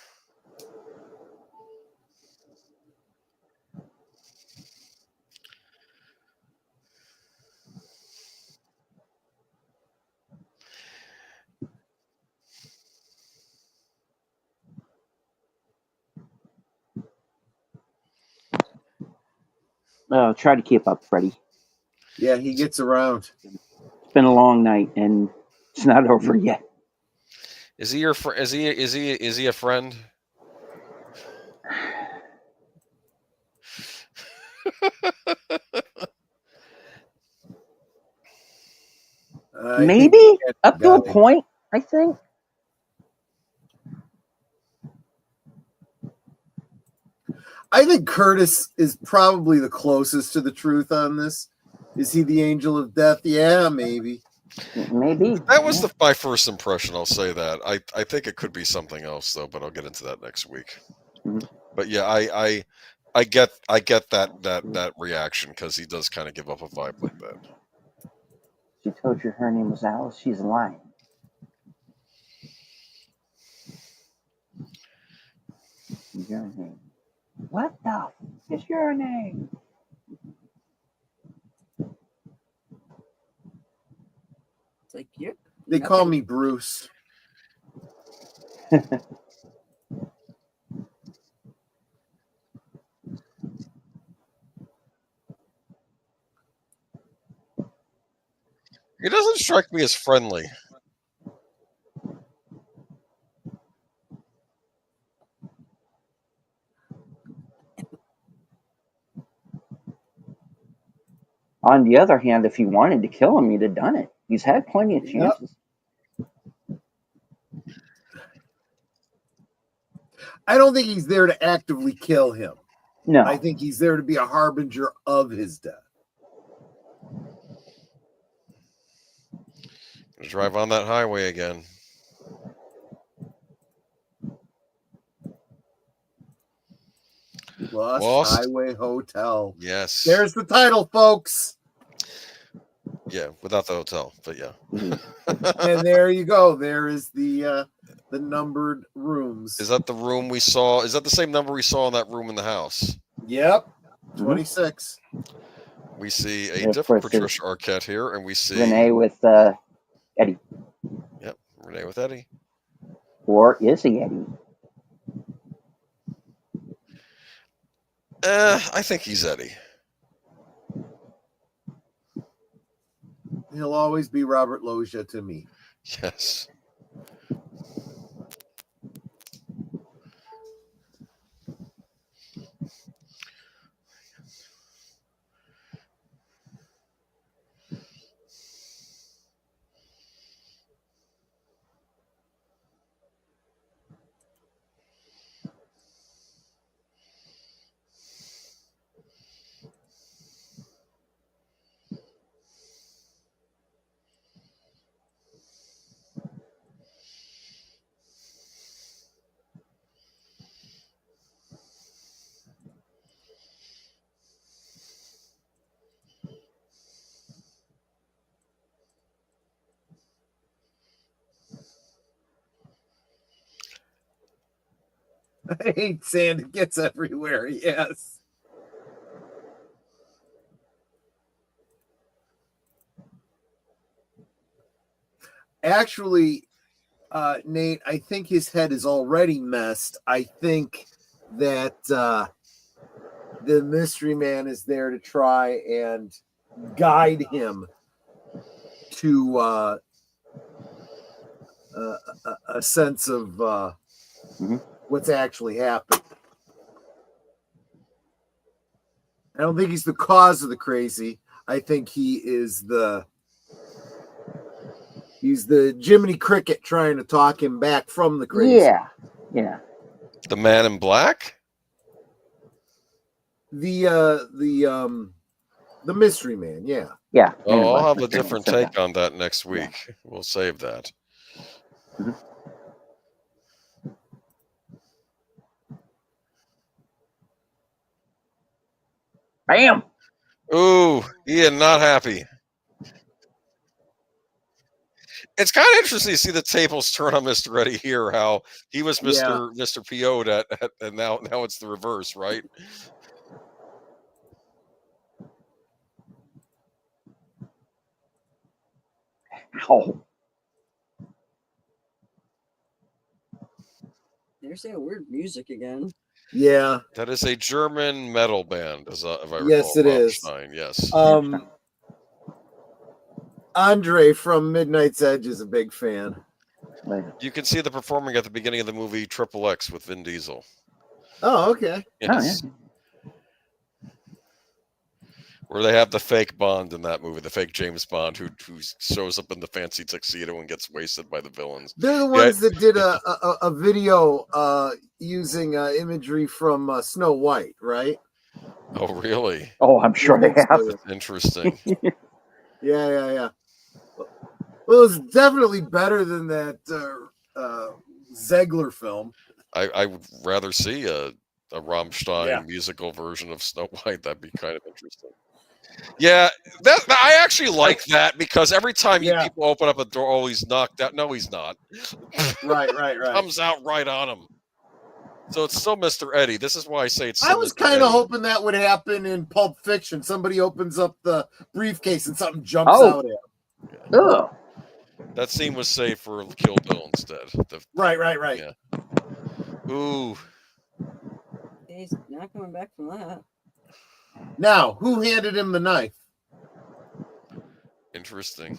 S5: Try to keep up, Freddie.
S3: Yeah, he gets around.
S5: It's been a long night, and it's not over yet.
S2: Is he your friend? Is he a friend?
S5: Maybe up to a point, I think.
S3: I think Curtis is probably the closest to the truth on this. Is he the angel of death? Yeah, maybe.
S5: Maybe.
S2: That was my first impression. I'll say that. I think it could be something else though, but I'll get into that next week.
S5: Mm-hmm.
S2: But yeah, I get that reaction because he does kind of give up a vibe like that.
S5: She told you her name was Alice. She's lying. Your name. What the? It's your name.
S4: It's like you.
S3: They call me Bruce.
S2: He doesn't strike me as friendly.
S5: On the other hand, if he wanted to kill him, he'd have done it. He's had plenty of chances.
S3: I don't think he's there to actively kill him.
S5: No.
S3: I think he's there to be a harbinger of his death.
S2: Drive on that highway again.
S3: Lost Highway Hotel.
S2: Yes.
S3: There's the title, folks.
S2: Yeah, without the hotel, but yeah.
S3: And there you go. There is the numbered rooms.
S2: Is that the room we saw? Is that the same number we saw in that room in the house?
S3: Yep. 26.
S2: We see a different Patricia Arquette here, and we see
S5: Renee with Eddie.
S2: Yep, Renee with Eddie.
S5: Or is he Eddie?
S2: I think he's Eddie.
S3: He'll always be Robert Loggia to me.
S2: Yes.
S3: I hate sand. It gets everywhere. Yes. Actually, Nate, I think his head is already messed. I think that the mystery man is there to try and guide him to a sense of what's actually happened. I don't think he's the cause of the crazy. I think he's the Jiminy Cricket trying to talk him back from the crazy.
S5: Yeah.
S2: The Man in Black?
S3: The mystery man, yeah.
S5: Yeah.
S2: Oh, I'll have a different take on that next week. Yeah. We'll save that.
S5: Mm-hmm. Bam!
S2: Ooh, Ian, not happy. It's kind of interesting to see the tables turn on Mr. Eddie here, how he was Mr. PO'd at and now it's the reverse, right?
S5: Oh.
S4: There's that weird music again.
S3: Yeah.
S2: That is a German metal band, if I recall.
S3: Yes, it is.
S2: Yes.
S3: Andre from Midnight's Edge is a big fan.
S2: You can see the performing at the beginning of the movie Triple X with Vin Diesel.
S3: Oh, okay.
S2: Yes. Oh, yeah. Where they have the fake Bond in that movie, the fake James Bond who shows up in the fancy tuxedo and gets wasted by the villains.
S3: They're the ones that did a video using imagery from Snow White, right?
S2: Oh, really?
S5: Oh, I'm sure they have.
S2: That's interesting.
S3: Yeah. Well, it's definitely better than that Zegler film.
S2: I would rather see a Rammstein musical version of Snow White. That'd be kind of interesting. Yeah, I actually like that because every time people open up a door, oh, he's knocked out. No, he's not.
S3: Right.
S2: Comes out right on him. So it's still Mr. Eddie. This is why I say it's still
S3: I was kind of hoping that would happen in Pulp Fiction. Somebody opens up the briefcase and something jumps out at him.
S5: Yeah. Ugh.
S2: That scene was saved for Kill Bill instead.
S3: Right.
S2: Yeah. Ooh.
S4: He's not coming back from that.
S3: Now, who handed him the knife?
S2: Interesting.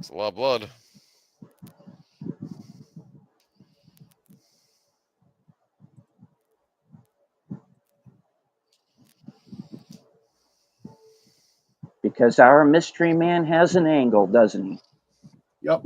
S2: It's a lot of blood.
S5: Because our mystery man has an angle, doesn't he?
S3: Yep.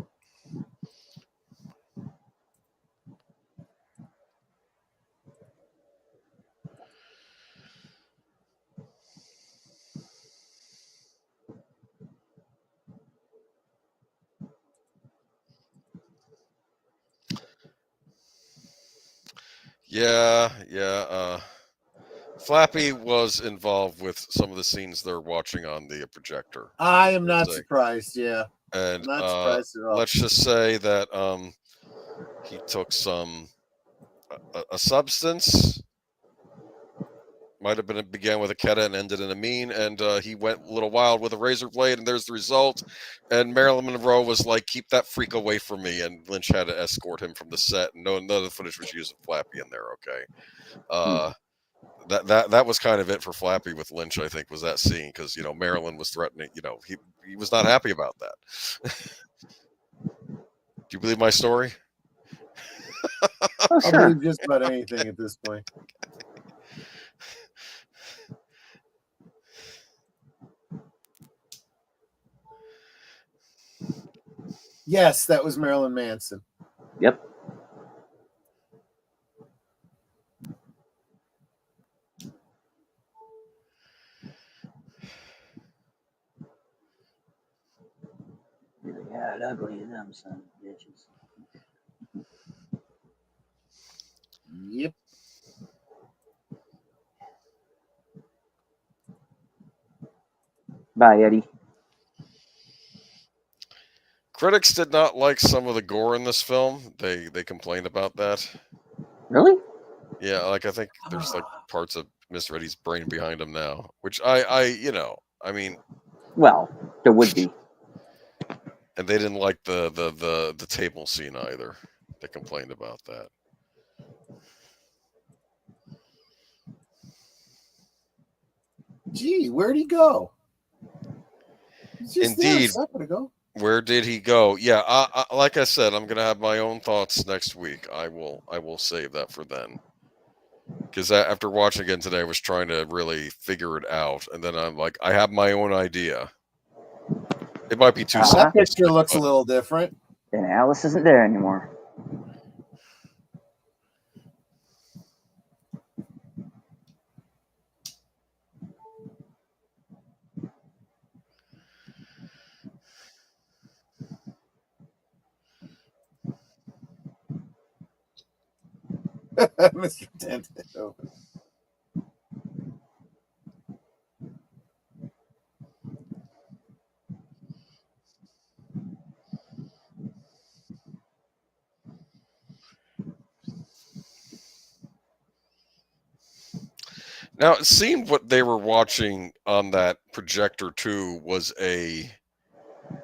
S2: Yeah. Flappy was involved with some of the scenes they're watching on the projector.
S3: I am not surprised, yeah.
S2: And
S3: not surprised at all.
S2: Let's just say that he took a substance. Might have began with a keta and ended in a mean, and he went a little wild with a razor blade, and there's the result. And Marilyn Monroe was like, "Keep that freak away from me," and Lynch had to escort him from the set. And none of the footage was using Flappy in there. Okay, that was kind of it for Flappy with Lynch. I think was that scene because Marilyn was threatening. He was not happy about that. Do you believe my story?
S3: I believe just about anything at this point. Yes, that was Marilyn Manson.
S5: Yep. They got ugly, them son of bitches.
S3: Yep.
S5: Bye, Eddie.
S2: Critics did not like some of the gore in this film. They complained about that.
S5: Really?
S2: Yeah, I think there's parts of Mr. Eddie's brain behind him now, which I mean.
S5: Well, there would be.
S2: And they didn't like the table scene either. They complained about that.
S3: Gee, where'd he go? He's just there a
S2: Indeed.
S3: second ago.
S2: Where did he go? Yeah, like I said, I'm gonna have my own thoughts next week. I will save that for then. Because after watching again today, I was trying to really figure it out, and then I'm like, I have my own idea. It might be too
S3: That
S2: simplistic,
S3: picture looks a
S2: but
S3: little different.
S5: And Alice isn't there anymore.
S3: Mr. Dent.
S2: now it seemed what they were watching on that projector too was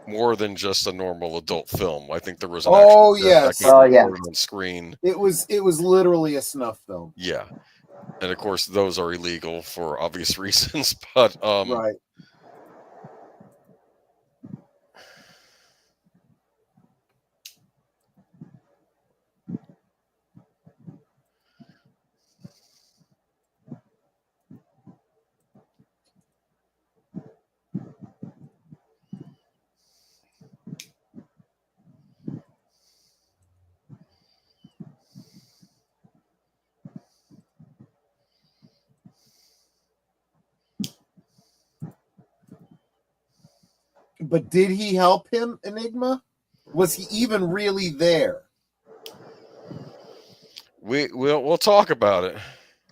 S2: more than just a normal adult film. I think there was an
S3: Oh,
S2: actual
S3: yes.
S2: that got
S5: Oh, yeah.
S2: recorded on screen.
S3: It was literally a snuff film.
S2: Yeah, and of course those are illegal for obvious reasons. But
S3: Right. But did he help him, Enigma? Was he even really there?
S2: we'll talk about it.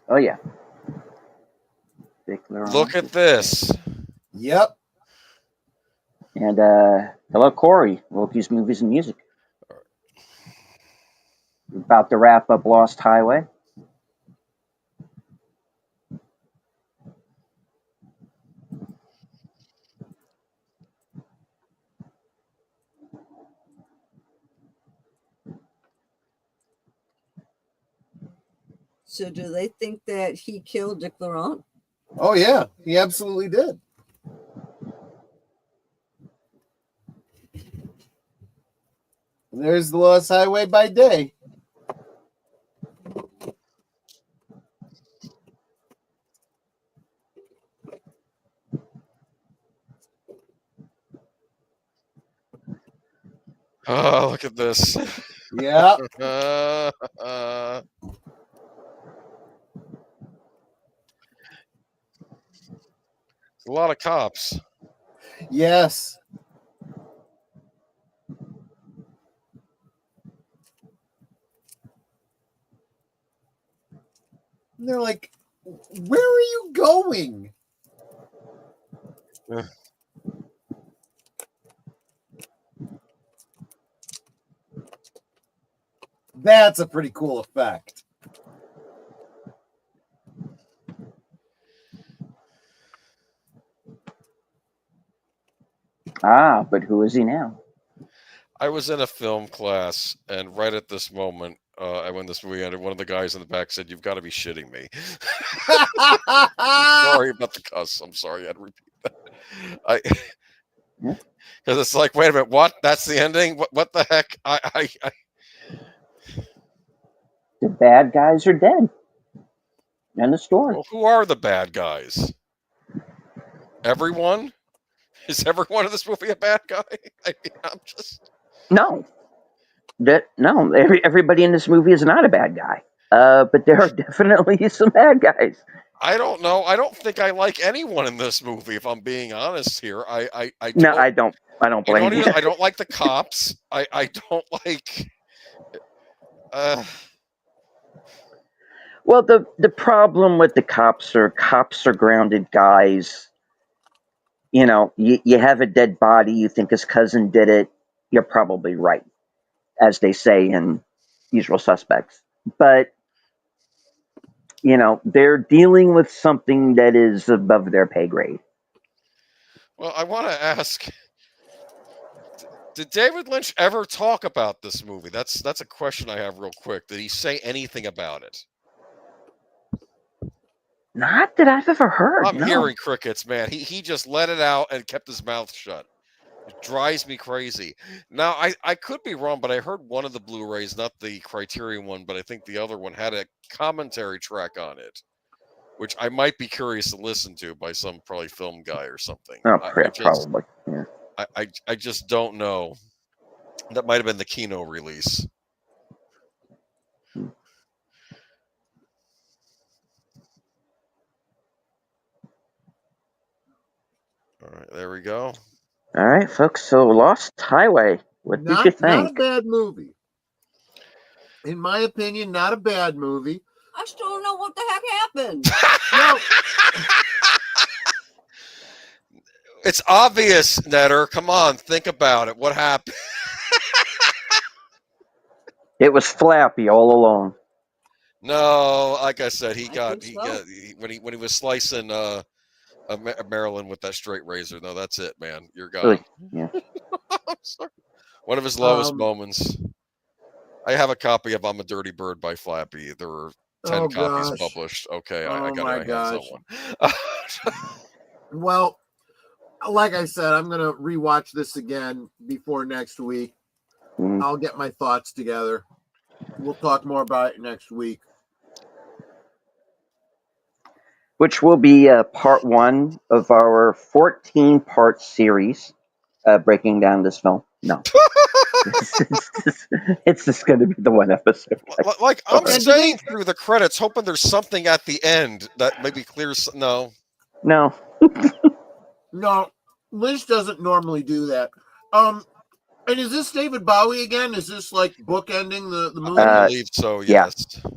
S5: Oh, yeah. Dick Laurent.
S2: Look at this.
S3: Yep.
S5: And hello, Corey. Loki's Movies and Music. We're about to wrap up Lost Highway.
S4: So do they think that he killed Dick Laurent?
S3: Oh, yeah. He absolutely did. And there's the Lost Highway by day.
S2: Oh, look at this.
S3: Yeah.
S2: A lot of cops.
S3: Yes. And they're like, where are you going? That's a pretty cool effect.
S5: Ah, but who is he now?
S2: I was in a film class, and right at this moment, when this movie ended, one of the guys in the back said, "You've got to be shitting me." Sorry about the cuss. I'm sorry I had to repeat that. Because it's like, wait a minute, what? That's the ending? What the heck?
S5: The bad guys are dead. End of story.
S2: Well, who are the bad guys? Everyone? Is everyone in this movie a bad guy? I mean, I'm just...
S5: No. Everybody in this movie is not a bad guy. But there are definitely some bad guys.
S2: I don't know. I don't think I like anyone in this movie, if I'm being honest here. I
S5: don't blame you.
S2: I don't like the cops. I don't like...
S5: Well, the problem with the cops are grounded guys. You know, you have a dead body, you think his cousin did it, you're probably right, as they say in Usual Suspects. But, you know, they're dealing with something that is above their pay grade.
S2: Well, I want to ask, did David Lynch ever talk about this movie? That's a question I have real quick. Did he say anything about it?
S5: Not that I've ever heard.
S2: I'm
S5: no.
S2: hearing crickets, man. He just let it out and kept his mouth shut. It drives me crazy. Now, I could be wrong, but I heard one of the Blu-rays, not the Criterion one, but I think the other one had a commentary track on it, which I might be curious to listen to by some probably film guy or something.
S5: Oh,
S2: probably.
S5: Yeah.
S2: I just don't know. That might have been the Kino release. All right, there we go.
S5: All right, folks. So Lost Highway. What did you think?
S3: Not a bad movie. In my opinion, not a bad movie.
S4: I still don't know what the heck happened.
S3: No,
S2: It's obvious, Netter. Come on, think about it. What happened?
S5: It was Flappy all along.
S2: No, like I said, when he was slicing Marilyn with that straight razor. No, that's it, man. You're gone.
S5: Really? Yeah.
S2: I'm sorry. One of his lowest moments. I have a copy of "I'm a Dirty Bird" by Flappy. There were 10 copies published. Okay, I got my hands on one.
S3: Well, like I said, I'm gonna rewatch this again before next week. I'll get my thoughts together. We'll talk more about it next week.
S5: Which will be part 1 of our 14-part series breaking down this film. No. it's just going to be the one episode.
S2: Like I'm staying through the credits, hoping there's something at the end that maybe clears. No.
S5: No.
S3: No, Lynch doesn't normally do that. And is this David Bowie again? Is this like bookending the movie?
S2: I believe so. Yes.
S5: Yeah.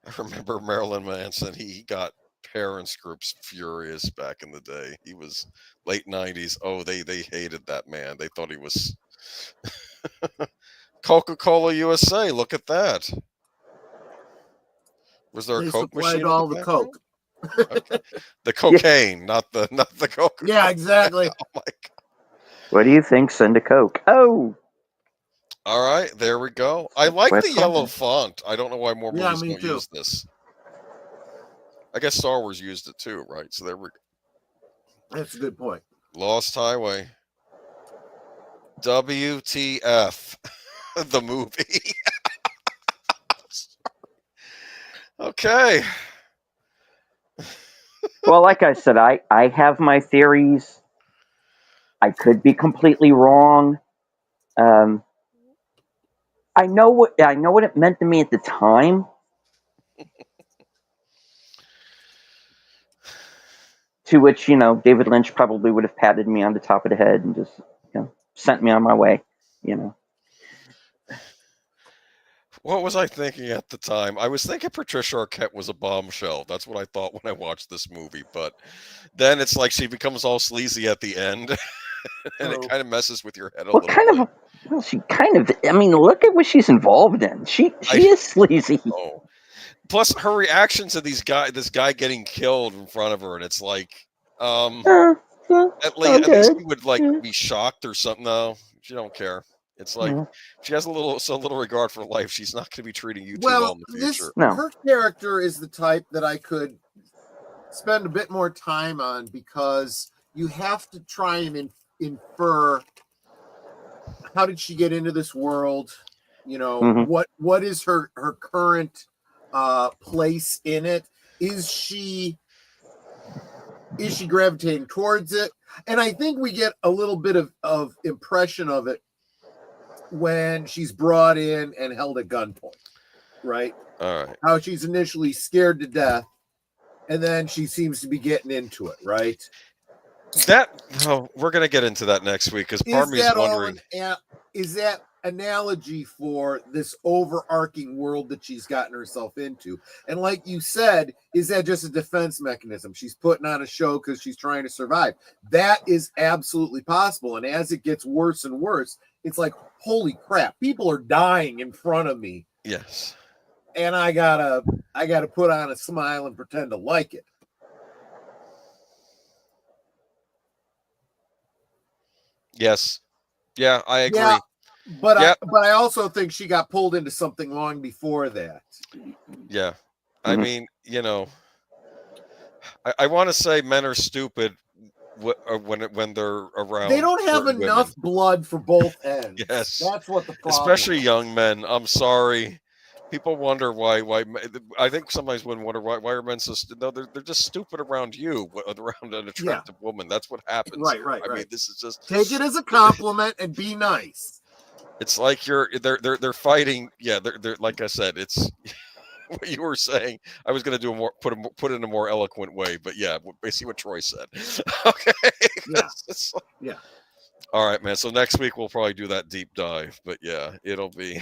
S2: I remember Marilyn Manson. He got parents groups furious back in the day. He was late 90s. Oh, they hated that man. They thought he was Coca-Cola USA. Look at that. Was there a Coke machine?
S3: All the Coke.
S2: Okay. The cocaine, not the Coke.
S3: Yeah, exactly.
S2: Oh my God.
S5: What do you think? Send a Coke. Oh.
S2: All right, there we go. I like the yellow font. I don't know why more movies don't use this. I guess Star Wars used it too, right? So there we go.
S3: That's a good point.
S2: Lost Highway. WTF. The movie. Okay.
S5: Well, like I said, I have my theories. I could be completely wrong. I know what it meant to me at the time. To which, David Lynch probably would have patted me on the top of the head and just, sent me on my way,
S2: What was I thinking at the time? I was thinking Patricia Arquette was a bombshell. That's what I thought when I watched this movie. But then it's like she becomes all sleazy at the end. And it kind of messes with your head a little bit.
S5: She kind of, look at what she's involved in. She is sleazy.
S2: Oh. Plus her reaction to this guy getting killed in front of her, and it's like, at least she would be shocked or something. No, she don't care. It's like she has so little regard for life. She's not going to be treating you too well in the future.
S3: Her character is the type that I could spend a bit more time on, because you have to try and infer, how did she get into this world? What is her current place in it? Is she gravitating towards it? And I think we get a little bit of impression of it when she's brought in and held at gunpoint, right?
S2: All right.
S3: How she's initially scared to death, and then she seems to be getting into it, right?
S2: We're gonna get into that next week, because part of me is wondering,
S3: is that analogy for this overarching world that she's gotten herself into? And like you said, is that just a defense mechanism? She's putting on a show because she's trying to survive. That is absolutely possible. And as it gets worse and worse, it's like, holy crap, people are dying in front of me.
S2: Yes.
S3: And I gotta put on a smile and pretend to like it.
S2: Yes. Yeah, I agree.
S3: But
S2: Yep.
S3: I also think she got pulled into something long before that.
S2: Yeah. I mean, you know, I want to say men are stupid when they're around.
S3: They don't have
S2: certain
S3: enough
S2: women.
S3: blood for both ends.
S2: Yes.
S3: That's what the problem
S2: Especially
S3: is.
S2: young men. I'm sorry. People wonder why. I think sometimes women wonder why are men so stupid. No, they're just stupid around you, around an attractive woman. That's what happens.
S3: Right,
S2: here.
S3: right,
S2: I
S3: right.
S2: mean, this is just
S3: take it as a compliment and be nice.
S2: It's like they're fighting. Yeah, they're like I said. It's what you were saying. I was going to do put it in a more eloquent way, but yeah, basically what Troy said. Okay.
S3: Yeah.
S2: All right, man. So next week we'll probably do that deep dive, but yeah, it'll be.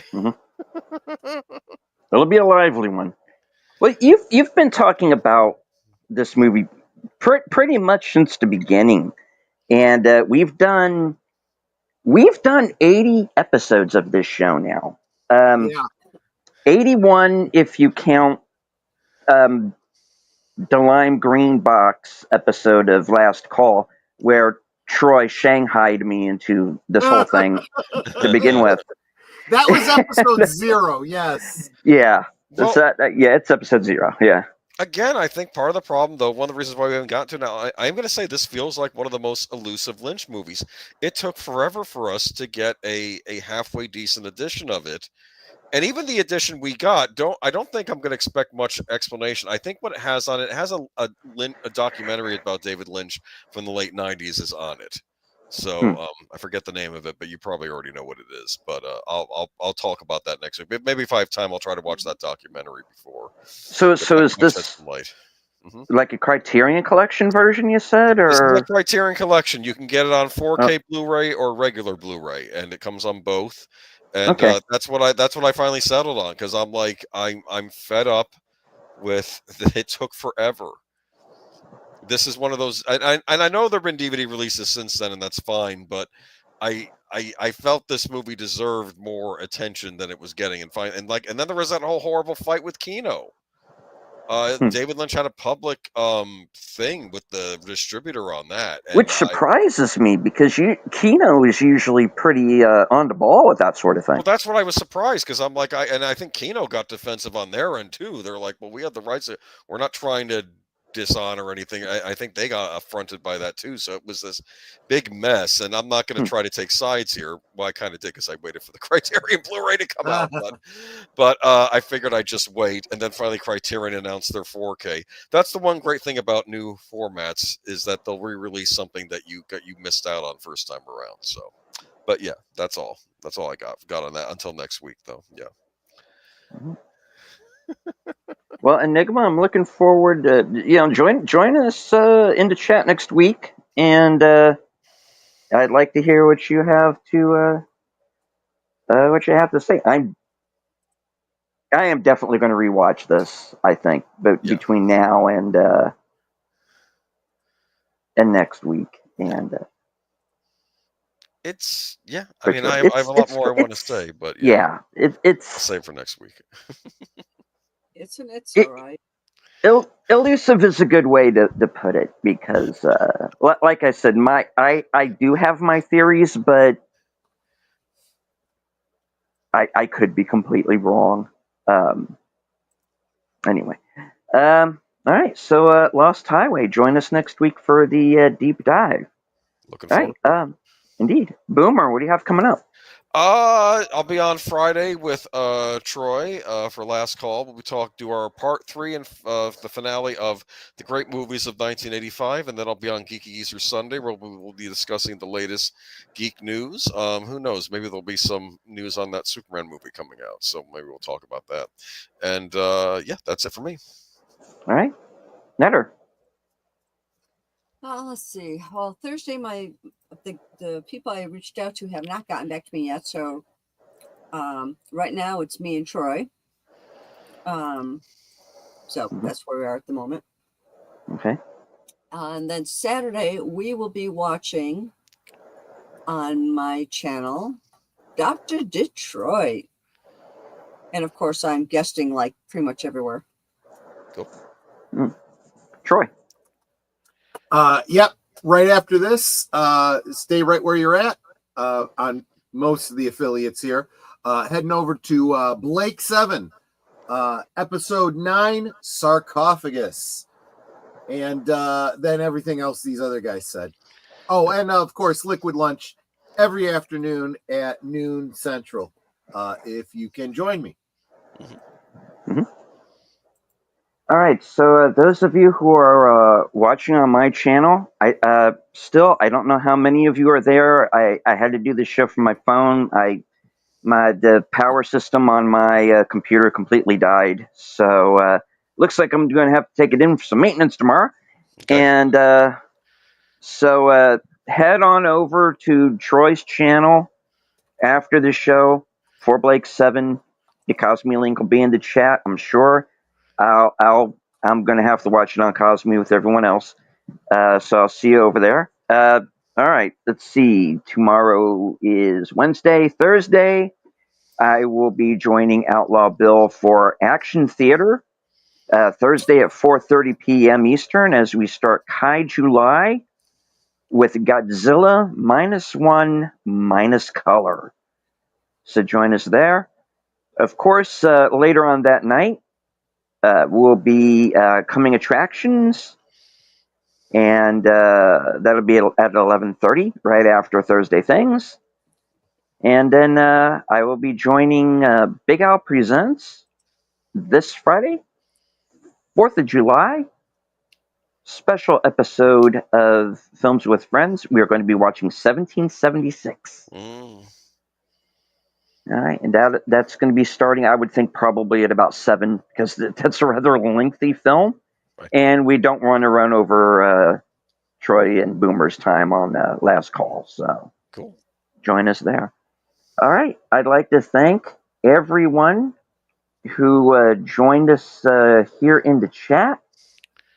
S5: It'll be a lively one. Well, you've been talking about this movie pretty much since the beginning, and we've done 80 episodes of this show now. 81 if you count the lime green box episode of Last Call, where Troy shanghaied me into this whole thing to begin with.
S3: That was episode 0. Yes.
S5: Yeah.
S2: Well,
S5: it's episode 0. Yeah.
S2: Again, I think part of the problem, though, one of the reasons why we haven't gotten to it now, I'm going to say this feels like one of the most elusive Lynch movies. It took forever for us to get a halfway decent edition of it. And even the edition we got, I don't think I'm going to expect much explanation. I think what it has on it has a documentary about David Lynch from the late 90s is on it. So I forget the name of it, but you probably already know what it is. But I'll talk about that next week. Maybe if I have time, I'll try to watch that documentary before.
S5: So is this like a Criterion Collection version? You said, or
S2: this is a Criterion Collection. You can get it on 4K Blu-ray or regular Blu-ray, and it comes on both. And that's what I finally settled on, because I'm like I'm fed up with it took forever. This is one of those, and I know there've been DVD releases since then, and that's fine, but I felt this movie deserved more attention than it was getting, and then there was that whole horrible fight with Kino. David Lynch had a public thing with the distributor on that,
S5: which surprises me, because Kino is usually pretty on the ball with that sort of thing.
S2: Well, that's what I was surprised, because I'm like, I think Kino got defensive on their end too. They're like, well, we have the rights. We're not trying to dishonor anything. I think they got affronted by that too. So it was this big mess, and I'm not going to try to take sides here. Well, I kind of did, because I waited for the Criterion Blu-ray to come out, but I figured I'd just wait, and then finally Criterion announced their 4K. That's the one great thing about new formats, is that they'll re-release something that you missed out on first time around. So, but yeah, that's all I got on that until next week, though. Yeah.
S5: Well, Enigma, I'm looking forward to join us in the chat next week, and I'd like to hear what you have to say. I am definitely going to rewatch this, I think, but between now and next week, and
S2: it's I mean, I have a lot more I want to say, but
S5: it's
S2: I'll save for next week.
S4: It's all right.
S5: Elusive is a good way to put it, because like I said, I do have my theories, but I could be completely wrong. Anyway, all right, so Lost Highway, join us next week for the deep dive.
S2: Looking forward.
S5: All right, indeed. Boomer, what do you have coming up?
S2: I'll be on Friday with Troy for Last Call. We'll do our part 3 and the finale of the great movies of 1985, and then I'll be on Geeky Geezer Sunday, where we'll be discussing the latest geek news. Who knows? Maybe there'll be some news on that Superman movie coming out, so maybe we'll talk about that. And that's it for me.
S5: All right, Netter.
S4: Let's see. Well, Thursday, the people I reached out to have not gotten back to me yet. So right now it's me and Troy. So that's where we are at the moment.
S5: Okay.
S4: And then Saturday we will be watching on my channel Dr. Detroit. And of course I'm guesting like pretty much everywhere.
S2: Cool.
S5: Troy.
S3: Yep. Right after this, stay right where you're at on most of the affiliates here. Heading over to Blake 7, episode 9, Sarcophagus. And then everything else these other guys said. Oh, and of course, Liquid Lunch every afternoon at noon Central, if you can join me.
S5: Mm-hmm. All right, so those of you who are watching on my channel, I don't know how many of you are there. I had to do this show from my phone. The power system on my computer completely died, so looks like I'm going to have to take it in for some maintenance tomorrow.
S2: Okay.
S5: And so head on over to Troy's channel after the show for Blake 7. The Cosme link will be in the chat, I'm sure. I'm going to have to watch it on Cosme with everyone else. So I'll see you over there. All right, let's see. Tomorrow is Wednesday. Thursday, I will be joining Outlaw Bill for Action Theater. Thursday at 4:30 p.m. Eastern as we start Kai July with Godzilla -1 minus color. So join us there. Of course, later on that night, will be Coming Attractions, and that'll be at 11:30, right after Thursday Things. And then I will be joining Big Al Presents this Friday, 4th of July, special episode of Films with Friends. We are going to be watching 1776.
S2: Mm.
S5: All right, and that's going to be starting, I would think, probably at about 7, because that's a rather lengthy film,
S2: Right.
S5: and we don't want to run over Troy and Boomer's time on Last Call, so
S2: Cool.
S5: Join us there. All right, I'd like to thank everyone who joined us here in the chat,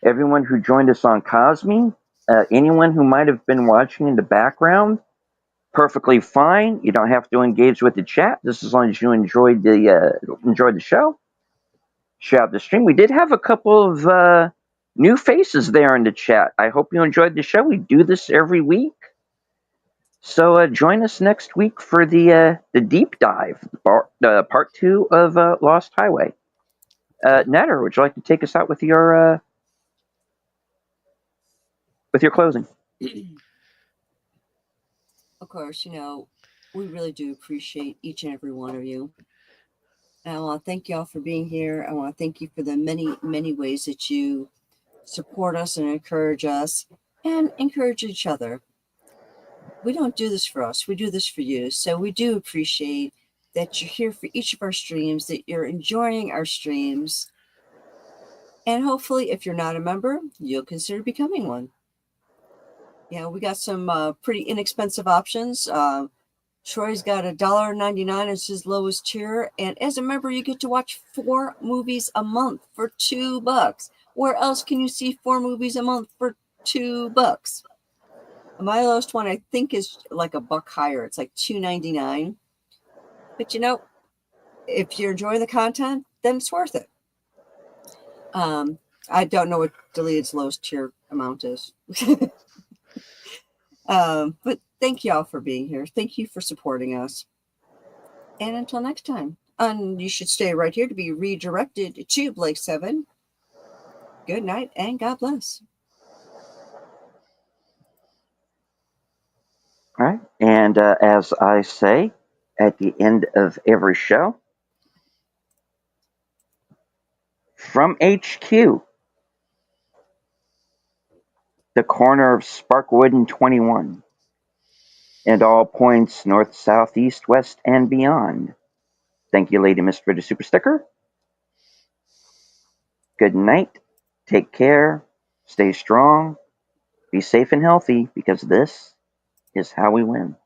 S5: everyone who joined us on Cosme, anyone who might have been watching in the background. Perfectly fine. You don't have to engage with the chat, just as long as you enjoyed the show. Share out the stream. We did have a couple of new faces there in the chat. I hope you enjoyed the show. We do this every week, so join us next week for the deep dive, part 2 of Lost Highway. Netter, would you like to take us out with your closing?
S4: Of course, we really do appreciate each and every one of you. And I want to thank y'all for being here. I want to thank you for the many, many ways that you support us and encourage us and encourage each other. We don't do this for us. We do this for you. So we do appreciate that you're here for each of our streams, that you're enjoying our streams. And hopefully, if you're not a member, you'll consider becoming one. We got some pretty inexpensive options. Troy's got $1.99 as his lowest tier, and as a member, you get to watch 4 movies a month for $2. Where else can you see 4 movies a month for $2? My lowest one, I think, is like $1 higher. It's like $2.99. But if you're enjoying the content, then it's worth it. I don't know what Deleted's lowest tier amount is. But thank you all for being here. Thank you for supporting us. And until next time, and you should stay right here to be redirected to Blake 7. Good night and God bless.
S5: All right, and as I say at the end of every show, from HQ, the corner of Sparkwood and 21, and all points north, south, east, west, and beyond. Thank you, Lady Miss, for the super sticker. Good night. Take care. Stay strong. Be safe and healthy, because this is how we win.